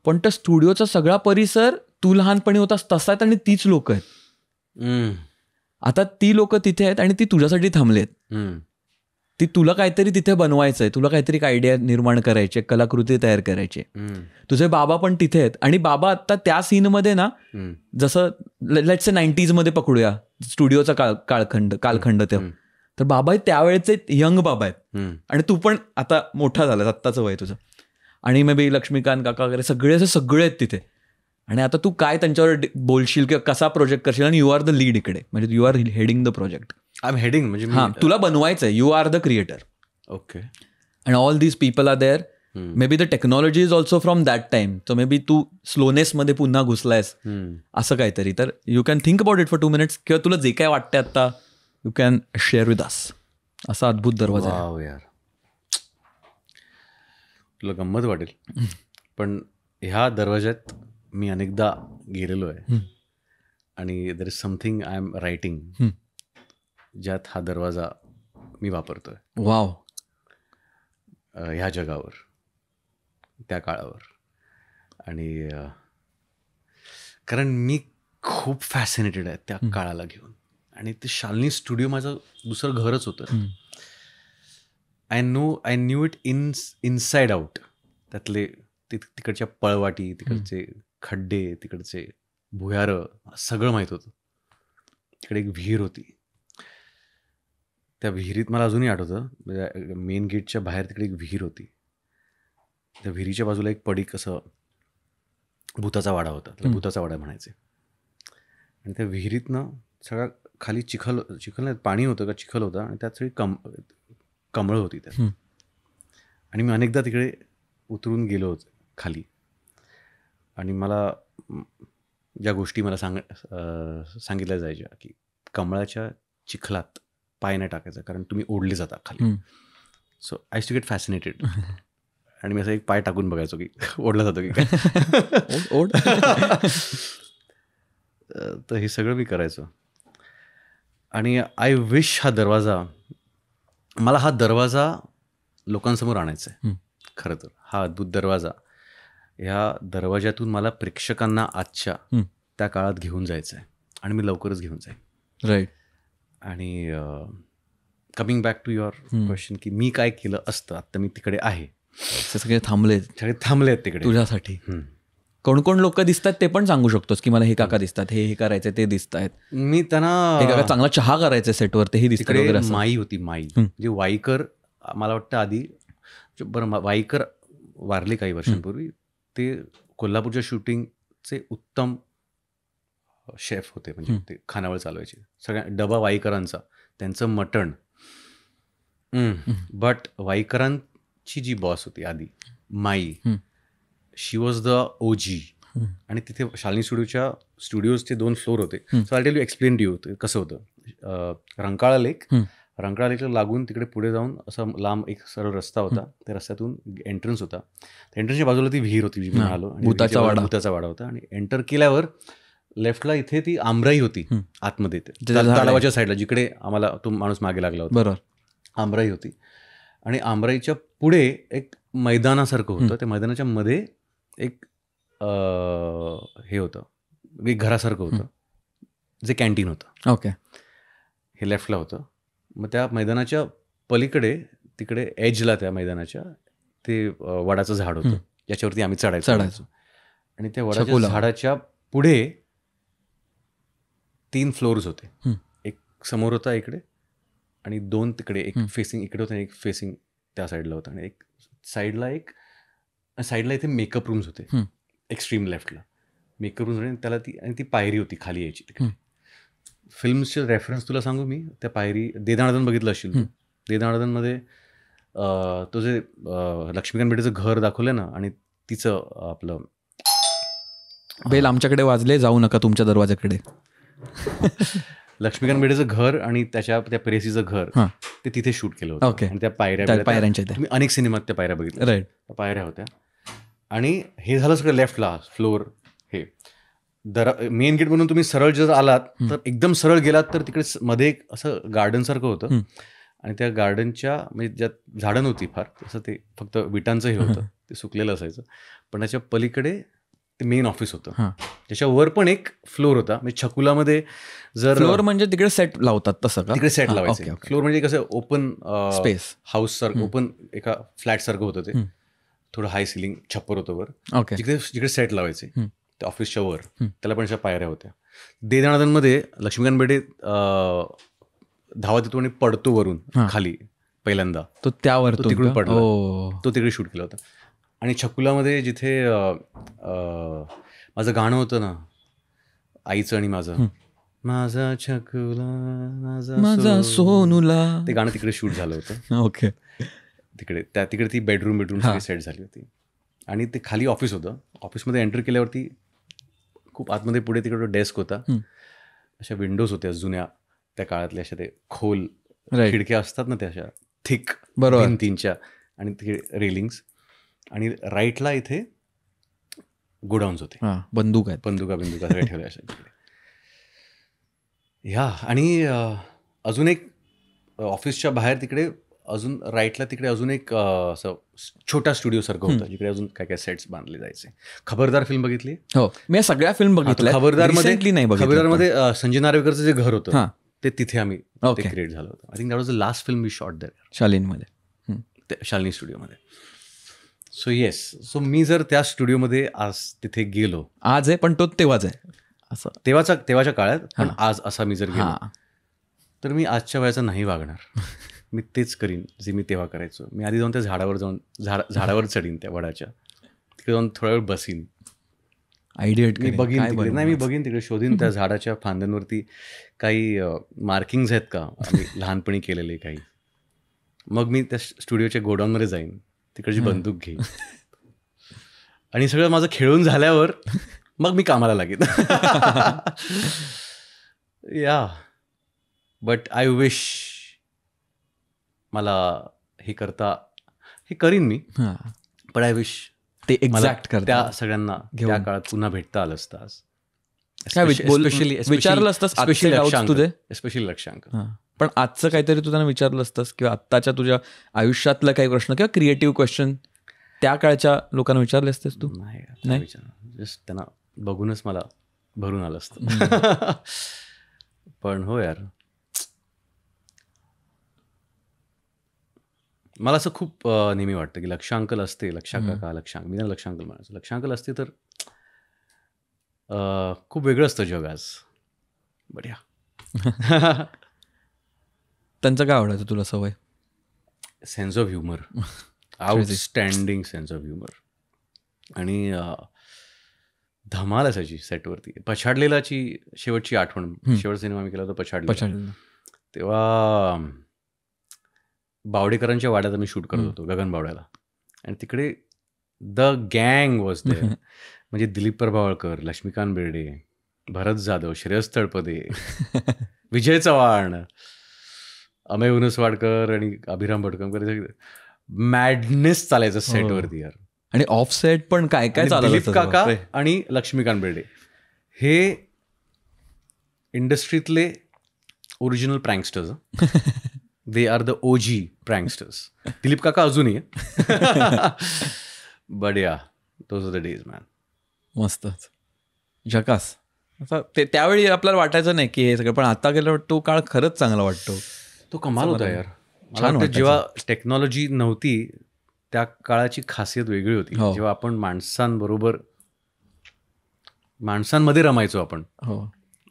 पण त्या स्टुडिओचा सगळा परिसर तू लहानपणी होतास तसा आहेत, आणि तीच लोक आहेत. आता ती लोक तिथे आहेत, आणि ती तुझ्यासाठी थांबलेत. ती तुला काहीतरी तिथे बनवायचंय, तुला काहीतरी आयडिया निर्माण करायचे, कलाकृती तयार करायची. तुझे बाबा पण तिथे आहेत, आणि बाबा आता त्या सीनमध्ये ना, जसं लेट्स से 90s मध्ये पकडूया, स्टुडिओचा कालखंड तेव्हा, तर बाबा त्यावेळेचे यंग बाबा आहेत, आणि तू पण आता मोठा झालास, आत्ताचं वय तुझं, आणि मे बी लक्ष्मीकांत काका वगैरे सगळे आहेत तिथे. आणि आता तू काय त्यांच्यावर बोलशील किंवा कसा प्रोजेक्ट करशील, आणि यू आर द लीड इकडे, म्हणजे you are heading the project. I am heading, म्हणजे हां, तुला बनवायचं आहे, you are the creator. Okay. And all these people are there. Maybe the technology is also from that time. So maybe तू स्लोनेसमध्ये पुन्हा घुसलायस, असं काहीतरी. तर you can think about it for 2 minutes, किंवा तुला जे काय वाटतंय आता you can share with us. असा अद्भुत दरवाजा आहे. यार, तुला गंमत वाटेल, पण ह्या दरवाज्यात मी अनेकदा गेलेलो आहे, आणि there is something I am writing ज्यात हा दरवाजा मी वापरतोय. वाव. ह्या जगावर, त्या काळावर. आणि कारण मी खूप फॅसिनेटेड आहे त्या काळाला घेऊन, आणि ते शालिनी स्टुडिओ माझं दुसरं घरच होतं. I knew it inside out. त्यातले तिकडच्या पळवाटी, तिकडचे खड्डे, तिकडचे भुयारं सगळं माहीत होतं. तिकडे एक विहीर होती. त्या विहिरीत मला अजूनही आठवतं, म्हणजे मेन गेटच्या बाहेर तिकडे एक विहीर होती. त्या विहिरीच्या बाजूला एक पडीक असं भूताचा वाडा होता. त्याला भूताचा वाडा म्हणायचे. आणि त्या विहिरीतनं सगळा खाली चिखल नाही, पाणी होतं का चिखल होता, आणि त्यात सगळी कमळं होती त्यात. आणि मी अनेकदा तिकडे उतरून गेलो होतो खाली. आणि मला ज्या गोष्टी मला सांगितल्या जायच्या की कमळाच्या चिखलात पाय नाही टाकायचा, कारण तुम्ही ओढले जाता खाली. So I to get fascinated. आणि मी असं एक पाय टाकून बघायचो की ओढला जातो की काय. ओढ. तर हे सगळं मी करायचो. आणि आय विश मला हा दरवाजा लोकांसमोर आणायचा आहे. खरं तर हा अद्भुत दरवाजा, ह्या दरवाज्यातून मला प्रेक्षकांना आजच्या त्या काळात घेऊन जायचं आहे. आणि मी लवकरच घेऊन जाईन. राईट. आणि coming back to your question की मी काय केलं असतं, आत्ता मी तिकडे आहे. सगळे थांबले आहेत तिकडे तुझ्यासाठी. कोण कोण लोक दिसतात ते पण सांगू शकतोस की मला हे काका दिसतात, हे करायचं ते दिसत आहेत. मी त्यांना हे काका चांगला चहा करायचं सेटवर तेही दिसतात वगैरे. माई होती, माई जे वाईकर, मला वाटतं आधी बरं वाईकर वारले काही वर्षांपूर्वी. ते कोल्हापूरच्या शूटिंगचे उत्तम शेफ होते. म्हणजे ते खानावळ चालवायचे सगळ्या डबा वाईकरांचा, त्यांचं मटण. बट वाईकरांची जी बॉस होती आधी, माई, शी वॉज द OG. आणि तिथे शालिनी स्टुडिओजचे 2 फ्लोर होते. So I tell you explain to you कसं होतं. रंकाळा लेकला लागून तिकडे पुढे जाऊन असं लांब एक सरळ रस्ता होता. त्या रस्त्यातून एंट्रन्स होता. त्या एंट्रन्सच्या बाजूला ती विहीर होती, जी मी म्हणालो, भूताचा वाडा होता. आणि एंटर केल्यावर लेफ्टला इथे ती आमराई होती आतमध्ये, तलावाच्या साईडला, जिकडे आम्हाला तो माणूस मागे लागला होता. बरोबर. आमराई होती. आणि आमराईच्या पुढे एक मैदानासारखं होतं. त्या मैदानाच्या मध्ये एक हे होतं, एक घरासारखं होतं, जे कॅन्टीन होतं. ओके. हे लेफ्टला होतं. मग त्या मैदानाच्या पलीकडे तिकडे एजला त्या मैदानाच्या ते वडाचं झाड होतं, ज्याच्यावरती आम्ही चढायचो. आणि त्या वडाच्या झाडाच्या पुढे 3 फ्लोर्स होते. एक समोर होता इकडे, आणि 2 तिकडे, एक फेसिंग इकडे होतं आणि एक फेसिंग त्या साईडला होतं. आणि एक साईडला इथे मेकअप रूम्स होते. एक्स्ट्रीम लेफ्टला मेकअप रूम्स होते. त्याला ती पायरी होती खाली यायची तिकडे. फिल्म्सचे रेफरन्स तुला सांगू मी, त्या पायरी देदाणदन बघितलं असशील तू. देदाणदनमध्ये तो जे लक्ष्मीकांत बेर्डेचं घर दाखवलं ना, आणि तिचं आपलं बेल आमच्याकडे वाजले, जाऊ नका तुमच्या दरवाजाकडे. लक्ष्मीकांत बेर्डेचं घर आणि त्या प्रेसीचं घर, ते तिथे शूट केलं होतं. आणि त्या पायऱ्यांच्या तुम्ही अनेक सिनेमात त्या पायऱ्या बघितल्या. राईट. त्या पायऱ्या होत्या. आणि हे झालं सगळं लेफ्टला फ्लोर. हे मेन गेट म्हणून तुम्ही सरळ जर आलात तर एकदम सरळ गेलात तर तिकडे मध्ये एक असं गार्डन सारखं होतं. आणि त्या गार्डनच्या म्हणजे ज्यात झाडं नव्हती फार, तसं ते फक्त विटांचं हे होतं, ते सुकलेलं असायचं. पण त्याच्या पलीकडे ते मेन ऑफिस होतं. त्याच्यावर पण एक फ्लोर होता. म्हणजे छकुलामध्ये जर फ्लोर म्हणजे तिकडे सेट लावतात तसं का? तिकडे सेट लावायचे. फ्लोर म्हणजे कसं ओपन स्पेस, हाऊस सारखं, ओपन एका फ्लॅट सारखं होतं. ते थोडं हाय सिलिंग छप्पर होतं वर, जिकडे सेट लावायचे त्या ऑफिसच्या वर. त्याला पण अशा पायऱ्या होत्या. देदाणदनमध्ये लक्ष्मीकांत बेर्डे धावत येतो आणि पडतो वरून खाली पहिल्यांदा, तो त्यावर तिकडून पडला, तो तिकडे शूट केला होता. आणि छकुलामध्ये जिथे माझं गाणं होतं ना, आईचं आणि माझा छकुला माझा सोनूला, ते गाणं तिकडे शूट झालं होतं. ओके. तिकडे ती बेडरूम सेट झाली होती. आणि ते खाली ऑफिस होतं. ऑफिसमध्ये एंटर केल्यावरती खूप आतमध्ये पुढे तिकडे डेस्क होता. अशा विंडोज होत्या जुन्या त्या काळातल्या, अशा ते खोल खिडक्या असतात ना, त्या अशा थिक भिंतींच्या, आणि तिकडे रेलिंग्स. आणि राईटला इथे गोडाऊन्स होते, बंदुका सगळ्या ठेवल्या अशा तिकडे. ह्या आणि अजून एक ऑफिसच्या बाहेर तिकडे अजून राईटला तिकडे अजून एक असं छोटा स्टुडिओ सारखं होतं, जिकडे अजून काय काय सेट्स बांधले जायचे. खबरदार फिल्म बघितली? हो, मी सगळ्या फिल्म बघितल्या. खबरदारमध्ये संजय नार्वेकरचं जे घर होतं ते तिथे आम्ही क्रिएट झालं होतं. I think that was the last film we shot there, शालिनीमध्ये. शालिनी स्टुडिओमध्ये. सो येस, सो मी जर त्या स्टुडिओमध्ये आज तिथे गेलो, आज आहे पण तो तेव्हाच आहे असं, तेव्हाच्या काळात, पण आज असा मी जर गेलो तर मी आजच्या वयाचा नाही वागणार. मी तेच करीन जे मी तेव्हा करायचो. मी आधी जाऊन त्या झाडावर चढीन, त्या वडाच्या तिकडे जाऊन थोडा वेळ बसीन, मी बघीन तिकडे शोधीन त्या झाडाच्या फांद्यांवरती काही मार्किंग्स आहेत का आम्ही लहानपणी केलेले काही. मग मी त्या स्टुडिओच्या गोडाऊनमध्ये जाईन, तिकडची बंदूक घेईन आणि सगळं माझं खेळून झाल्यावर मग मी कामाला लागेन. या बट आय विश मला हे करीन मी, पण आय विश ते एक्झॅक्ट करता त्या सगळ्यांना त्या काळात पुन्हा भेटता आलं असतं. आज विचारलं असतंस तुझे, एस्पेशली लक्षांक. पण आजचं काहीतरी तू त्यांना विचारलं असतंस किंवा आत्ताच्या तुझ्या आयुष्यातला काही प्रश्न किंवा क्रिएटिव्ह क्वेश्चन त्या काळच्या लोकांना विचारले असतेस तू? नाही विचारणार, जस्ट त्यांना बघूनच मला भरून आलं असतं. पण हो यार, मला असं खूप नेहमी वाटतं की लक्षांकल असते, मी त्यांना लक्षांकल म्हणायचं, लक्षांकल असते तर खूप वेगळं असतं जग आज. बढिया. त्यांचं काय आवडायचं तुला सवय? Sense of humour, outstanding sense of humour. आणि धमाल असायची सेटवरती. पछाडलेलाची शेवटची आठवण, शेवट सिनेमा आम्ही केला होता पछाडलेला, तेव्हा बावडेकरांच्या वाड्यात मी शूट करत होतो, गगन बावड्याला. आणि तिकडे द गँग वॉज देअर. म्हणजे दिलीप प्रभावळकर, लक्ष्मीकांत बेर्डे, भरत जाधव, श्रेयस तळपदे, विजय चव्हाण, अमेय उनसवाडकर आणि अभिराम भटकमकर. मॅडनेस चालायचं सेटवरती यार. आणि ऑफ सेट पण काय काय चाललं. दिलीप काका आणि लक्ष्मीकांत बेर्डे हे इंडस्ट्रीतले original pranksters. They are the OG pranksters. Dilip काका अजूनही but yeah, those are the days man. मस्तच, झकास. ते त्यावेळी आपल्याला वाटायचं नाही की हे सगळं, पण आता गेल्यावर तो काळ खरंच चांगला वाटतो. तो कमाल होता यार. छान. जेव्हा टेक्नॉलॉजी नव्हती त्या काळाची खासियत वेगळी होती. जेव्हा आपण माणसांमध्ये रमायचो आपण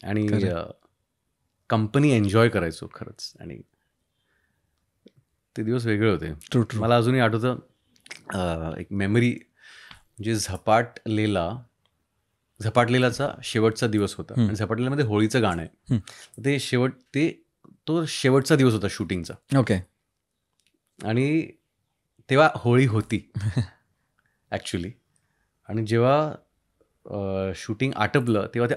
आणि कंपनी एन्जॉय करायचो खरंच. आणि ते दिवस वेगळे होते. मला अजूनही आठवतं एक मेमरी, म्हणजे झपाटलेलाचा शेवटचा दिवस होता. आणि झपाटलेल्यामध्ये होळीचं गाणं आहे. तो शेवटचा दिवस होता शूटिंगचा. ओके. आणि तेव्हा होळी होती ॲक्च्युली. आणि जेव्हा शूटिंग आटपलं तेव्हा ते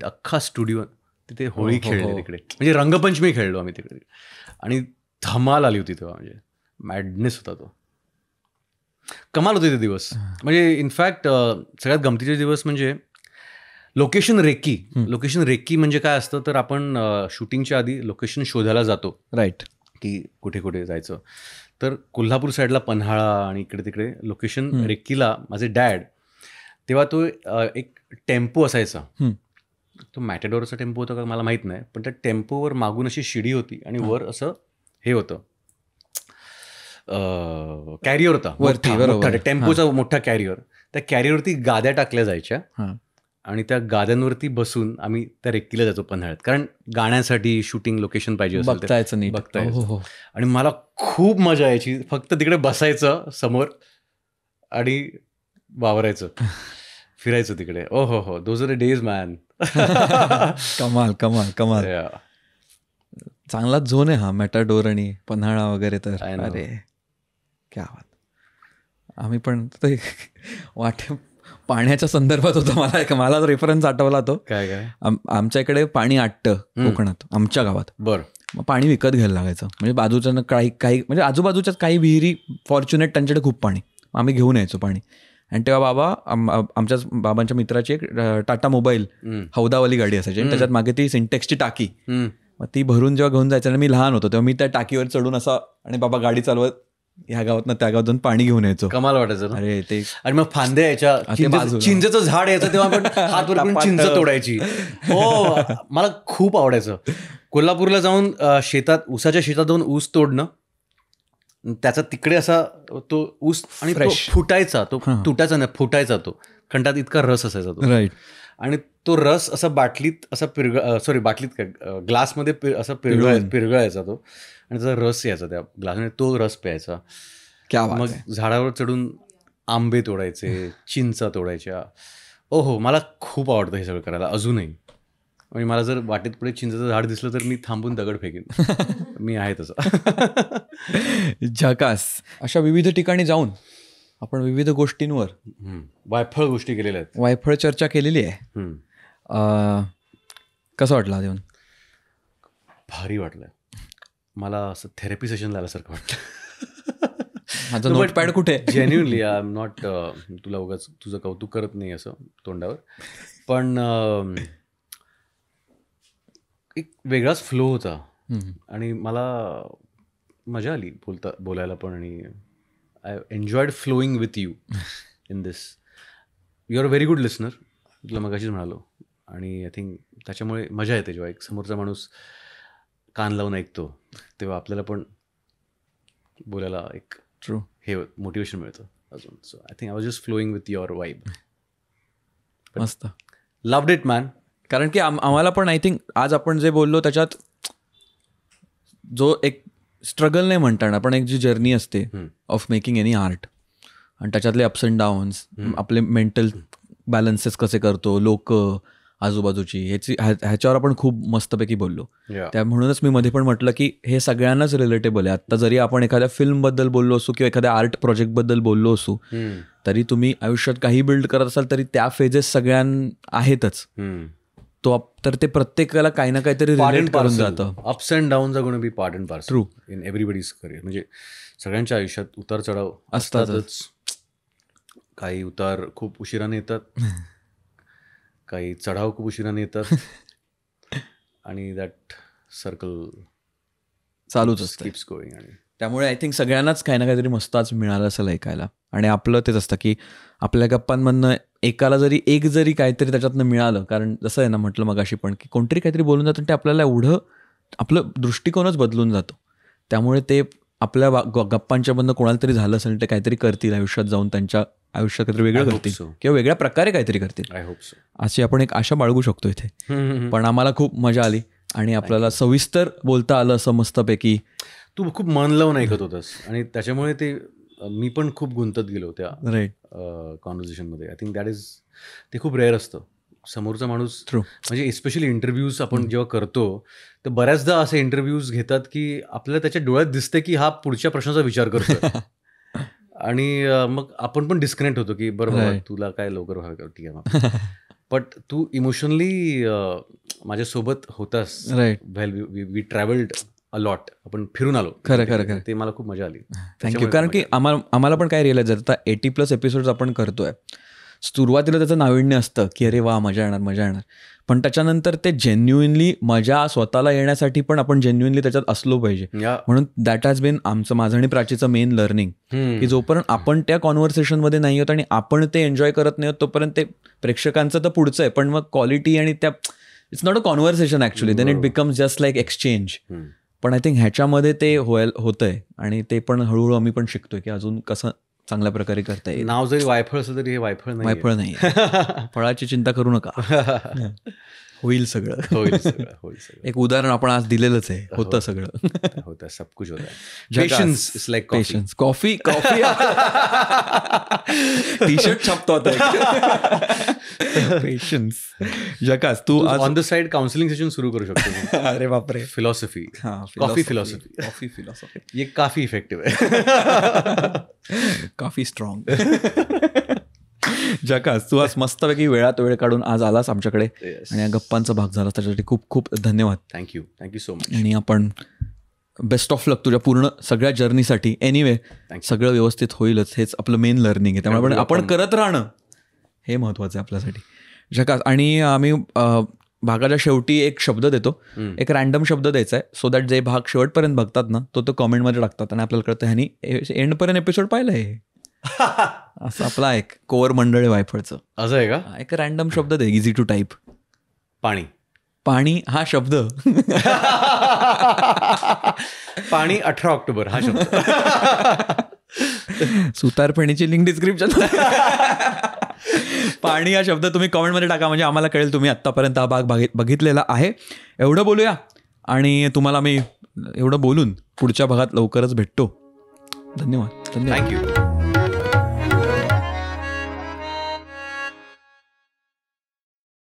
अख्खा स्टुडिओ तिथे होळी खेळले तिकडे. म्हणजे रंगपंचमी खेळलो आम्ही तिकडे. आणि धमाल आली होती तेव्हा. म्हणजे मॅडनेस होता तो. कमाल होते ते दिवस. म्हणजे इनफॅक्ट सगळ्यात गमतीचे दिवस म्हणजे लोकेशन रेकी म्हणजे काय असतं, तर आपण शूटिंगच्या आधी लोकेशन शोधायला जातो. राईट. की कुठे कुठे जायचं. तर कोल्हापूर साईडला पन्हाळा आणि इकडे तिकडे लोकेशन रेकीला माझे डॅड, तेव्हा तो एक टेम्पो असायचा. तो मॅटेडोरचा टेम्पो होता का मला माहीत नाही, पण त्या टेम्पोवर मागून अशी शिडी होती आणि वर असं हे होतं, कॅरियर होता टेम्पोचा मोठा कॅरियर. त्या कॅरियरवरती गाद्या टाकल्या जायच्या आणि त्या गाद्यांवरती बसून आम्ही त्या रेक्कीला जायचो पन्हाळ्यात. कारण गाण्यासाठी शूटिंग लोकेशन पाहिजे असेल बघतायचं. आणि मला खूप मजा यायची. फक्त तिकडे बसायचं समोर आणि वावरायचं, फिरायचं तिकडे. ओ हो, those are the days man. कमाल कमाल कमाल. चांगलाच झोन आहे हा मॅटाडोर आणि पन्हाळा वगैरे. तर अरे क्या बात. आम्ही पण वाटे पाण्याच्या संदर्भात होतं. मला रेफरन्स आठवला तो. काय आमच्या इकडे पाणी आटतं कोकणात, आमच्या गावात. बरं. मग पाणी विकत घ्यायला लागायचं. म्हणजे बाजूच्या काही म्हणजे आजूबाजूच्याच काही विहिरी फॉर्च्युनेट त्यांच्याकडे खूप पाणी, आम्ही घेऊन यायचो पाणी. आणि तेव्हा आमच्या बाबांच्या मित्राची एक टाटा मोबाईल हौदावाली गाडी असायची आणि त्याच्यात मागे ती सिंटेक्सची टाकी. मग ती भरून जेव्हा घेऊन जायचं आणि मी लहान होतो तेव्हा मी त्या टाकीवर चढून असा आणि बाबा गाडी चालवत ह्या गावात त्या गावातून पाणी घेऊन यायचो. कमाल वाटायचं. अरे ते. आणि मग फांद्या यायच्या, चिंचेचं झाड यायचं तेव्हा आपण हात वर करून चिंच तोडायची. हो, मला खूप आवडायचं. कोल्हापूरला जाऊन शेतात, ऊसाच्या शेतात जाऊन ऊस तोडणं, त्याचा तिकडे असा तो ऊस आणि तो फुटायचा, तो तुटायचा नाही, फुटायचा तो, कारण त्यात इतका रस असायचा तो. राईट. आणि तो रस असा बाटलीत असा बाटलीत काय ग्लासमध्ये असा पिरगळायचा तो, आणि त्याचा रस यायचा त्या ग्लासमध्ये, तो रस प्यायचा. मग झाडावर चढून आंबे तोडायचे, चिंचा तोडायच्या. हो, मला खूप आवडतं हे सगळं करायला अजूनही. म्हणजे मला जर वाटेत पुढे चिंचेचं झाड दिसलं तर मी थांबून दगड फेकेन. मी आहे तसं. झकास. अशा विविध ठिकाणी जाऊन आपण विविध गोष्टींवर वायफळ गोष्टी केलेल्या आहेत, वायफळ चर्चा केलेली आहे. कसं वाटलं देऊन? भारी वाटलं मला, असं थेरपी सेशन आल्यासारखं वाटलं. माझं नोटपॅड कुठे? जेन्युनली आय एम नॉट, तुला उगाच तुझं कौतुक करत नाही असं तोंडावर, पण एक वेगळाच फ्लो होता आणि मला मजा आली बोलायला पण. आणि I enjoyed flowing with you in this. You are a very good listener, तुला मगाशीच म्हणालो. आणि आय थिंक त्याच्यामुळे मजा येते जेव्हा एक समोरचा माणूस कान लावून ऐकतो, तेव्हा आपल्याला पण बोलायला एक ट्रू हे मोटिवेशन मिळतं अजून. So I think I was just flowing with your vibe. मस्त. Loved it man. कारण की आम्हाला पण आय थिंक आज आपण जे बोललो त्याच्यात जो एक स्ट्रगल नाही म्हणता येणार, पण एक जी जर्नी असते ऑफ मेकिंग एनी आर्ट, आणि त्याच्यातले अप्स अँड डाऊन्स, आपले मेंटल बॅलन्सेस कसे करतो, लोक आजूबाजूची, ह्याच्यावर आपण खूप मस्तपैकी बोललो. त्या म्हणूनच मी मध्ये पण म्हटलं की हे सगळ्यांनाच रिलेटेबल आहे. आता जरी आपण एखाद्या फिल्मबद्दल बोललो असू किंवा एखाद्या आर्ट प्रोजेक्टबद्दल बोललो असू, तरी तुम्ही आयुष्यात काही बिल्ड करत असाल तरी त्या फेजेस आहेतच. तर ते प्रत्येकाला काही ना काहीतरी रिलेट करून जातं. Ups and downs are gonna be part and parcel. True. In everybody's career. म्हणजे सगळ्यांच्या आयुष्यात उतार चढाव असतातच. काही उतार खूप उशिराने येतात, काही चढाव खूप उशिराने येतात, आणि दॅट सर्कल चालूच असतं. Keeps going. आणि त्यामुळे आय थिंक सगळ्यांनाच काही ना काहीतरी मस्त आज मिळालं असेल ऐकायला. आणि आपलं तेच असतं की आपल्या गप्पांमधनं एकाला जरी काहीतरी त्याच्यातनं मिळालं, कारण जसं आहे ना म्हटलं मगाशी पण, की कोणतरी काहीतरी बोलून जातं ते आपल्याला एवढं आपलं दृष्टिकोनच बदलून जातो. त्यामुळे ते आपल्या गप्पांच्या मधनं कोणाला तरी झालं असेल, ते काहीतरी करतील आयुष्यात जाऊन, त्यांच्या आयुष्यात काहीतरी वेगळं करतील किंवा वेगळ्या प्रकारे काहीतरी करतील. I hope so. अशी आपण एक आशा बाळगू शकतो इथे. पण आम्हाला खूप मजा आली आणि आपल्याला सविस्तर बोलता आलं असं मस्तपैकी. तू खूप मन लावून ऐकत होतास आणि त्याच्यामुळे ते मी पण खूप गुंतत गेलो त्या कॉन्व्हर्सेशनमध्ये. आय थिंक दॅट इज, ते खूप रेअर असतं. समोरचा माणूस, म्हणजे एस्पेशली इंटरव्ह्यूज आपण जेव्हा करतो तर बऱ्याचदा असे इंटरव्ह्यूज घेतात की आपल्याला त्याच्या डोळ्यात दिसते की हा पुढच्या प्रश्नाचा विचार करतो आणि मग आपण पण डिस्कनेक्ट होतो की बरोबर तुला काय लवकर व्हावं, ठीक आहे मग. बट तू इमोशनली माझ्यासोबत होतास. वेल वी ट्रॅव्हल्ड अ लॉट. आपण फिरून आलो. खरं ते मला खूप मजा आली. थँक्यू. कारण की आम्हाला पण काय रिअलाइज झालं, आता 80+ एपिसोड्स आपण करतोय. सुरुवातीला त्याचं नाविन्य असतं की अरे वा मजा येणार, पण त्याच्यानंतर ते जेन्युइनली मजा स्वतःला येण्यासाठी पण आपण जेन्युइनली त्याच्यात असलो पाहिजे. म्हणून दॅट हॅज बीन माझं आणि प्राचीचं मेन लर्निंग, की जोपर्यंत आपण त्या कॉन्व्हर्सेशनमध्ये नाही आहोत आणि आपण ते एन्जॉय करत नाही आहोत तोपर्यंत ते प्रेक्षकांचं तर पुढचं आहे, पण मग क्वालिटी आणि त्या it's not a conversation actually, then it becomes just like exchange. पण आय थिंक ह्याच्यामध्ये ते होतंय आणि ते पण हळूहळू आम्ही पण शिकतोय की अजून कसं चांगल्या प्रकारे करता येईल. नाव जरी वायफळ असलं तरी हे वायफळ नाही. फळाची चिंता करू नका, होईल सगळं. एक उदाहरण आपण आज दिलेलंच आहे. होतं सगळं, होतं, सब कुछ होता है. Patience is like patience. Coffee T shirt छापतो आता. पेशन्स. जकास, तू on the side counselling session सुरू करू शकतो. अरे बापरे. फिलॉसॉफी, कॉफी फिलॉसॉफी ये काफी इफेक्टिव्ह आहे. काफी स्ट्रॉंग. जकास, तू आज मस्तपैकी वेळात वेळ काढून आज आलास आमच्याकडे आणि या गप्पांचा भाग झाला, त्याच्यासाठी खूप खूप धन्यवाद. Thank you so much. आणि आपण बेस्ट ऑफ लक तुझ्या पूर्ण सगळ्या जर्नीसाठी. एनिवे सगळं व्यवस्थित होईलच, हेच आपलं मेन लर्निंग आहे. त्यामुळे आपण करत राहणं हे महत्वाचं आहे आपल्यासाठी. जकास, आणि आम्ही भागाच्या शेवटी एक शब्द देतो, एक रॅन्डम शब्द द्यायचा आहे, सो दॅट जे भाग शेवटपर्यंत बघतात ना तो कॉमेंटमध्ये टाकतात आणि आपल्याला कळतं ह्यानी एंडपर्यंत एपिसोड पाहिला आहे. असं आपला एक कोर मंडळ वायफळचं. असं आहे का? एक रॅन्डम शब्द दे, इझी टू टाईप. पाणी. पाणी हा शब्द पाणी 18 ऑक्टोबर हा शब्द. सुतारफेणीची लिंक डिस्क्रिप्शन. पाणी हा शब्द तुम्ही कमेंटमध्ये टाका, म्हणजे आम्हाला कळेल तुम्ही आत्तापर्यंत हा भाग बघितलेला आहे. एवढं बोलूया आणि तुम्हाला मी एवढं बोलून पुढच्या भागात लवकरच भेटतो. धन्यवाद. थँक्यू.